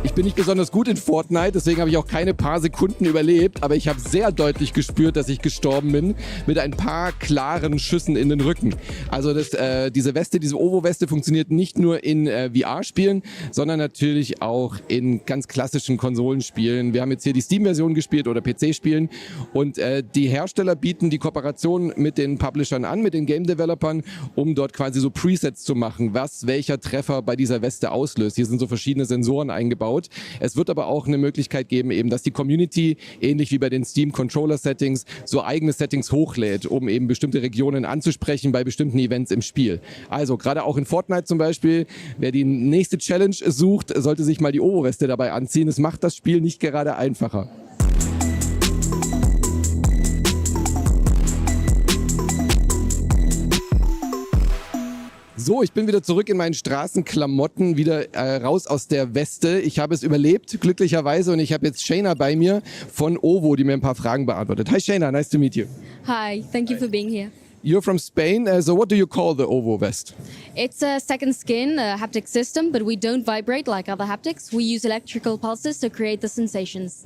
Ich bin nicht besonders gut in Fortnite, deswegen habe ich auch keine paar Sekunden überlebt, aber ich habe sehr deutlich gespürt, dass ich gestorben bin mit ein paar klaren Schüssen in den Rücken. Also diese Weste, diese Ovo-Weste funktioniert nicht nur in VR-Spielen, sondern natürlich auch in ganz klassischen Konsolenspielen. Wir haben jetzt hier die Steam-Version gespielt oder PC-Spielen, und die Hersteller bieten die Kooperation mit den Publishern an, mit den Game-Developern, um dort quasi so Presets zu machen, was welcher Treffer bei dieser Weste auslöst. Hier sind so verschiedene Sensoren eingebaut. Es wird aber auch eine Möglichkeit geben, eben, dass die Community, ähnlich wie bei den Steam-Controller-Settings, so eigene Settings hochlädt, um eben bestimmte Regionen anzusprechen bei bestimmten Events im Spiel. Also gerade auch in Fortnite zum Beispiel, wer die nächste Challenge sucht, sollte sich mal die Ovo-Weste dabei anziehen. Es macht das Spiel nicht gerade einfacher. So, ich bin wieder zurück in meinen Straßenklamotten, wieder raus aus der Weste. Ich habe es überlebt, glücklicherweise, und ich habe jetzt Shayna bei mir von Ovo, die mir ein paar Fragen beantwortet. Hi Shayna, nice to meet you. Hi, thank you for being here. You're from Spain, so what do you call the Ovo vest? It's a second skin, a haptic system, but we don't vibrate like other haptics. We use electrical pulses to create the sensations.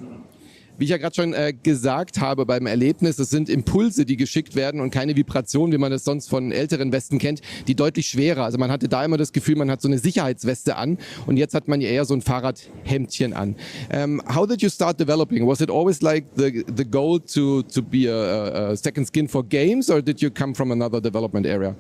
Wie ich ja gerade schon gesagt habe beim Erlebnis, es sind Impulse, die geschickt werden und keine Vibration, wie man es sonst von älteren Westen kennt, die deutlich schwerer. Also man hatte da immer das Gefühl, man hat so eine Sicherheitsweste an, und jetzt hat man ja eher so ein Fahrradhemdchen an. How did you start developing? Was it always like the goal to be a second skin for games, or did you come from another development area?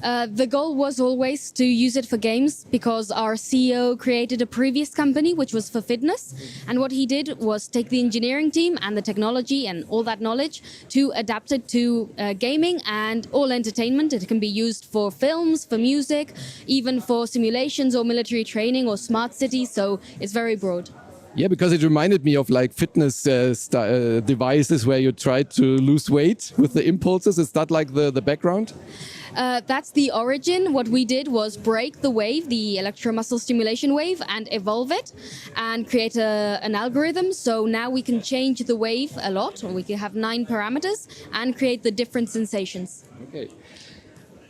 The goal was always to use it for games because our CEO created a previous company which was for fitness, and what he did was take the engineering team and the technology and all that knowledge to adapt it to gaming and all entertainment. It can be used for films, for music, even for simulations or military training or smart cities, so it's very broad. Yeah, because it reminded me of like fitness devices where you try to lose weight with the impulses. Is that like the background? That's the origin. What we did was break the wave, the electromuscle stimulation wave, and evolve it and create an algorithm. So now we can change the wave a lot, or we can have 9 parameters and create the different sensations. Okay.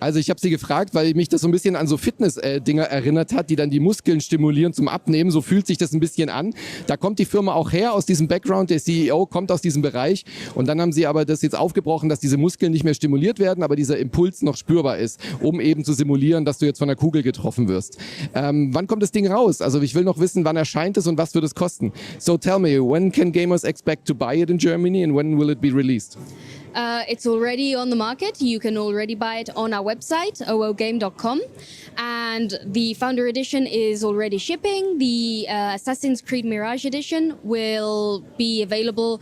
Also ich habe sie gefragt, weil mich das so ein bisschen an so Fitness-Dinger erinnert hat, die dann die Muskeln stimulieren zum Abnehmen. So fühlt sich das ein bisschen an. Da kommt die Firma auch her aus diesem Background. Der CEO kommt aus diesem Bereich. Und dann haben sie aber das jetzt aufgebrochen, dass diese Muskeln nicht mehr stimuliert werden, aber dieser Impuls noch spürbar ist, um eben zu simulieren, dass du jetzt von der Kugel getroffen wirst. Wann kommt das Ding raus? Also ich will noch wissen, wann erscheint es und was wird es kosten? So tell me, when can gamers expect to buy it in Germany and when will it be released? It's already on the market. You can already buy it on our website, oogame.com. And the Founder Edition is already shipping. The Assassin's Creed Mirage Edition will be available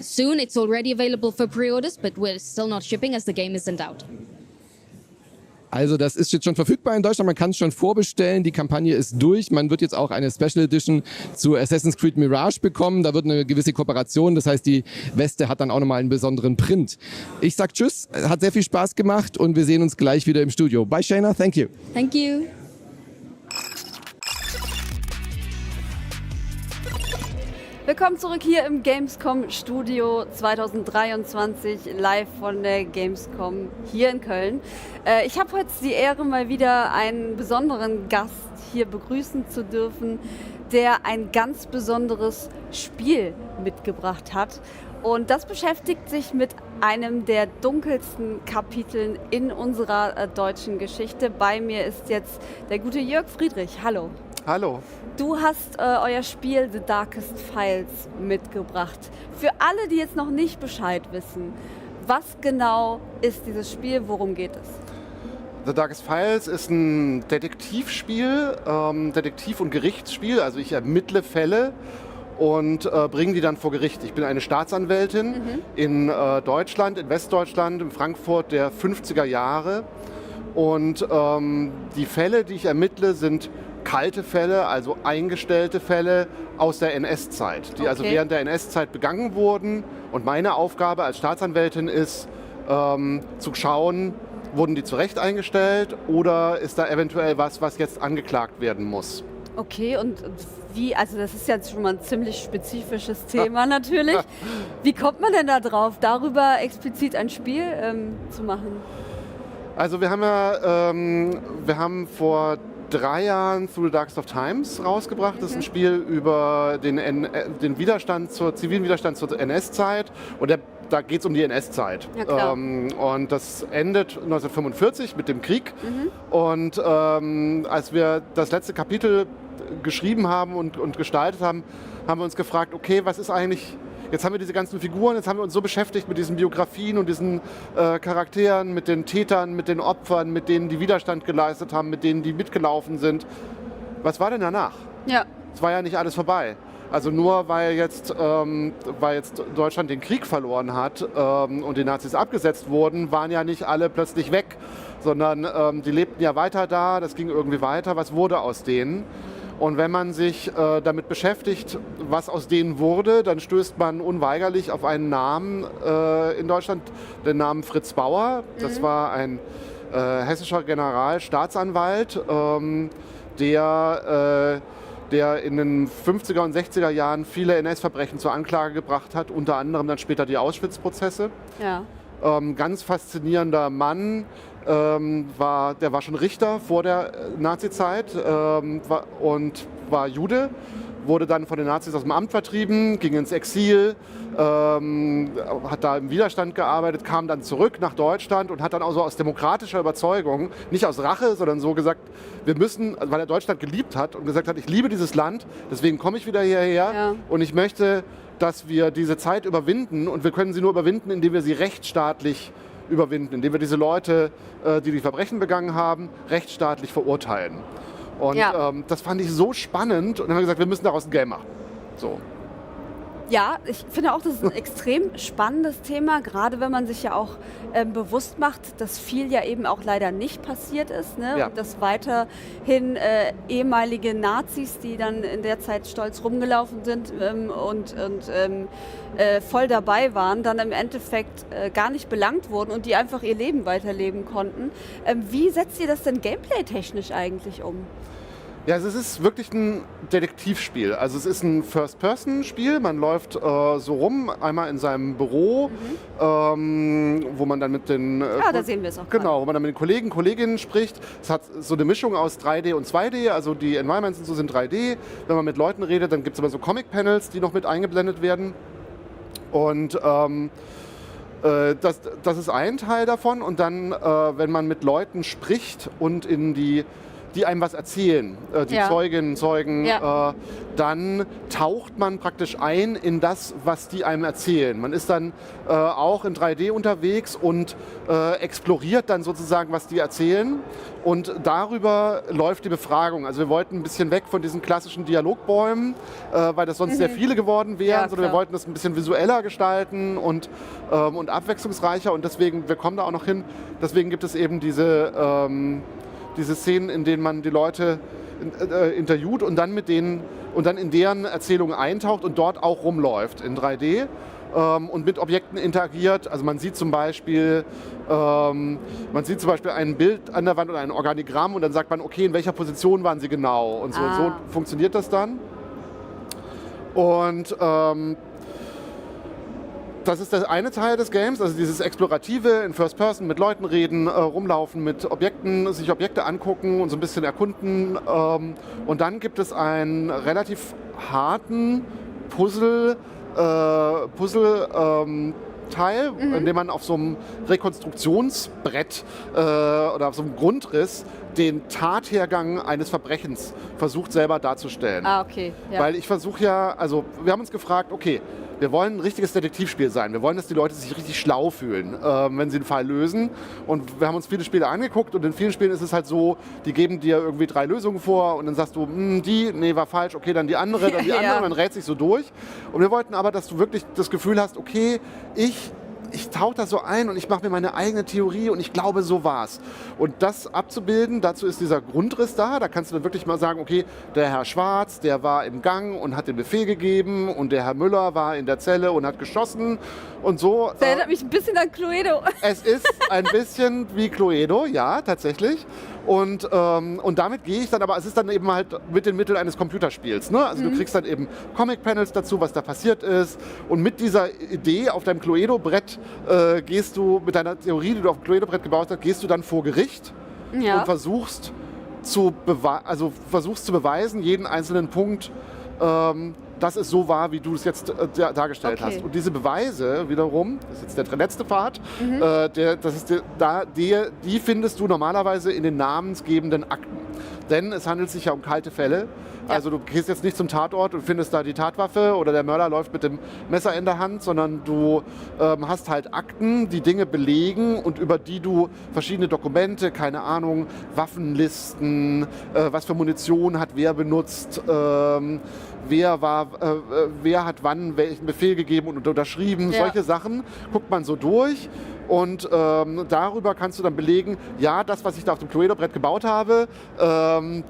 soon. It's already available for pre-orders, but we're still not shipping as the game isn't out. Also das ist jetzt schon verfügbar in Deutschland, man kann es schon vorbestellen, die Kampagne ist durch, man wird jetzt auch eine Special Edition zu Assassin's Creed Mirage bekommen, da wird eine gewisse Kooperation, das heißt die Weste hat dann auch nochmal einen besonderen Print. Ich sag tschüss, hat sehr viel Spaß gemacht und wir sehen uns gleich wieder im Studio. Bye Shayna, thank you. Thank you. Willkommen zurück hier im Gamescom Studio 2023, live von der Gamescom hier in Köln. Ich habe heute die Ehre, mal wieder einen besonderen Gast hier begrüßen zu dürfen, der ein ganz besonderes Spiel mitgebracht hat. Und das beschäftigt sich mit einem der dunkelsten Kapiteln in unserer deutschen Geschichte. Bei mir ist jetzt der gute Jörg Friedrich. Hallo. Hallo. Du hast euer Spiel The Darkest Files mitgebracht. Für alle, die jetzt noch nicht Bescheid wissen, was genau ist dieses Spiel, worum geht es? The Darkest Files ist ein Detektivspiel, Detektiv- und Gerichtsspiel. Also ich ermittle Fälle und bringe die dann vor Gericht. Ich bin eine Staatsanwältin in Deutschland, in Westdeutschland, in Frankfurt der 50er Jahre. Und die Fälle, die ich ermittle, sind kalte Fälle, also eingestellte Fälle aus der NS-Zeit, die also während der NS-Zeit begangen wurden. Und meine Aufgabe als Staatsanwältin ist, zu schauen, wurden die zu Recht eingestellt oder ist da eventuell was jetzt angeklagt werden muss. Okay, und wie, also das ist jetzt schon mal ein ziemlich spezifisches Thema natürlich. Wie kommt man denn da drauf, darüber explizit ein Spiel zu machen? Also wir haben vor 3 Jahren Through the Darkest of Times rausgebracht. Das ist ein Spiel über den Widerstand zivilen Widerstand zur NS-Zeit und da geht es um die NS-Zeit. Ja, und das endet 1945 mit dem Krieg. Und als wir das letzte Kapitel geschrieben haben und gestaltet haben, haben wir uns gefragt, okay, was ist eigentlich... Jetzt haben wir diese ganzen Figuren, jetzt haben wir uns so beschäftigt mit diesen Biografien und diesen Charakteren, mit den Tätern, mit den Opfern, mit denen die Widerstand geleistet haben, mit denen die mitgelaufen sind. Was war denn danach? Ja. Es war ja nicht alles vorbei. Also nur weil jetzt Deutschland den Krieg verloren hat und die Nazis abgesetzt wurden, waren ja nicht alle plötzlich weg, sondern die lebten ja weiter da, das ging irgendwie weiter. Was wurde aus denen? Und wenn man sich damit beschäftigt, was aus denen wurde, dann stößt man unweigerlich auf einen Namen in Deutschland, den Namen Fritz Bauer. Das war ein hessischer Generalstaatsanwalt, der in den 50er und 60er Jahren viele NS-Verbrechen zur Anklage gebracht hat, unter anderem dann später die Auschwitz-Prozesse. Ja. Ganz faszinierender Mann. Der war schon Richter vor der Nazizeit und war Jude, wurde dann von den Nazis aus dem Amt vertrieben, ging ins Exil, hat da im Widerstand gearbeitet, kam dann zurück nach Deutschland und hat dann also aus demokratischer Überzeugung, nicht aus Rache, sondern so gesagt, wir müssen, weil er Deutschland geliebt hat und gesagt hat, ich liebe dieses Land, deswegen komme ich wieder hierher und ich möchte, dass wir diese Zeit überwinden und wir können sie nur überwinden, indem wir sie rechtsstaatlich überwinden, indem wir diese Leute, die Verbrechen begangen haben, rechtsstaatlich verurteilen. Und das fand ich so spannend und dann haben wir gesagt, wir müssen daraus ein Game machen. So. Ja, ich finde auch, das ist ein extrem spannendes Thema, gerade wenn man sich ja auch bewusst macht, dass viel ja eben auch leider nicht passiert ist. Ne? Ja. Und dass weiterhin ehemalige Nazis, die dann in der Zeit stolz rumgelaufen sind und voll dabei waren, dann im Endeffekt gar nicht belangt wurden und die einfach ihr Leben weiterleben konnten. Wie setzt ihr das denn gameplay-technisch eigentlich um? Ja, also es ist wirklich ein Detektivspiel. Also es ist ein First-Person-Spiel. Man läuft so rum, einmal in seinem Büro, wo man dann mit den da sehen wir es auch genau, wo man dann mit den Kollegen, Kolleginnen spricht. Es hat so eine Mischung aus 3D und 2D. Also die Environments und so sind 3D. Wenn man mit Leuten redet, dann gibt es aber so Comic-Panels, die noch mit eingeblendet werden. Und das ist ein Teil davon. Und dann, wenn man mit Leuten spricht und in die die einem was erzählen, die Zeuginnen, Zeugen, dann taucht man praktisch ein in das, was die einem erzählen. Man ist dann auch in 3D unterwegs und exploriert dann sozusagen, was die erzählen. Und darüber läuft die Befragung. Also wir wollten ein bisschen weg von diesen klassischen Dialogbäumen, weil das sonst sehr viele geworden wären, sondern wir wollten das ein bisschen visueller gestalten und abwechslungsreicher. Und deswegen, wir kommen da auch noch hin, deswegen gibt es eben diese Szenen, in denen man die Leute interviewt und dann in deren Erzählungen eintaucht und dort auch rumläuft in 3D und mit Objekten interagiert. Also man sieht zum Beispiel ein Bild an der Wand oder ein Organigramm und dann sagt man, okay, in welcher Position waren sie genau und so. Und so funktioniert das dann. Und das ist der eine Teil des Games, also dieses Explorative in First Person, mit Leuten reden, rumlaufen, mit Objekten, sich Objekte angucken und so ein bisschen erkunden. Und dann gibt es einen relativ harten Teil, in dem man auf so einem Rekonstruktionsbrett oder auf so einem Grundriss den Tathergang eines Verbrechens versucht selber darzustellen. Okay. Ja. Weil ich versuche ja, also wir haben uns gefragt, okay, wir wollen ein richtiges Detektivspiel sein. Wir wollen, dass die Leute sich richtig schlau fühlen, wenn sie einen Fall lösen. Und wir haben uns viele Spiele angeguckt und in vielen Spielen ist es halt so, die geben dir irgendwie 3 Lösungen vor und dann sagst du, nee, war falsch, okay, dann die andere, dann die andere und dann rät sich so durch. Und wir wollten aber, dass du wirklich das Gefühl hast, okay, ich tauche da so ein und ich mache mir meine eigene Theorie und ich glaube, so war's. Und das abzubilden, dazu ist dieser Grundriss da. Da kannst du dann wirklich mal sagen, okay, der Herr Schwarz, der war im Gang und hat den Befehl gegeben und der Herr Müller war in der Zelle und hat geschossen und so. Das erinnert mich ein bisschen an Cluedo. Es ist ein bisschen wie Cluedo, ja, tatsächlich. Und damit gehe ich dann, aber es ist dann eben halt mit den Mitteln eines Computerspiels. Ne? Also du kriegst dann eben Comic-Panels dazu, was da passiert ist. Und mit dieser Idee auf deinem Cluedo-Brett gehst du, mit deiner Theorie, die du auf dem Cluedo-Brett gebaut hast, gehst du dann vor Gericht und versuchst zu beweisen, jeden einzelnen Punkt, dass es so war, wie du es jetzt dargestellt hast. Und diese Beweise wiederum, das ist jetzt der letzte Part, die findest du normalerweise in den namensgebenden Akten. Denn es handelt sich ja um kalte Fälle. Also du gehst jetzt nicht zum Tatort und findest da die Tatwaffe oder der Mörder läuft mit dem Messer in der Hand, sondern du hast halt Akten, die Dinge belegen und über die du verschiedene Dokumente, keine Ahnung, Waffenlisten, was für Munition hat wer benutzt, wer hat wann welchen Befehl gegeben und unterschrieben, solche Sachen guckt man so durch. Und darüber kannst du dann belegen, ja, das, was ich da auf dem Cluedo-Brett gebaut habe,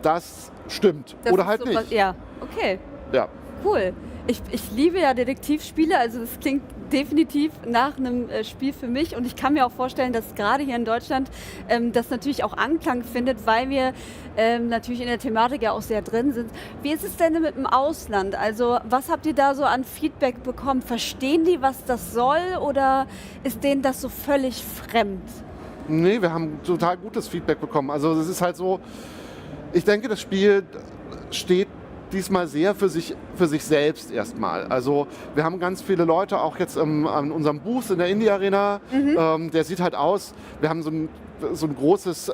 das stimmt. Das oder halt nicht. Ja, okay. Ja. Cool. Ich liebe ja Detektivspiele, also das klingt definitiv nach einem Spiel für mich und ich kann mir auch vorstellen, dass gerade hier in Deutschland das natürlich auch Anklang findet, weil wir natürlich in der Thematik ja auch sehr drin sind. Wie ist es denn mit dem Ausland? Also was habt ihr da so an Feedback bekommen? Verstehen die, was das soll oder ist denen das so völlig fremd? Nee, wir haben total gutes Feedback bekommen. Also es ist halt so, ich denke, das Spiel steht diesmal sehr für sich selbst erstmal. Also wir haben ganz viele Leute, auch jetzt an unserem Booth in der Indie Arena, der sieht halt aus, wir haben so ein großes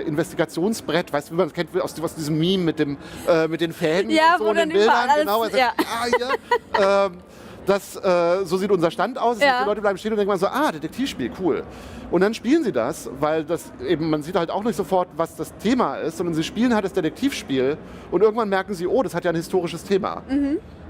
Investigationsbrett, weißt du, wie man das kennt aus diesem Meme mit den Fäden und so und den Bildern. Genau, so sieht unser Stand aus. Die Leute bleiben stehen und denken mal so, Detektivspiel, cool. Und dann spielen sie das, weil das eben, man sieht halt auch nicht sofort, was das Thema ist, sondern sie spielen halt das Detektivspiel und irgendwann merken sie, oh, das hat ja ein historisches Thema.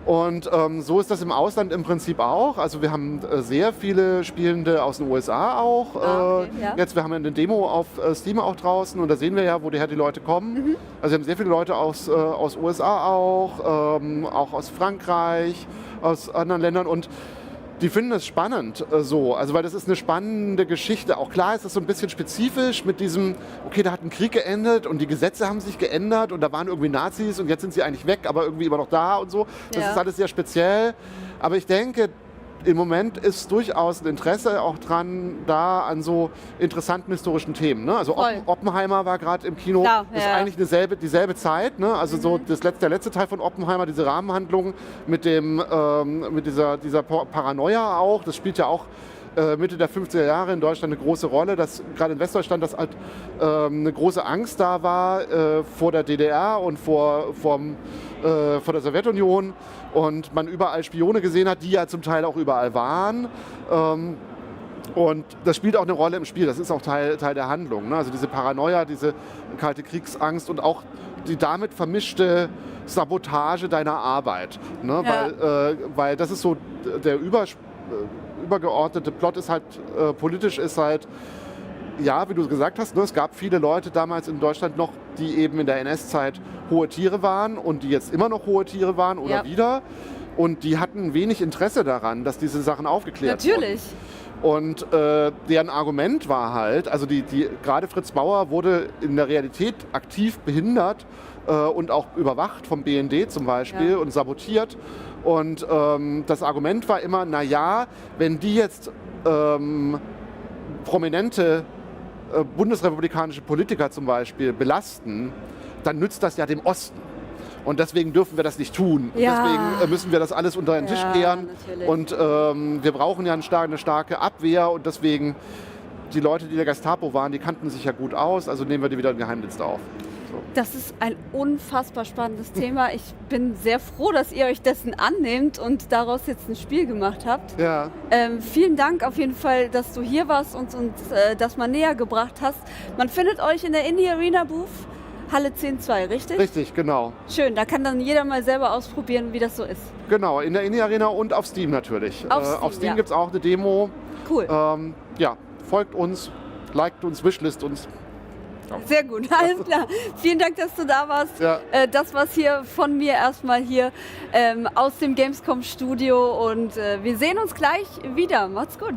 Und so ist das im Ausland im Prinzip auch. Also wir haben sehr viele Spielende aus den USA auch. Jetzt, wir haben eine Demo auf Steam auch draußen und da sehen wir ja, woher die Leute kommen. Also wir haben sehr viele Leute aus USA auch aus Frankreich, aus anderen Ländern und die finden es spannend also weil das ist eine spannende Geschichte. Auch klar ist es so ein bisschen spezifisch mit diesem, okay, da hat ein Krieg geendet und die Gesetze haben sich geändert und da waren irgendwie Nazis und jetzt sind sie eigentlich weg, aber irgendwie immer noch da und so. Das ist alles sehr speziell. Aber ich denke, im Moment ist durchaus ein Interesse auch dran, da an so interessanten historischen Themen. Ne? Also Oppenheimer war gerade im Kino, ist eigentlich dieselbe Zeit. Ne? Also so der letzte Teil von Oppenheimer, diese Rahmenhandlung mit dieser Paranoia auch, das spielt ja auch Mitte der 50er Jahre in Deutschland eine große Rolle, dass gerade in Westdeutschland dass halt, eine große Angst da war vor der DDR und vor der Sowjetunion und man überall Spione gesehen hat, die ja zum Teil auch überall waren. Und das spielt auch eine Rolle im Spiel, das ist auch Teil der Handlung. Ne? Also diese Paranoia, diese kalte Kriegsangst und auch die damit vermischte Sabotage deiner Arbeit. Ne? Ja. Weil das ist so der übergeordnete Plot ist halt, politisch ist halt, ja, wie du gesagt hast, ne, es gab viele Leute damals in Deutschland noch, die eben in der NS-Zeit hohe Tiere waren und die jetzt immer noch hohe Tiere waren oder wieder. Und die hatten wenig Interesse daran, dass diese Sachen aufgeklärt wurden. Natürlich. Und deren Argument war halt, also gerade Fritz Bauer wurde in der Realität aktiv behindert und auch überwacht vom BND zum Beispiel und sabotiert. Und das Argument war immer, naja, wenn die jetzt prominente bundesrepublikanische Politiker zum Beispiel belasten, dann nützt das ja dem Osten. Und deswegen dürfen wir das nicht tun. Ja. Deswegen müssen wir das alles unter den Tisch kehren. Natürlich. Und wir brauchen ja eine starke Abwehr. Und deswegen, die Leute, die der Gestapo waren, die kannten sich ja gut aus. Also nehmen wir die wieder in den Geheimdienst auf. So. Das ist ein unfassbar spannendes Thema. Ich bin sehr froh, dass ihr euch dessen annehmt und daraus jetzt ein Spiel gemacht habt. Ja. Vielen Dank auf jeden Fall, dass du hier warst und das mal näher gebracht hast. Man findet euch in der Indie Arena Booth. Halle 10.2, richtig? Richtig, genau. Schön, da kann dann jeder mal selber ausprobieren, wie das so ist. Genau, in der Indie-Arena und auf Steam natürlich. Auf Steam gibt es auch eine Demo. Cool. Ja, folgt uns, liked uns, wishlist uns. Ja. Sehr gut, alles klar. Vielen Dank, dass du da warst. Ja. Das war's hier von mir erstmal hier aus dem Gamescom-Studio und wir sehen uns gleich wieder. Macht's gut.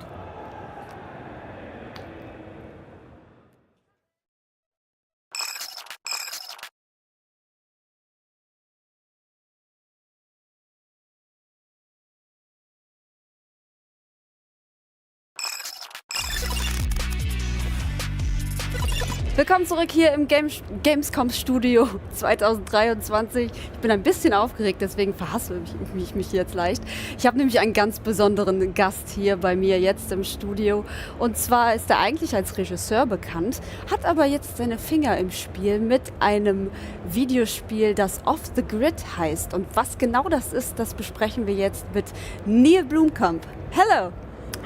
Willkommen zurück hier im Gamescom Studio 2023. Ich bin ein bisschen aufgeregt, deswegen verhasse ich mich jetzt leicht. Ich habe nämlich einen ganz besonderen Gast hier bei mir jetzt im Studio. Und zwar ist er eigentlich als Regisseur bekannt, hat aber jetzt seine Finger im Spiel mit einem Videospiel, das Off the Grid heißt. Und was genau das ist, das besprechen wir jetzt mit Neil Blomkamp. Hello.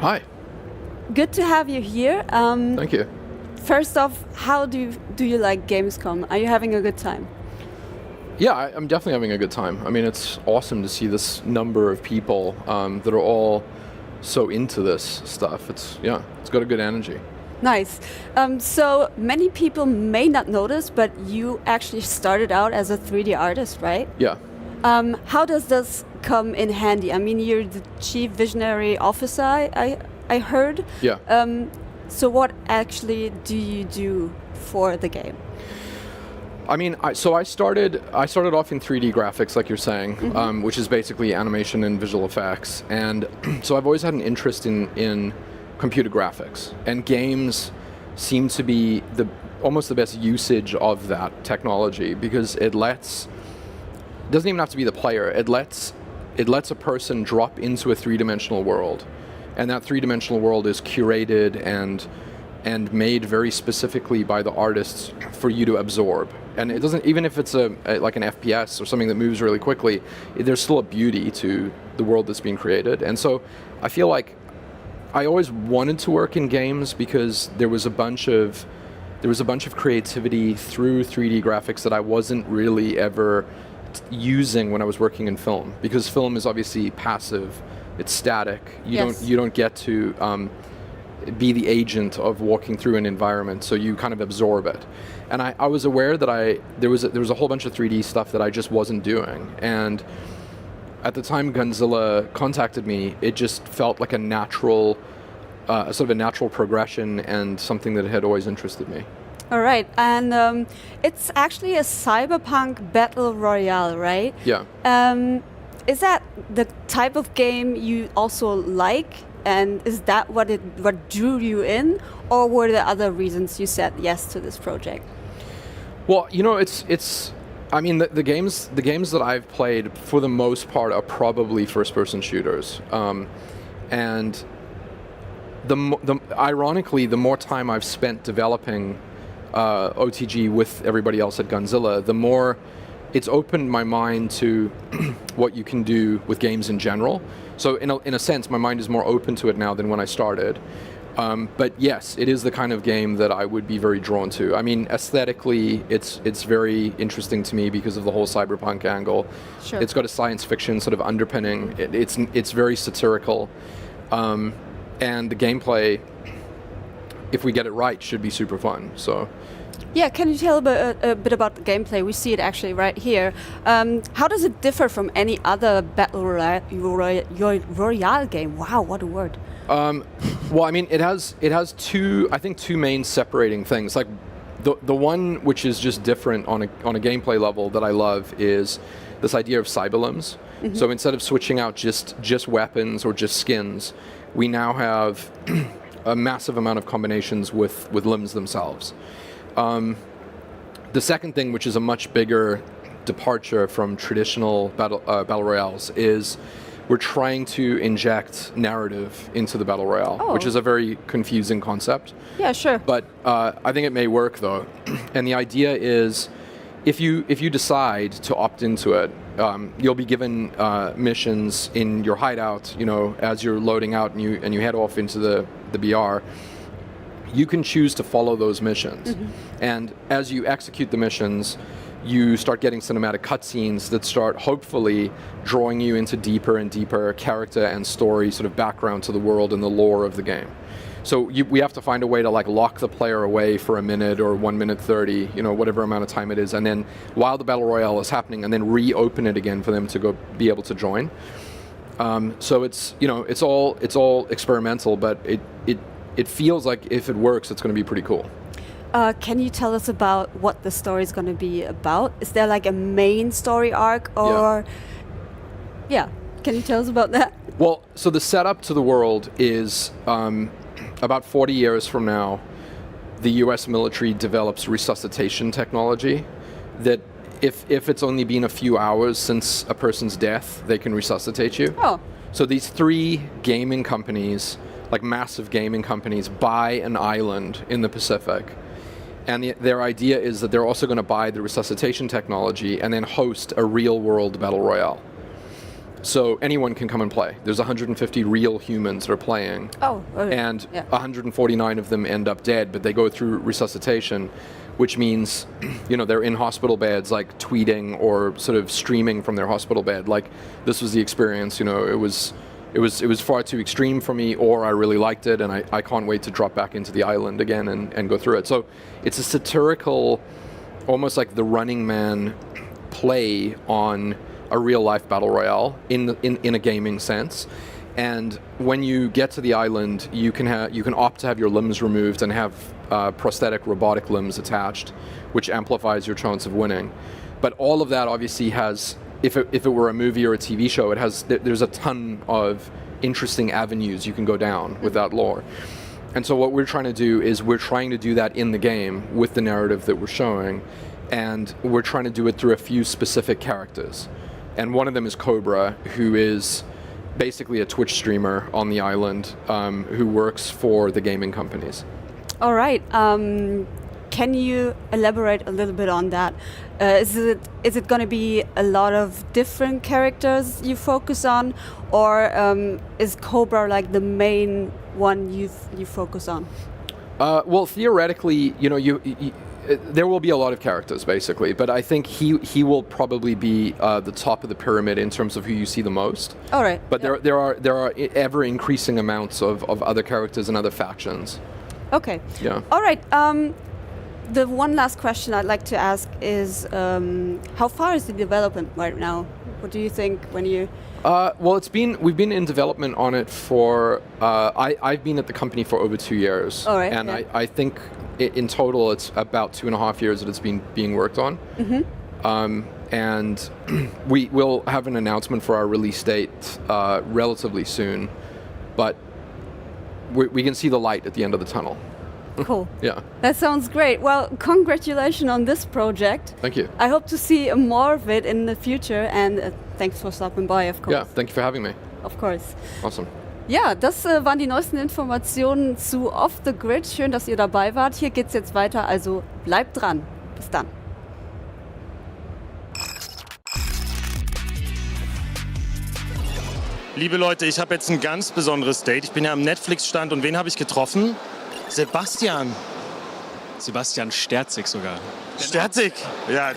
Hi. Good to have you here. Thank you. First off, how do you like Gamescom? Are you having a good time? Yeah, I'm definitely having a good time. I mean, it's awesome to see this number of people that are all so into this stuff. It's got a good energy. Nice. So many people may not notice, but you actually started out as a 3D artist, right? Yeah. How does this come in handy? I mean, you're the chief visionary officer, I heard. Yeah. So what actually do you do for the game? I mean, I started off in 3D graphics, like you're saying, which is basically animation and visual effects. And so I've always had an interest in computer graphics, and games seem to be almost the best usage of that technology, because it doesn't even have to be the player. It lets a person drop into a three-dimensional world. And that three-dimensional world is curated and made very specifically by the artists for you to absorb. And it doesn't, even if it's like an FPS or something that moves really quickly, there's still a beauty to the world that's being created. And so I feel like I always wanted to work in games because there was a bunch of creativity through 3D graphics that I wasn't really ever using when I was working in film, because film is obviously passive. It's static. You don't get to be the agent of walking through an environment, so you kind of absorb it. And I was aware that there was a whole bunch of 3D stuff that I just wasn't doing. And at the time Gunzilla contacted me, it just felt like a natural, sort of a natural progression and something that had always interested me. All right, and it's actually a Cyberpunk Battle Royale, right? Yeah. Is that the type of game you also like, and is that what drew you in, or were there other reasons you said yes to this project? Well, it's. I mean, the games that I've played for the most part are probably first-person shooters, and ironically, the more time I've spent developing OTG with everybody else at Gunzilla, the more it's opened my mind to what you can do with games in general. So in a sense, my mind is more open to it now than when I started. But yes, it is the kind of game that I would be very drawn to. I mean, aesthetically, it's very interesting to me because of the whole cyberpunk angle. Sure. It's got a science fiction sort of underpinning. It's very satirical, and the gameplay, if we get it right, should be super fun. So. Yeah, can you tell a bit about the gameplay? We see it actually right here. How does it differ from any other Battle Royale game? Wow, what a word. Well, I mean, it has two main separating things. Like the one which is just different on a gameplay level that I love is this idea of cyberlimbs. Mm-hmm. So instead of switching out just weapons or just skins, we now have a massive amount of combinations with limbs themselves. The second thing, which is a much bigger departure from traditional battle royales, is we're trying to inject narrative into the battle royale, which is a very confusing concept. Yeah, sure. But I think it may work though, and the idea is, if you decide to opt into it, you'll be given missions in your hideout. You know, as you're loading out and you head off into the BR. You can choose to follow those missions. Mm-hmm. And as you execute the missions, you start getting cinematic cutscenes that start hopefully drawing you into deeper and deeper character and story sort of background to the world and the lore of the game. So we have to find a way to like lock the player away for a minute or 1 minute 30, you know, whatever amount of time it is, and then while the battle royale is happening, and then reopen it again for them to go be able to join. So it's, you know, it's all experimental, but it feels like if it works, it's going to be pretty cool. Can you tell us about what the story is going to be about? Is there like a main story arc or... Yeah. Can you tell us about that? Well, so the setup to the world is about 40 years from now, the US military develops resuscitation technology that if it's only been a few hours since a person's death, they can resuscitate you. Oh. So these 3 gaming companies, like massive gaming companies, buy an island in the Pacific. And their idea is that they're also going to buy the resuscitation technology and then host a real-world battle royale. So anyone can come and play. There's 150 real humans that are playing. Oh, okay. And 149 of them end up dead, but they go through resuscitation, which means, you know, they're in hospital beds, like tweeting or sort of streaming from their hospital bed. Like, this was the experience, you know, it was far too extreme for me, or I really liked it, and I can't wait to drop back into the island again and go through it. So it's a satirical, almost like the Running Man play on a real-life battle royale in a gaming sense. And when you get to the island, you can opt to have your limbs removed and have prosthetic robotic limbs attached, which amplifies your chance of winning. But all of that obviously has, if it were a movie or a TV show, there's a ton of interesting avenues you can go down with that lore. And so what we're trying to do is we're trying to do that in the game with the narrative that we're showing, and we're trying to do it through a few specific characters. And one of them is Cobra, who is basically a Twitch streamer on the island who works for the gaming companies. All right. Can you elaborate a little bit on that? Is it going to be a lot of different characters you focus on, or is Cobra like the main one you focus on? Well, theoretically, you know, there will be a lot of characters basically, but I think he will probably be the top of the pyramid in terms of who you see the most. All right. But there are ever increasing amounts of other characters and other factions. Okay. Yeah. All right. The one last question I'd like to ask is, how far is the development right now? What do you think when you... Well, we've been in development on it for, I've been at the company for over 2 years. All right. And yeah. I think in total it's about 2.5 years that it's been being worked on. Mm-hmm. And we will have an announcement for our release date relatively soon, but we can see the light at the end of the tunnel. Cool. Yeah. That sounds great. Well, congratulations on this project. Thank you. I hope to see more of it in the future, and thanks for stopping by, of course. Yeah, thank you for having me. Of course. Awesome. Ja, das waren die neuesten Informationen zu Off the Grid. Schön, dass ihr dabei wart. Hier geht's jetzt weiter, also bleibt dran. Bis dann. Liebe Leute, ich habe jetzt ein ganz besonderes Date. Ich bin ja am Netflix-Stand und wen habe ich getroffen? Sebastian. Sebastian Sterzig sogar. Sterzig? Ja,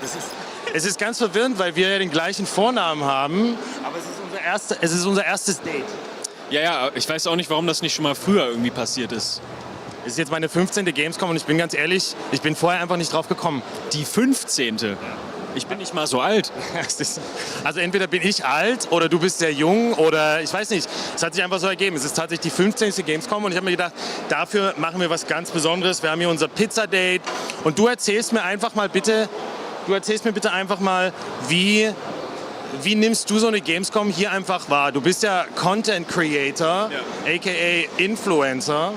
es ist ganz verwirrend, weil wir ja den gleichen Vornamen haben, aber es ist unser erstes Date. Ja, ich weiß auch nicht, warum das nicht schon mal früher irgendwie passiert ist. Es ist jetzt meine 15. Gamescom und ich bin ganz ehrlich, ich bin vorher einfach nicht drauf gekommen. Die 15. Ja. Ich bin nicht mal so alt. Also entweder bin ich alt oder du bist sehr jung oder ich weiß nicht. Es hat sich einfach so ergeben. Es ist tatsächlich die 15. Gamescom und ich habe mir gedacht, dafür machen wir was ganz Besonderes. Wir haben hier unser Pizza-Date und du erzählst mir bitte einfach mal, wie nimmst du so eine Gamescom hier einfach wahr? Du bist ja Content Creator, aka Influencer.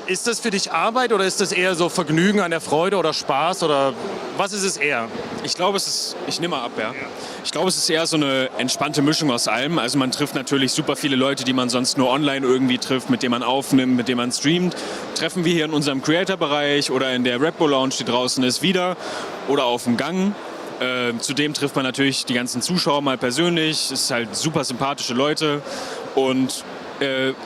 Ist das für dich Arbeit oder ist das eher so Vergnügen an der Freude oder Spaß oder was ist es eher? Ich glaube, ich nehme mal ab, ja. Ich glaube, es ist eher so eine entspannte Mischung aus allem. Also man trifft natürlich super viele Leute, die man sonst nur online irgendwie trifft, mit denen man aufnimmt, mit denen man streamt. Treffen wir hier in unserem Creator-Bereich oder in der Red Bull Lounge, die draußen ist, wieder oder auf dem Gang. Zudem trifft man natürlich die ganzen Zuschauer mal persönlich. Es ist halt super sympathische Leute und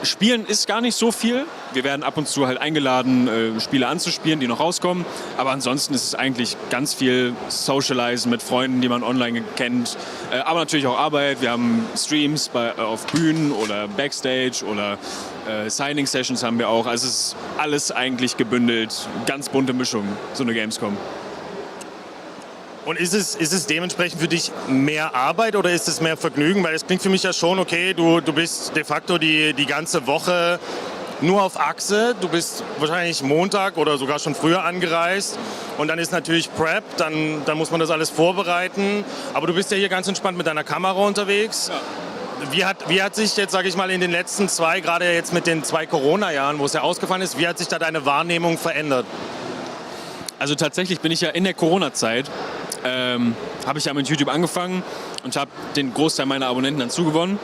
Spielen ist gar nicht so viel. Wir werden ab und zu halt eingeladen, Spiele anzuspielen, die noch rauskommen. Aber ansonsten ist es eigentlich ganz viel Socializen mit Freunden, die man online kennt. Aber natürlich auch Arbeit. Wir haben Streams auf Bühnen oder Backstage oder Signing-Sessions haben wir auch. Also es ist alles eigentlich gebündelt. Ganz bunte Mischung, so eine Gamescom. Und ist es dementsprechend für dich mehr Arbeit oder ist es mehr Vergnügen? Weil es klingt für mich ja schon, okay, du bist de facto die ganze Woche nur auf Achse. Du bist wahrscheinlich Montag oder sogar schon früher angereist. Und dann ist natürlich Prep, dann muss man das alles vorbereiten. Aber du bist ja hier ganz entspannt mit deiner Kamera unterwegs. Ja. Wie hat sich jetzt, sage ich mal, in den letzten gerade jetzt mit den 2 Corona-Jahren, wo es ja ausgefallen ist, wie hat sich da deine Wahrnehmung verändert? Also tatsächlich bin ich ja in der Corona-Zeit, habe ich ja mit YouTube angefangen und habe den Großteil meiner Abonnenten dann zugewonnen.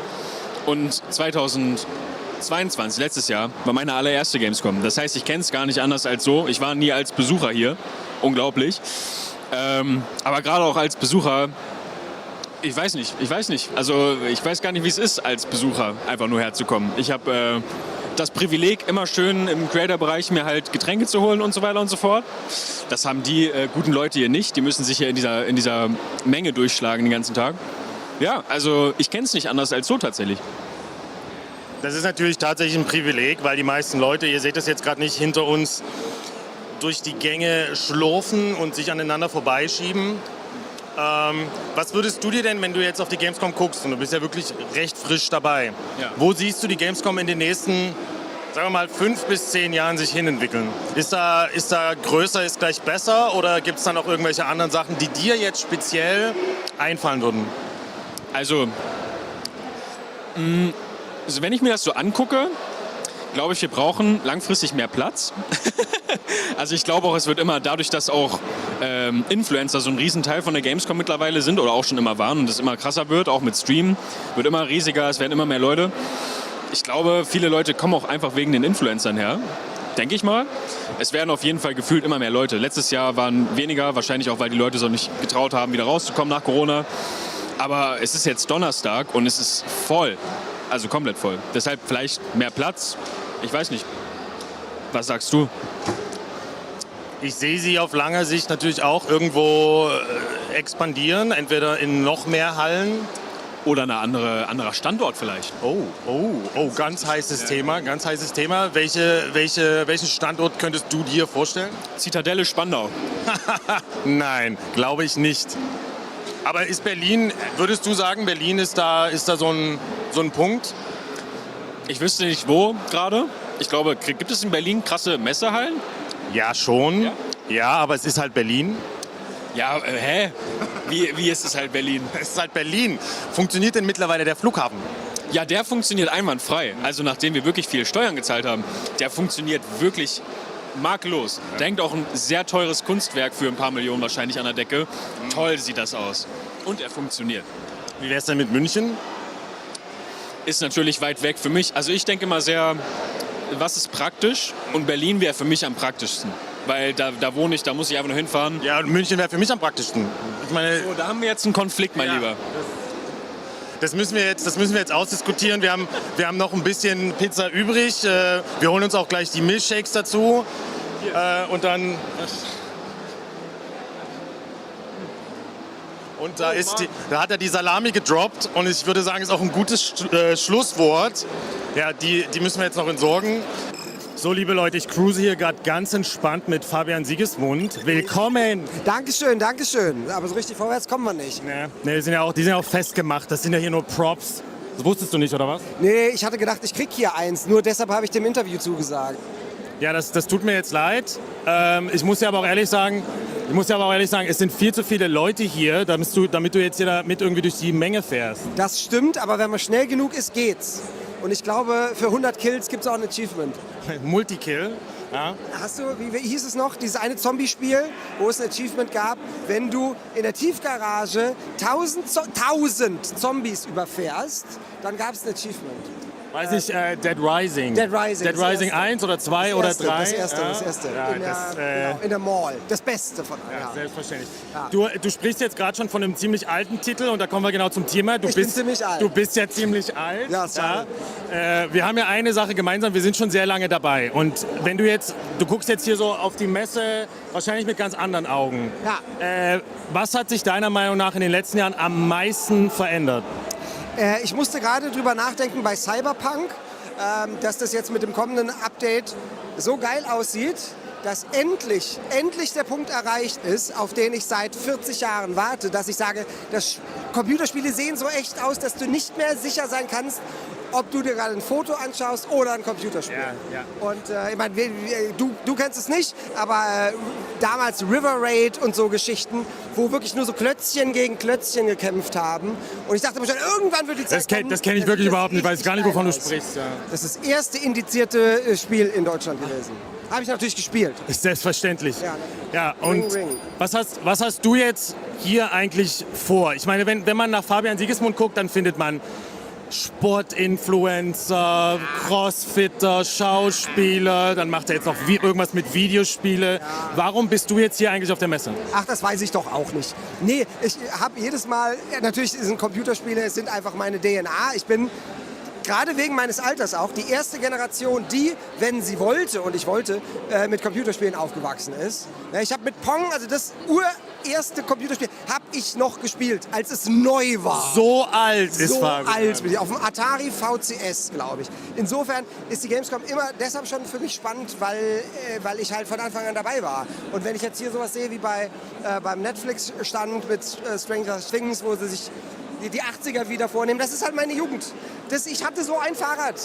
Und 2022, letztes Jahr, war meine allererste Gamescom. Das heißt, ich kenne es gar nicht anders als so. Ich war nie als Besucher hier. Unglaublich. Aber gerade auch als Besucher, ich weiß nicht. Also ich weiß gar nicht, wie es ist, als Besucher einfach nur herzukommen. Ich habe das Privileg, immer schön im Creator-Bereich mir halt Getränke zu holen und so weiter und so fort. Das haben die guten Leute hier nicht. Die müssen sich hier in dieser Menge durchschlagen den ganzen Tag. Ja, also ich kenne es nicht anders als so tatsächlich. Das ist natürlich tatsächlich ein Privileg, weil die meisten Leute, ihr seht das jetzt gerade nicht, hinter uns durch die Gänge schlurfen und sich aneinander vorbeischieben. Was würdest du dir denn, wenn du jetzt auf die Gamescom guckst, und du bist ja wirklich recht frisch dabei, wo siehst du die Gamescom in den nächsten, sagen wir mal, 5 bis 10 Jahren sich hinentwickeln? Ist da größer ist gleich besser oder gibt es da noch irgendwelche anderen Sachen, die dir jetzt speziell einfallen würden? Also wenn ich mir das so angucke, glaube ich, wir brauchen langfristig mehr Platz. Also ich glaube auch, es wird immer dadurch, dass auch Influencer so ein Riesenteil von der Gamescom mittlerweile sind oder auch schon immer waren und es immer krasser wird, auch mit Stream, wird immer riesiger, es werden immer mehr Leute. Ich glaube, viele Leute kommen auch einfach wegen den Influencern her, denke ich mal. Es werden auf jeden Fall gefühlt immer mehr Leute. Letztes Jahr waren weniger, wahrscheinlich auch, weil die Leute so nicht getraut haben, wieder rauszukommen nach Corona. Aber es ist jetzt Donnerstag und es ist voll, also komplett voll. Deshalb vielleicht mehr Platz, ich weiß nicht. Was sagst du? Ich sehe sie auf langer Sicht natürlich auch irgendwo expandieren, entweder in noch mehr Hallen. Oder ein anderer Standort vielleicht. Oh, ganz heißes Thema, ganz heißes Thema. Welchen Standort könntest du dir vorstellen? Zitadelle Spandau. Nein, glaube ich nicht. Aber ist Berlin, würdest du sagen, Berlin ist da so ein Punkt? Ich wüsste nicht wo gerade. Ich glaube, gibt es in Berlin krasse Messehallen? Ja, schon. Ja, aber es ist halt Berlin. Ja, Wie ist es halt Berlin? Es ist halt Berlin. Funktioniert denn mittlerweile der Flughafen? Ja, der funktioniert einwandfrei. Also nachdem wir wirklich viel Steuern gezahlt haben, der funktioniert wirklich makellos. Da hängt auch ein sehr teures Kunstwerk für ein paar Millionen wahrscheinlich an der Decke. Toll sieht das aus. Und er funktioniert. Wie wäre es denn mit München? ist natürlich weit weg für mich. Also ich denke mal sehr, was ist praktisch? Und Berlin wäre für mich am praktischsten. Weil da wohne ich, da muss ich einfach nur hinfahren. Ja, und München wäre für mich am praktischsten. Ich meine, so, da haben wir jetzt einen Konflikt, mein Lieber. Das müssen wir jetzt ausdiskutieren. Wir haben noch ein bisschen Pizza übrig. Wir holen uns auch gleich die Milchshakes dazu. Und dann... Und da hat er die Salami gedroppt und ich würde sagen, ist auch ein gutes Schlusswort. Ja, die müssen wir jetzt noch entsorgen. So, liebe Leute, ich cruise hier gerade ganz entspannt mit Fabian Sigismund. Willkommen! Dankeschön, Dankeschön. Aber so richtig vorwärts kommen wir nicht. Nee, die sind ja auch festgemacht. Das sind ja hier nur Props. Das wusstest du nicht, oder was? Nee, ich hatte gedacht, ich krieg hier eins. Nur deshalb habe ich dem Interview zugesagt. Ja, das tut mir jetzt leid. Ich muss ja aber auch ehrlich sagen, es sind viel zu viele Leute hier, damit du jetzt hier damit irgendwie durch die Menge fährst. Das stimmt, aber wenn man schnell genug ist, geht's. Und ich glaube, für 100 Kills gibt es auch ein Achievement. Multikill. Ja. Hast du, wie hieß es noch, dieses eine Zombie-Spiel, wo es ein Achievement gab, wenn du in der Tiefgarage 1000 Zombies überfährst, dann gab es ein Achievement. Weiß ich, Dead Rising. Dead Rising 1 oder 2 oder 3. Das erste. Ja, in der Mall. Das Beste von allen. Ja, selbstverständlich. Ja. Du sprichst jetzt gerade schon von einem ziemlich alten Titel und da kommen wir genau zum Thema. Ich bin ziemlich alt. Du bist ja ziemlich alt. Ja, schade. Wir haben ja eine Sache gemeinsam, wir sind schon sehr lange dabei. Und wenn du guckst jetzt hier so auf die Messe, wahrscheinlich mit ganz anderen Augen. Ja. Was hat sich deiner Meinung nach in den letzten Jahren am meisten verändert? Ich musste gerade drüber nachdenken bei Cyberpunk, dass das jetzt mit dem kommenden Update so geil aussieht, dass endlich der Punkt erreicht ist, auf den ich seit 40 Jahren warte, dass ich sage, Computerspiele sehen so echt aus, dass du nicht mehr sicher sein kannst, ob du dir gerade ein Foto anschaust oder ein Computerspiel. Ja. Und ich meine, du kennst es nicht, aber damals River Raid und so Geschichten, wo wirklich nur so Klötzchen gegen Klötzchen gekämpft haben. Und ich dachte mir schon, irgendwann wird die Zeit kommen. Das kenne ich wirklich überhaupt nicht, ich weiß gar nicht, wovon du sprichst. Ja. Das ist das erste indizierte Spiel in Deutschland gewesen. Habe ich natürlich gespielt. Ist selbstverständlich. Ja, und Ring. Was hast du jetzt hier eigentlich vor? Ich meine, wenn man nach Fabian Sigismund guckt, dann findet man Sportinfluencer, Crossfitter, Schauspieler, dann macht er jetzt noch irgendwas mit Videospiele. Warum bist du jetzt hier eigentlich auf der Messe? Ach, das weiß ich doch auch nicht. Nee, ich habe jedes Mal, natürlich sind Computerspiele, sind einfach meine DNA. Ich bin gerade wegen meines Alters auch die erste Generation, die, wenn sie wollte, und ich wollte, mit Computerspielen aufgewachsen ist. Ich habe mit Pong, also das erste Computerspiel, habe ich noch gespielt, als es neu war. So alt ist Fabian. So alt bin ich. Auf dem Atari VCS, glaube ich. Insofern ist die Gamescom immer deshalb schon für mich spannend, weil ich halt von Anfang an dabei war. Und wenn ich jetzt hier sowas sehe wie beim Netflix-Stand mit Stranger Things, wo sie sich die 80er wieder vornehmen, das ist halt meine Jugend. Ich hatte so ein Fahrrad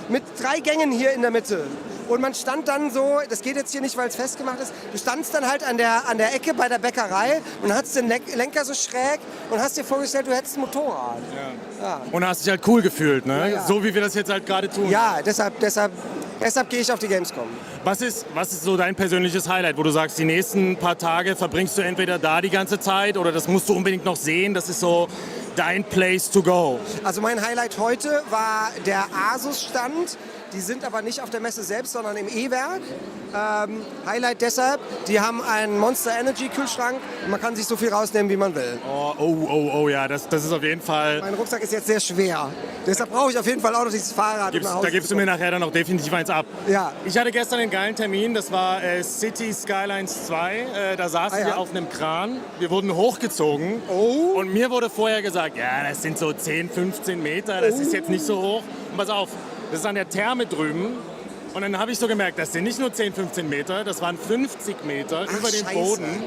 mit 3 Gängen hier in der Mitte. Und man stand dann so, das geht jetzt hier nicht, weil es festgemacht ist, du standst dann halt an der Ecke bei der Bäckerei und hattest den Lenker so schräg und hast dir vorgestellt, du hättest ein Motorrad. Ja. Und hast dich halt cool gefühlt, ne? Ja. So wie wir das jetzt halt gerade tun. Ja, deshalb gehe ich auf die Gamescom. Was ist so dein persönliches Highlight, wo du sagst, die nächsten paar Tage verbringst du entweder da die ganze Zeit oder das musst du unbedingt noch sehen, das ist so dein Place to go? Also mein Highlight heute war der Asus-Stand. Die sind aber nicht auf der Messe selbst, sondern im E-Werk. Highlight deshalb, die haben einen Monster Energy Kühlschrank und man kann sich so viel rausnehmen, wie man will. Oh, ja, das ist auf jeden Fall... Mein Rucksack ist jetzt sehr schwer. Deshalb brauche ich auf jeden Fall auch noch dieses Fahrrad. Da gibst du mir nachher dann auch definitiv eins ab. Ja. Ich hatte gestern einen geilen Termin, das war City Skylines 2. Da saßen wir auf einem Kran. Wir wurden hochgezogen. Und mir wurde vorher gesagt, ja, das sind so 10, 15 Meter, das ist jetzt nicht so hoch. Und pass auf, das ist an der Therme drüben. Und dann habe ich so gemerkt, das sind nicht nur 10, 15 Meter, das waren 50 Meter über den Boden.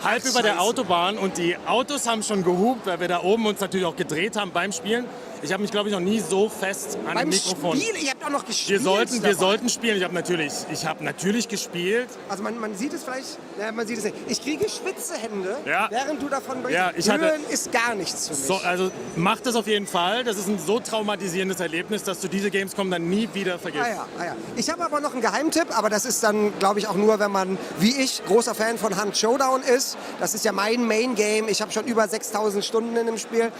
Halb über der Autobahn und die Autos haben schon gehupt, weil wir da oben uns natürlich auch gedreht haben beim Spielen. Ich habe mich, glaube ich, noch nie so fest an dem Mikrofon... Spiel? Ihr habt auch noch gespielt? Wir sollten spielen. Ich habe natürlich gespielt. Also man sieht es vielleicht, man sieht es nicht. Ich kriege schwitze Hände, ja. Während du davon berichtest. Ja, Hören ist gar nichts für mich. So, also mach das auf jeden Fall. Das ist ein so traumatisierendes Erlebnis, dass du diese Gamescom dann nie wieder vergisst. Ja. Ich habe aber noch einen Geheimtipp, aber das ist dann, glaube ich, auch nur, wenn man, wie ich, großer Fan von Hunt Showdown ist. Das ist ja mein Main-Game. Ich habe schon über 6000 Stunden in dem Spiel.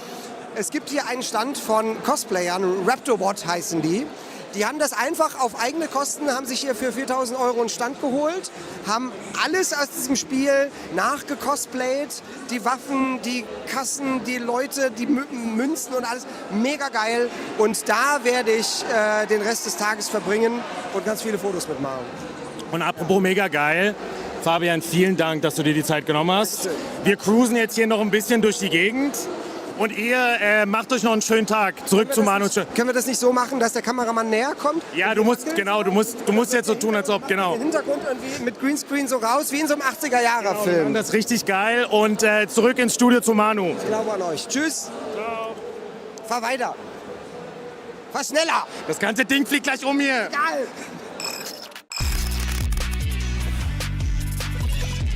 Es gibt hier einen Stand von Cosplayern, Raptorbot heißen die. Die haben das einfach auf eigene Kosten, haben sich hier für 4.000 € einen Stand geholt, haben alles aus diesem Spiel nachgecosplayt, die Waffen, die Kassen, die Leute, die Münzen und alles, mega geil. Und da werde ich den Rest des Tages verbringen und ganz viele Fotos mitmachen. Und apropos mega geil, Fabian, vielen Dank, dass du dir die Zeit genommen hast. Wir cruisen jetzt hier noch ein bisschen durch die Gegend. Und ihr macht euch noch einen schönen Tag. Zurück zu Manu. Können wir das nicht so machen, dass der Kameramann näher kommt? Ja, du musst jetzt so tun, als ob, genau. Den Hintergrund irgendwie mit Greenscreen so raus, wie in so einem 80er-Jahre-Film. Genau, das ist richtig geil. Und zurück ins Studio zu Manu. Ich glaube an euch. Tschüss. Ciao. Fahr weiter. Fahr schneller. Das ganze Ding fliegt gleich um hier. Egal.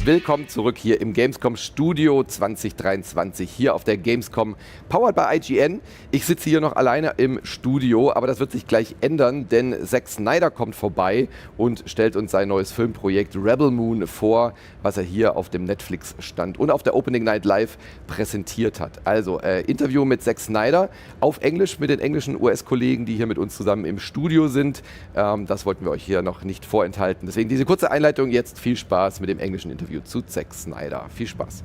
Willkommen zurück hier im Gamescom Studio 2023, hier auf der Gamescom, powered by IGN. Ich sitze hier noch alleine im Studio, aber das wird sich gleich ändern, denn Zack Snyder kommt vorbei und stellt uns sein neues Filmprojekt Rebel Moon vor, was er hier auf dem Netflix-Stand und auf der Opening Night Live präsentiert hat. Also Interview mit Zack Snyder auf Englisch mit den englischen US-Kollegen, die hier mit uns zusammen im Studio sind. Das wollten wir euch hier noch nicht vorenthalten. Deswegen diese kurze Einleitung, jetzt viel Spaß mit dem englischen Interview zu Zack Snyder. Viel Spaß.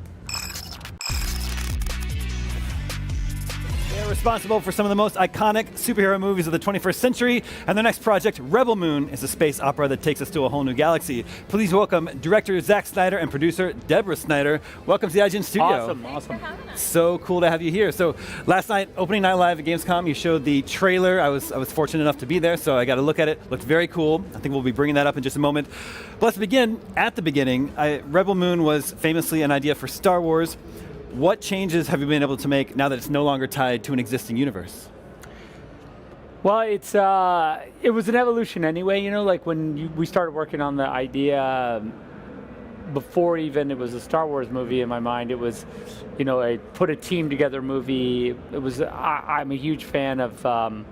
They're responsible for some of the most iconic superhero movies of the 21st century, and their next project, Rebel Moon, is a space opera that takes us to a whole new galaxy. Please welcome director Zack Snyder and producer Deborah Snyder. Welcome to the IGN studio. Awesome. So cool to have you here. So last night, opening night live at Gamescom, you showed the trailer. I was fortunate enough to be there, so I got to look at it. Looked very cool. I think we'll be bringing that up in just a moment. But let's begin at the beginning. Rebel Moon was famously an idea for Star Wars. What changes have you been able to make now that it's no longer tied to an existing universe? Well, it was an evolution anyway. You know, like when we started working on the idea, before even it was a Star Wars movie in my mind, it was, you know, a put a team together movie. It was. I'm a huge fan of.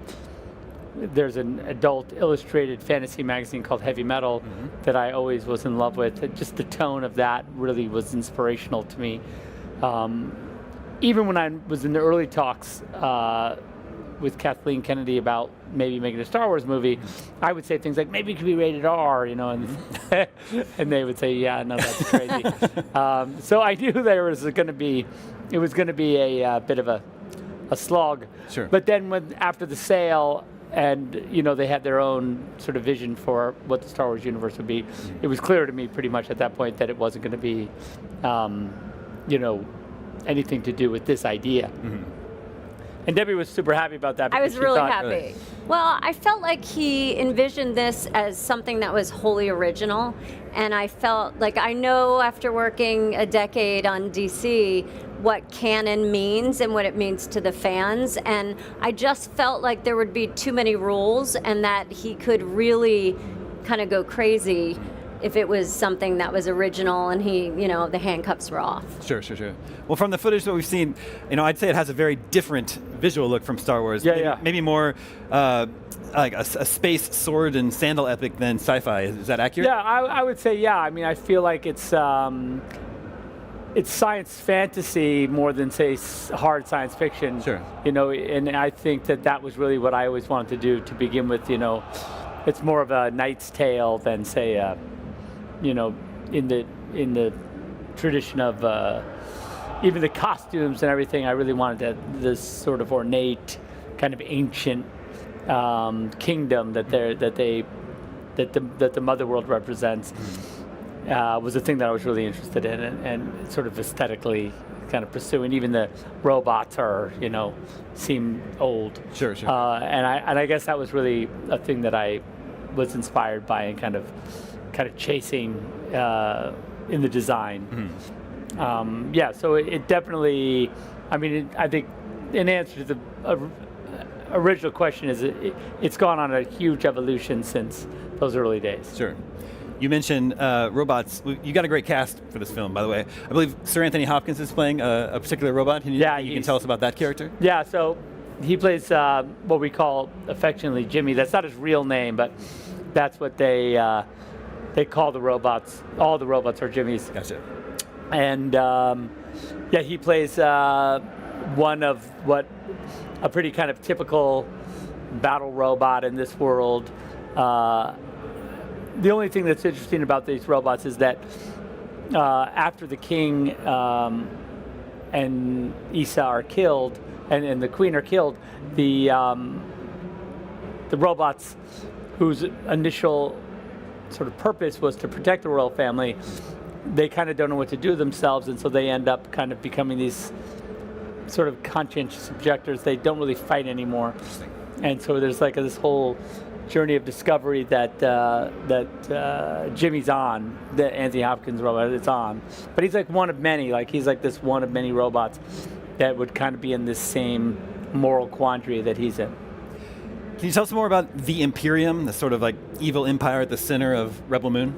There's an adult illustrated fantasy magazine called Heavy Metal that I always was in love with. Just the tone of that really was inspirational to me. Even when I was in the early talks with Kathleen Kennedy about maybe making a Star Wars movie, I would say things like, maybe it could be rated R, you know, and, and they would say, yeah, no, that's crazy. So I knew it was going to be a bit of a slog. Sure. But then after the sale, and you know they had their own sort of vision for what the Star Wars universe would be, it was clear to me pretty much at that point that it wasn't going to be you know, anything to do with this idea. And Debbie was super happy about that. I was really happy. Well, I felt like he envisioned this as something that was wholly original. And I felt like I know after working a decade on DC what canon means and what it means to the fans. And I just felt like there would be too many rules and that he could really kind of go crazy if it was something that was original and he, you know, the handcuffs were off. Sure. Well, from the footage that we've seen, you know, I'd say it has a very different visual look from Star Wars. Maybe more like a space sword and sandal epic than sci-fi. Is that accurate? Yeah, I would say, yeah. I mean, I feel like it's science fantasy more than, say, hard science fiction. Sure. You know, and I think that was really what I always wanted to do to begin with. You know, it's more of a Knight's Tale than, say, you know, in the tradition of even the costumes and everything. I really wanted this sort of ornate, kind of ancient kingdom that the Mother World represents. Was a thing that I was really interested in, and sort of aesthetically kind of pursuing. Even the robots are, you know, seem old. Sure. And I guess that was really a thing that I was inspired by and kind of chasing in the design. So it definitely, I mean, I think in answer to the original question is it's gone on a huge evolution since those early days. Sure. You mentioned robots. You got a great cast for this film, by the way. I believe Sir Anthony Hopkins is playing a particular robot. You can tell us about that character? Yeah, so he plays what we call affectionately Jimmy. That's not his real name, but that's what they call the robots. All the robots are Jimmys. Gotcha. And he plays one of what a pretty kind of typical battle robot in this world. The only thing that's interesting about these robots is that after the king and Isa are killed, and the queen are killed, the robots whose initial sort of purpose was to protect the royal family, they kind of don't know what to do themselves, and so they end up kind of becoming these sort of conscientious objectors. They don't really fight anymore, and so there's like this whole journey of discovery that Jimmy's on, the Anthony Hopkins robot is on, but he's like one of many. Like he's like this one of many robots that would kind of be in this same moral quandary that he's in. Can you tell us more about the Imperium, the sort of like evil empire at the center of Rebel Moon?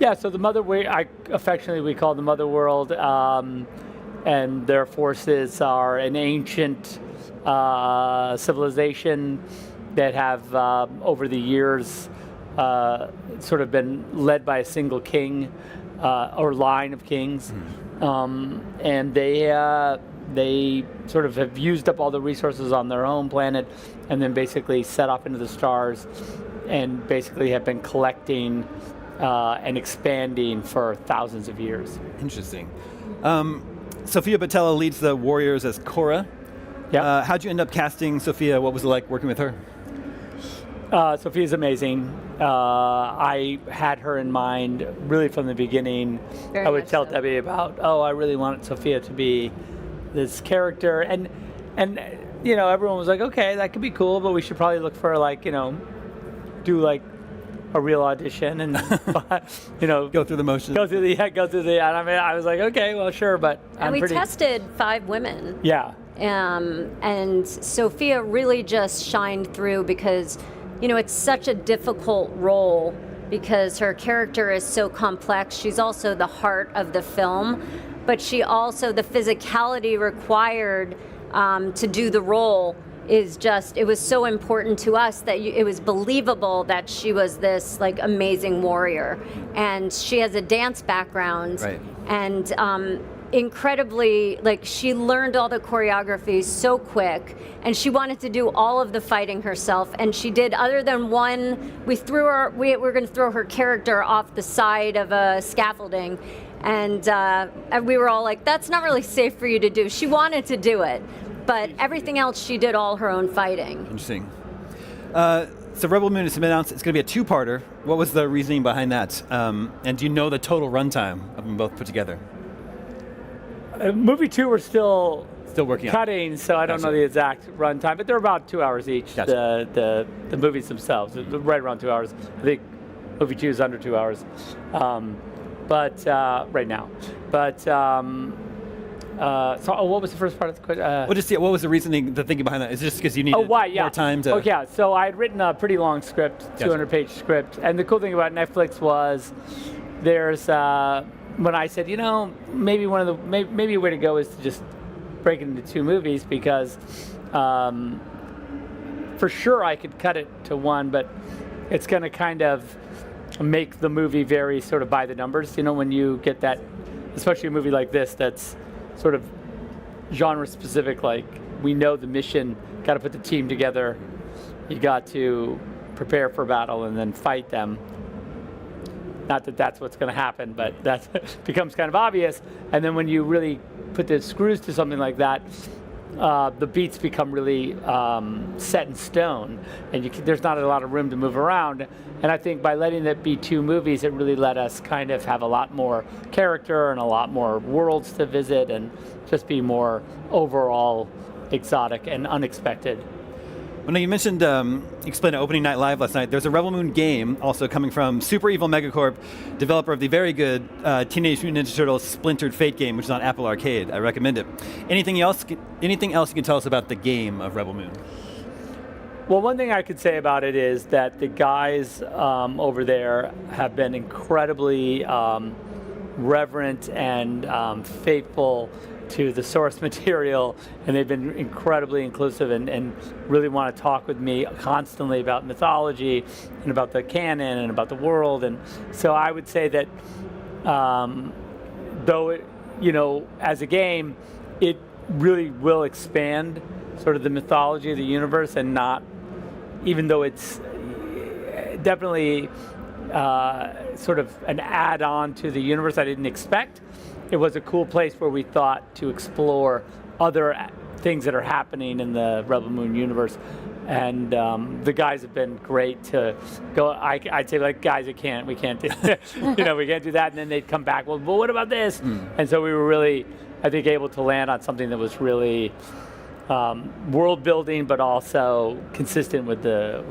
Yeah, so the Mother, we call the Mother World, and their forces are an ancient civilization that have, over the years, sort of been led by a single king or line of kings, and they sort of have used up all the resources on their own planet and then basically set off into the stars and basically have been collecting and expanding for thousands of years. Interesting. Sophia Boutella leads the Warriors as Korra. Yeah. How'd you end up casting Sophia? What was it like working with her? Sophia's amazing. I had her in mind really from the beginning. I would tell Debbie about, I really wanted Sophia to be this character, and you know, everyone was like, okay, that could be cool, but we should probably look for like, you know, do like a real audition and you know, go through the motions. And I mean, I was like, okay, well, sure, but and we tested 5 women. Yeah. And Sophia really just shined through because, you know, it's such a difficult role because her character is so complex. She's also the heart of the film, but she also, the physicality required to do the role is just, it was so important to us that it was believable that she was this like amazing warrior. And she has a dance background. Right. And incredibly, like, she learned all the choreography so quick, and she wanted to do all of the fighting herself, and she did. Other than one, we were going to throw her character off the side of a scaffolding, and we were all like, that's not really safe for you to do. She wanted to do it, but everything else she did all her own fighting. Interesting. So Rebel Moon has been announced. It's going to be a 2-parter. What was the reasoning behind that? And do you know the total runtime of them both put together? Movie 2 we're still working cutting, so I don't know the exact runtime, but they're about 2 hours each. Gotcha. The movies themselves, right around 2 hours. I think movie 2 is under 2 hours, but right now. But so what was the first part of the question? What was the reasoning, the thinking behind that? Is it just because you needed more time to? Oh yeah. So I had written a pretty long script, 200-page script, and the cool thing about Netflix was there's. When I said, you know, maybe a way to go is to just break it into 2 movies because for sure I could cut it to 1, but it's going to kind of make the movie very sort of by the numbers. You know, when you get that, especially a movie like this that's sort of genre specific, like we know the mission, got to put the team together, you got to prepare for battle and then fight them. Not that that's what's going to happen, but that becomes kind of obvious. And then when you really put the screws to something like that, the beats become really set in stone, and there's not a lot of room to move around. And I think by letting it be 2 movies, it really let us kind of have a lot more character and a lot more worlds to visit and just be more overall exotic and unexpected. Well, now you mentioned, you explained at Opening Night Live last night, there's a Rebel Moon game also coming from Super Evil Megacorp, developer of the very good Teenage Mutant Ninja Turtles Splintered Fate game, which is on Apple Arcade. I recommend it. Anything else you can tell us about the game of Rebel Moon? Well, one thing I could say about it is that the guys over there have been incredibly reverent and faithful to the source material, and they've been incredibly inclusive and really want to talk with me constantly about mythology and about the canon and about the world. And so I would say that though it, you know, as a game, it really will expand sort of the mythology of the universe, and not, even though it's definitely sort of an add-on to the universe I didn't expect, it was a cool place where we thought to explore other things that are happening in the Rebel Moon universe. And the guys have been great to go. I'd say, like, guys, we can't do, we can't do that. And then they'd come back. Well, what about this? And so we were really, I think, able to land on something that was really world building, but also consistent with the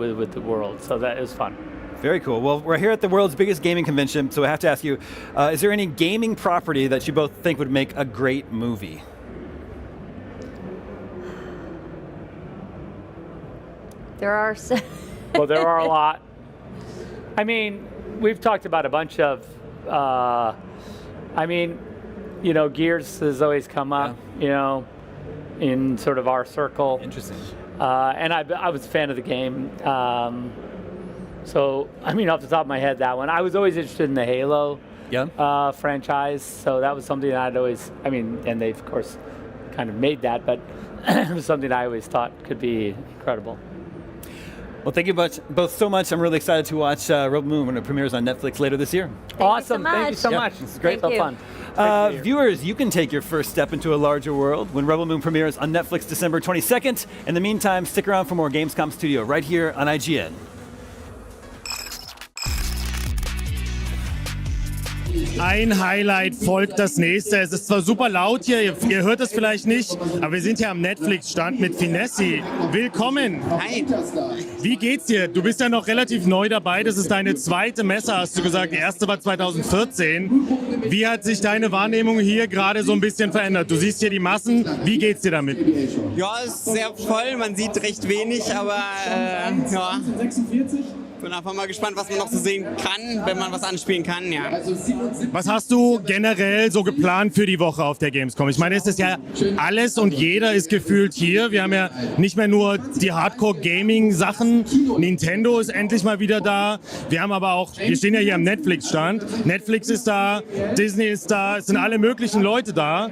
world. So that was fun. Very cool. Well, we're here at the world's biggest gaming convention, so I have to ask you, is there any gaming property that you both think would make a great movie? There are well, there are a lot. I mean, we've talked about a bunch of, Gears has always come up, in sort of our circle. Interesting. And I was a fan of the game. So, off the top of my head, that one. I was always interested in the Halo franchise, so that was something that I'd always, and they've, of course, kind of made that, but it was something I always thought could be incredible. Well, thank you both so much. I'm really excited to watch Rebel Moon when it premieres on Netflix later this year. Awesome. Thank you so much. This is great. So fun. Viewers, you can take your first step into a larger world when Rebel Moon premieres on Netflix December 22nd. In the meantime, stick around for more Gamescom Studio right here on IGN. Ein Highlight folgt das nächste. Es ist zwar super laut hier, ihr hört es vielleicht nicht, aber wir sind hier am Netflix-Stand mit Finessi. Willkommen. Hi. Wie geht's dir? Du bist ja noch relativ neu dabei. Das ist deine zweite Messe, hast du gesagt. Die erste war 2014. Wie hat sich deine Wahrnehmung hier gerade so ein bisschen verändert? Du siehst hier die Massen. Wie geht's dir damit? Ja, es ist sehr voll. Man sieht recht wenig, aber ja. Bin einfach mal gespannt, was man noch so sehen kann, wenn man was anspielen kann, ja. Was hast du generell so geplant für die Woche auf der Gamescom? Ich meine, es ist ja alles und jeder ist gefühlt hier. Wir haben ja nicht mehr nur die Hardcore-Gaming-Sachen. Nintendo ist endlich mal wieder da. Wir haben aber auch, wir stehen ja hier am Netflix-Stand. Netflix ist da, Disney ist da, es sind alle möglichen Leute da.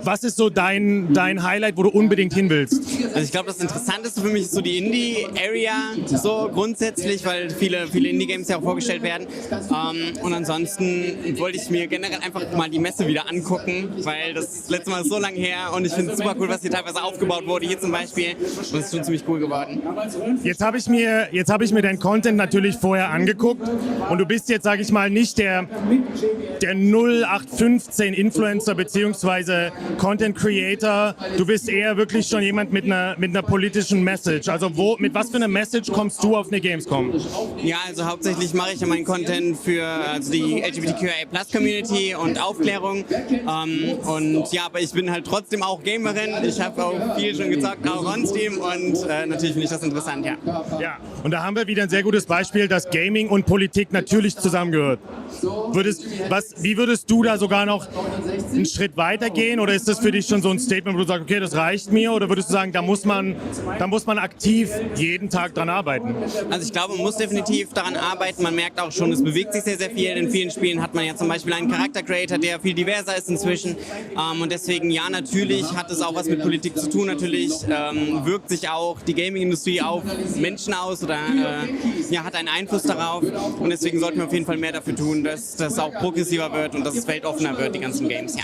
Was ist so dein Highlight, wo du unbedingt hin willst? Also ich glaube, das Interessanteste für mich ist so die Indie-Area, so grundsätzlich, weil viele Indie-Games ja auch vorgestellt werden. Und ansonsten wollte ich mir generell einfach mal die Messe wieder angucken, weil das letzte Mal ist so lange her und ich finde es super cool, was hier teilweise aufgebaut wurde, hier zum Beispiel. Und es ist schon ziemlich cool geworden. Jetzt habe ich mir deinen Content natürlich vorher angeguckt und du bist jetzt, sage ich mal, nicht der 0815 Influencer bzw. Content Creator. Du bist eher wirklich schon jemand mit einer politischen Message. Also mit was für einer Message kommst du auf eine Gamescom? Ja, also hauptsächlich mache ich ja meinen Content für die LGBTQIA+ und Aufklärung. Und ja, aber ich bin halt trotzdem auch Gamerin. Ich habe auch viel schon gezockt, auch on Steam und natürlich finde ich das interessant, ja. Ja, und da haben wir wieder ein sehr gutes Beispiel, dass Gaming und Politik natürlich zusammengehört. Wie würdest du da sogar noch einen Schritt weiter gehen oder ist das für dich schon so ein Statement, wo du sagst, okay, das reicht mir, oder würdest du sagen, da muss man aktiv jeden Tag dran arbeiten? Also ich glaube, man muss definitiv daran arbeiten. Man merkt auch schon, es bewegt sich sehr, sehr viel. In vielen Spielen hat man ja zum Beispiel einen Charakter-Creator, der viel diverser ist inzwischen. Und deswegen, ja, natürlich hat es auch was mit Politik zu tun. Natürlich wirkt sich auch die Gaming-Industrie auf Menschen aus oder hat einen Einfluss darauf. Und deswegen sollten wir auf jeden Fall mehr dafür tun, dass das auch progressiver wird und dass es weltoffener wird, die ganzen Games. Ja.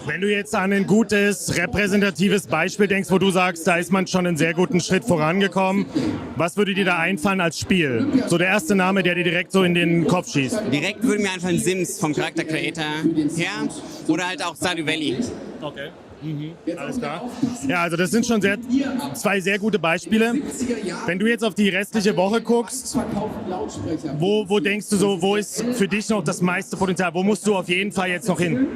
Wenn du jetzt an ein gutes, repräsentatives Beispiel denkst, wo du sagst, da ist man schon einen sehr guten Schritt vorangekommen, was würde dir da einfallen als Spiel? So der erste Name, der dir direkt so in den Kopf schießt. Direkt würde mir einfallen Sims vom Charakter Creator her oder halt auch Stardew Valley. Okay. Alles klar. Ja, also das sind schon zwei sehr gute Beispiele. Wenn du jetzt auf die restliche Woche guckst, wo denkst du so, wo ist für dich noch das meiste Potenzial? Wo musst du auf jeden Fall jetzt noch hin?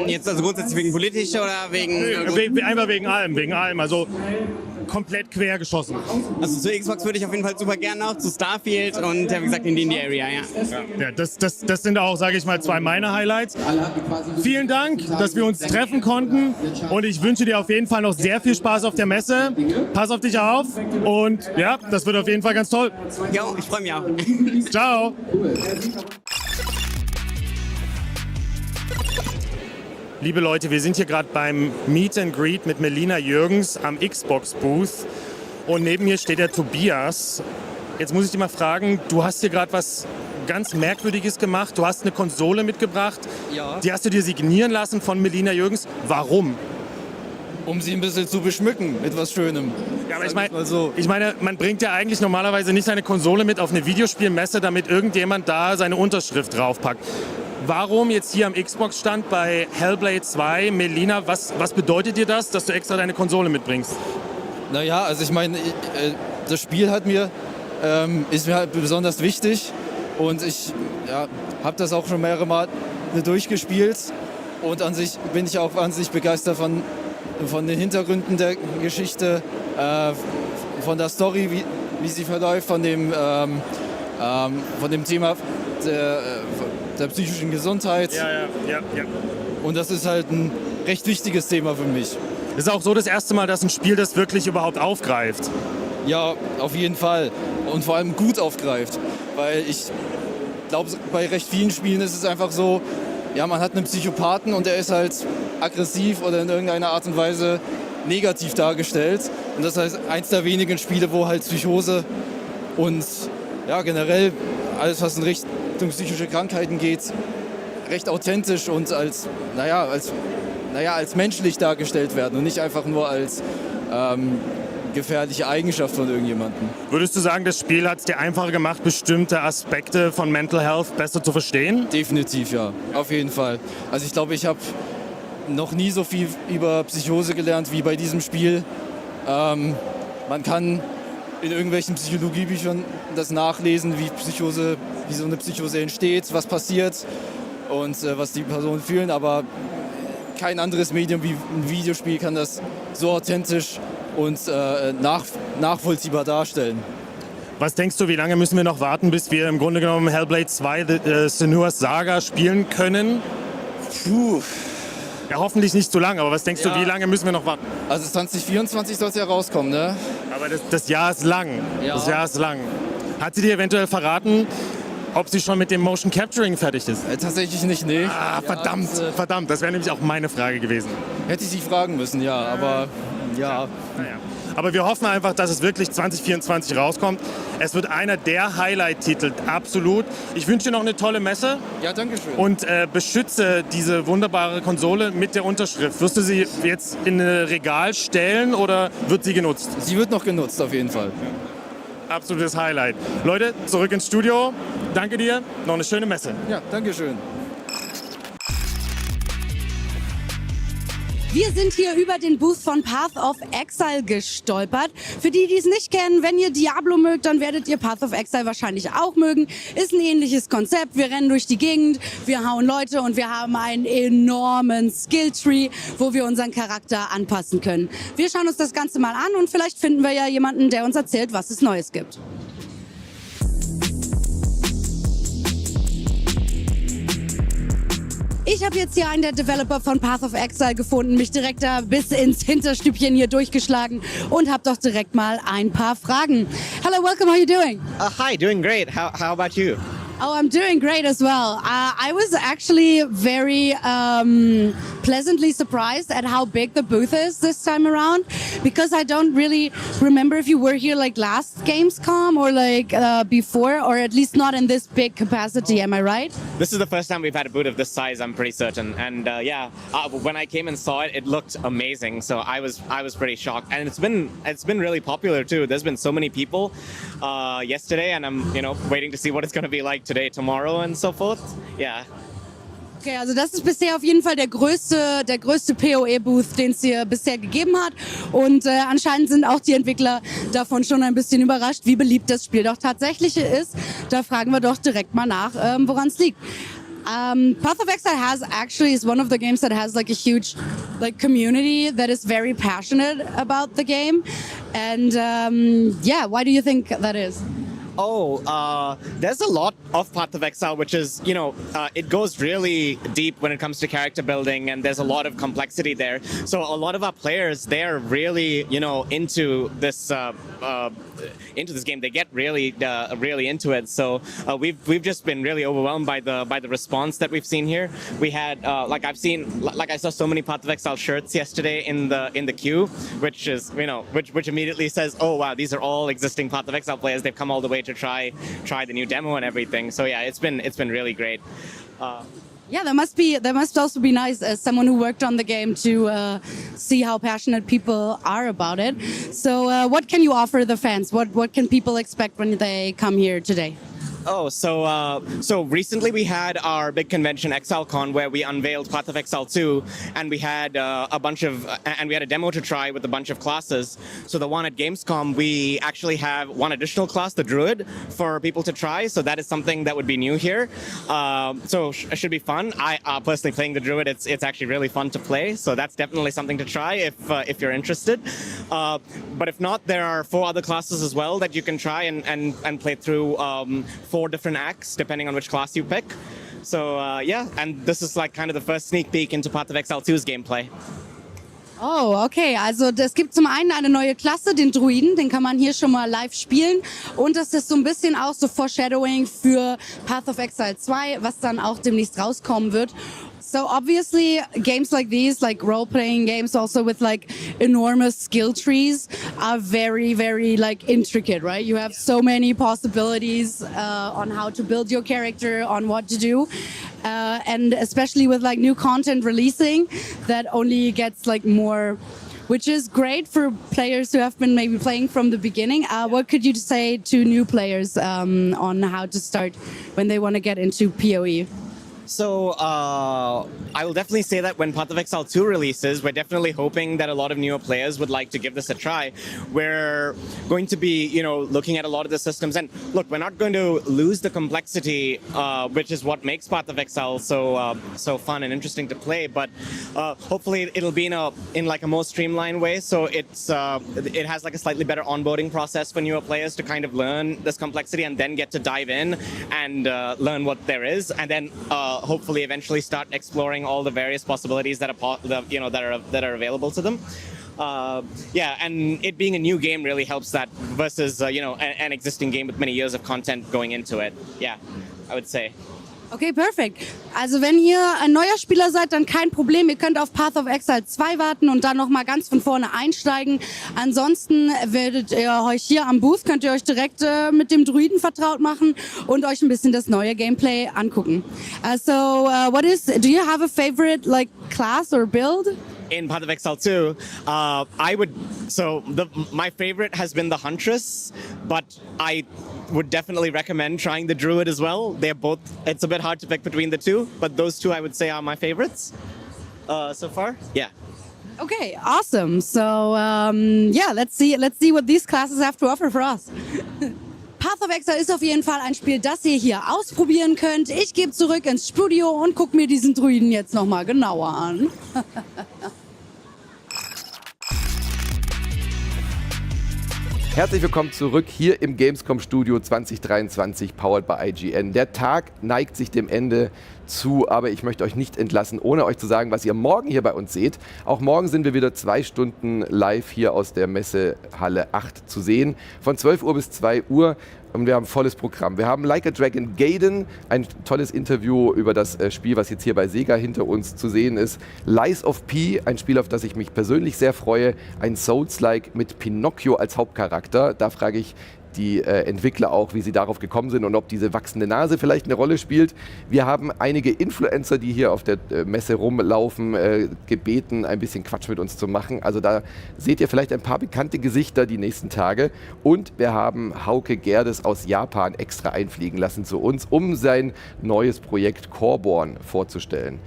Jetzt also grundsätzlich wegen politisch oder wegen... Einfach wegen allem. Also komplett quer geschossen. Also zur Xbox würde ich auf jeden Fall super gerne noch, zu Starfield und ja, wie gesagt in die Indie-Area, ja. Ja, das sind auch, sage ich mal, zwei meiner Highlights. Vielen Dank, dass wir uns treffen konnten und ich wünsche dir auf jeden Fall noch sehr viel Spaß auf der Messe. Pass auf dich auf und ja, das wird auf jeden Fall ganz toll. Ja, ich freue mich auch. Ciao. Liebe Leute, wir sind hier gerade beim Meet and Greet mit Melina Jürgens am Xbox-Booth und neben mir steht der Tobias. Jetzt muss ich dich mal fragen, du hast hier gerade was ganz Merkwürdiges gemacht. Du hast eine Konsole mitgebracht. Ja. Die hast du dir signieren lassen von Melina Jürgens. Warum? Um sie ein bisschen zu beschmücken mit was Schönem. Ja, aber ich meine, man bringt ja eigentlich normalerweise nicht seine Konsole mit auf eine Videospielmesse, damit irgendjemand da seine Unterschrift draufpackt. Warum jetzt hier am Xbox-Stand bei Hellblade 2, Melina, was bedeutet dir das, dass du extra deine Konsole mitbringst? Naja, also ich meine, das Spiel ist mir halt besonders wichtig und ich habe das auch schon mehrere Mal durchgespielt und an sich bin ich auch wahnsinnig begeistert von den Hintergründen der Geschichte, von der Story, wie sie verläuft, von dem Thema der psychischen Gesundheit. Ja. Und das ist halt ein recht wichtiges Thema für mich. Das ist auch so das erste Mal, dass ein Spiel das wirklich überhaupt aufgreift. Ja, auf jeden Fall. Und vor allem gut aufgreift. Weil ich glaube, bei recht vielen Spielen ist es einfach so, ja, man hat einen Psychopathen und der ist halt aggressiv oder in irgendeiner Art und Weise negativ dargestellt. Und das heißt, eins der wenigen Spiele, wo halt Psychose und ja, generell alles, was in Richtung psychische Krankheiten geht, recht authentisch und als menschlich dargestellt werden und nicht einfach nur als gefährliche Eigenschaft von irgendjemandem. Würdest du sagen, das Spiel hat es dir einfacher gemacht, bestimmte Aspekte von Mental Health besser zu verstehen? Definitiv, ja. Auf jeden Fall. Also ich glaube, ich habe noch nie so viel über Psychose gelernt wie bei diesem Spiel. Man kann in irgendwelchen Psychologiebüchern das nachlesen, wie so eine Psychose entsteht, was passiert und was die Personen fühlen, aber kein anderes Medium wie ein Videospiel kann das so authentisch und nachvollziehbar darstellen. Was denkst du, wie lange müssen wir noch warten, bis wir im Grunde genommen Hellblade 2 Senua's Saga spielen können? Ja, hoffentlich nicht zu lang, aber was denkst du, wie lange müssen wir noch warten? Also 2024 soll es ja rauskommen, ne? Aber das Jahr ist lang. Ja. Das Jahr ist lang. Hat sie dir eventuell verraten, ob sie schon mit dem Motion Capturing fertig ist? Tatsächlich nicht, nee. Ah, verdammt, verdammt. Das wäre nämlich auch meine Frage gewesen. Hätte ich sie fragen müssen, ja, aber ja. Naja. Aber wir hoffen einfach, dass es wirklich 2024 rauskommt. Es wird einer der Highlight-Titel, absolut. Ich wünsche dir noch eine tolle Messe. Ja, danke schön. Und beschütze diese wunderbare Konsole mit der Unterschrift. Wirst du sie jetzt in ein Regal stellen oder wird sie genutzt? Sie wird noch genutzt, auf jeden Fall. Absolutes Highlight. Leute, zurück ins Studio. Danke dir. Noch eine schöne Messe. Ja, danke schön. Wir sind hier über den Booth von Path of Exile gestolpert. Für die, die es nicht kennen, wenn ihr Diablo mögt, dann werdet ihr Path of Exile wahrscheinlich auch mögen. Ist ein ähnliches Konzept. Wir rennen durch die Gegend, wir hauen Leute und wir haben einen enormen Skilltree, wo wir unseren Charakter anpassen können. Wir schauen uns das Ganze mal an und vielleicht finden wir ja jemanden, der uns erzählt, was es Neues gibt. Ich habe jetzt hier einen der Developer von Path of Exile gefunden, mich direkt da bis ins Hinterstübchen hier durchgeschlagen und habe doch direkt mal ein paar Fragen. Hello, welcome, how are you doing? Hi, doing great. How about you? Oh, I'm doing great as well. I was actually very pleasantly surprised at how big the booth is this time around, because I don't really remember if you were here like last gamescom or like before, or at least not in this big capacity. Am I right? This is the first time we've had a booth of this size, I'm pretty certain. And when I came and saw it, it looked amazing. So I was pretty shocked, and it's been really popular too. There's been so many people yesterday, and I'm waiting to see what it's going to be like today, tomorrow, and so forth. Yeah. Okay, also das ist bisher auf jeden Fall der größte PoE-Booth, den es hier bisher gegeben hat. Und anscheinend sind auch die Entwickler davon schon ein bisschen überrascht, wie beliebt das Spiel doch tatsächlich ist. Da fragen wir doch direkt mal nach, woran es liegt. Path of Exile is one of the games that has like a huge community that is very passionate about the game. And why do you think that is? There's a lot of Path of Exile, which is, it goes really deep when it comes to character building, and there's a lot of complexity there. So a lot of our players, they're really, into this game. They get really into it. So we've just been really overwhelmed by the response that we've seen here. We had I saw so many Path of Exile shirts yesterday in the queue, which is which immediately says, oh wow, these are all existing Path of Exile players. They've come all the way to try the new demo and everything. So yeah, it's been really great. Yeah, that must also be nice as someone who worked on the game to see how passionate people are about it. So what can you offer the fans? What can people expect when they come here today? So recently we had our big convention, ExileCon, where we unveiled Path of Exile 2, and we had we had a demo to try with a bunch of classes. So the one at Gamescom, we actually have one additional class, the Druid, for people to try. So that is something that would be new here. So it should be fun. I personally playing the Druid, it's actually really fun to play. So that's definitely something to try if you're interested. But if not, there are 4 other classes as well that you can try and play through 4 different acts, depending on which class you pick. So and this is like kind of the first sneak peek into Path of Exile 2's gameplay. Oh, okay. Also es gibt zum einen eine neue Klasse, den Druiden, den kann man hier schon mal live spielen. Und das ist so ein bisschen auch so Foreshadowing für Path of Exile 2, was dann auch demnächst rauskommen wird. So obviously games like these, like role-playing games also with like enormous skill trees are very, very like intricate, right? You have so many possibilities on how to build your character, on what to do. And especially with like new content releasing, that only gets like more, which is great for players who have been maybe playing from the beginning. What could you say to new players on how to start when they want to get into PoE? So I will definitely say that when Path of Exile 2 releases, we're definitely hoping that a lot of newer players would like to give this a try. We're going to be, looking at a lot of the systems. And look, we're not going to lose the complexity, which is what makes Path of Exile so fun and interesting to play. But hopefully it'll be in like a more streamlined way. So it has like a slightly better onboarding process for newer players to kind of learn this complexity and then get to dive in and learn what there is, and then hopefully eventually start exploring all the various possibilities that are available to them. And it being a new game really helps that versus an existing game with many years of content going into it. Yeah, I would say. Okay, perfekt. Also wenn ihr ein neuer Spieler seid, dann kein Problem. Ihr könnt auf Path of Exile 2 warten und dann nochmal ganz von vorne einsteigen. Ansonsten werdet ihr euch hier am Booth, könnt ihr euch direkt mit dem Druiden vertraut machen und euch ein bisschen das neue Gameplay angucken. Do you have a favorite like class or build? In Path of Exile 2, my favorite has been the Huntress, but I would definitely recommend trying the Druid as well. It's a bit hard to pick between the two, but those two I would say are my favorites so far. Yeah. Okay, awesome. So let's see what these classes have to offer for us. Path of Exile ist auf jeden Fall ein Spiel, das ihr hier ausprobieren könnt. Ich gebe zurück ins Studio und gucke mir diesen Druiden jetzt nochmal genauer an. Herzlich willkommen zurück hier im Gamescom Studio 2023, powered by IGN. Der Tag neigt sich dem Ende zu, aber ich möchte euch nicht entlassen, ohne euch zu sagen, was ihr morgen hier bei uns seht. Auch morgen sind wir wieder 2 Stunden live hier aus der Messehalle 8 zu sehen, von 12 Uhr bis 2 Uhr. Und wir haben ein volles Programm. Wir haben Like a Dragon Gaiden, ein tolles Interview über das Spiel, was jetzt hier bei Sega hinter uns zu sehen ist. Lies of P, ein Spiel, auf das ich mich persönlich sehr freue. Ein Souls-like mit Pinocchio als Hauptcharakter. Da frage ich die Entwickler auch, wie sie darauf gekommen sind und ob diese wachsende Nase vielleicht eine Rolle spielt. Wir haben einige Influencer, die hier auf der Messe rumlaufen, gebeten, ein bisschen Quatsch mit uns zu machen. Also da seht ihr vielleicht ein paar bekannte Gesichter die nächsten Tage. Und wir haben Hauke Gerdes aus Japan extra einfliegen lassen zu uns, um sein neues Projekt Coreborn vorzustellen.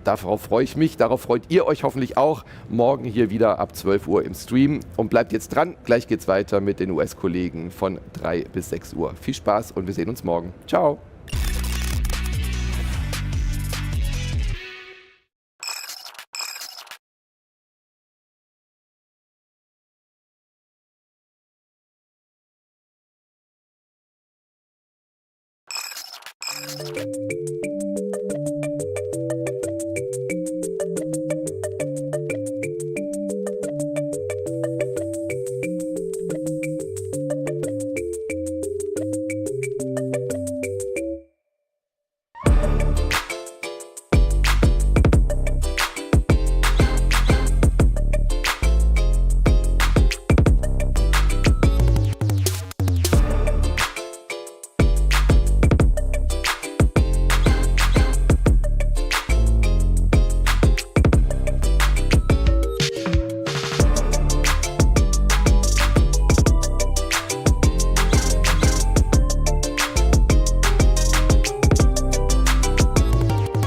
Darauf freue ich mich, darauf freut ihr euch hoffentlich auch. Morgen hier wieder ab 12 Uhr im Stream. Und bleibt jetzt dran, gleich geht's weiter mit den US-Kollegen von 3 bis 6 Uhr. Viel Spaß und wir sehen uns morgen. Ciao! Bye.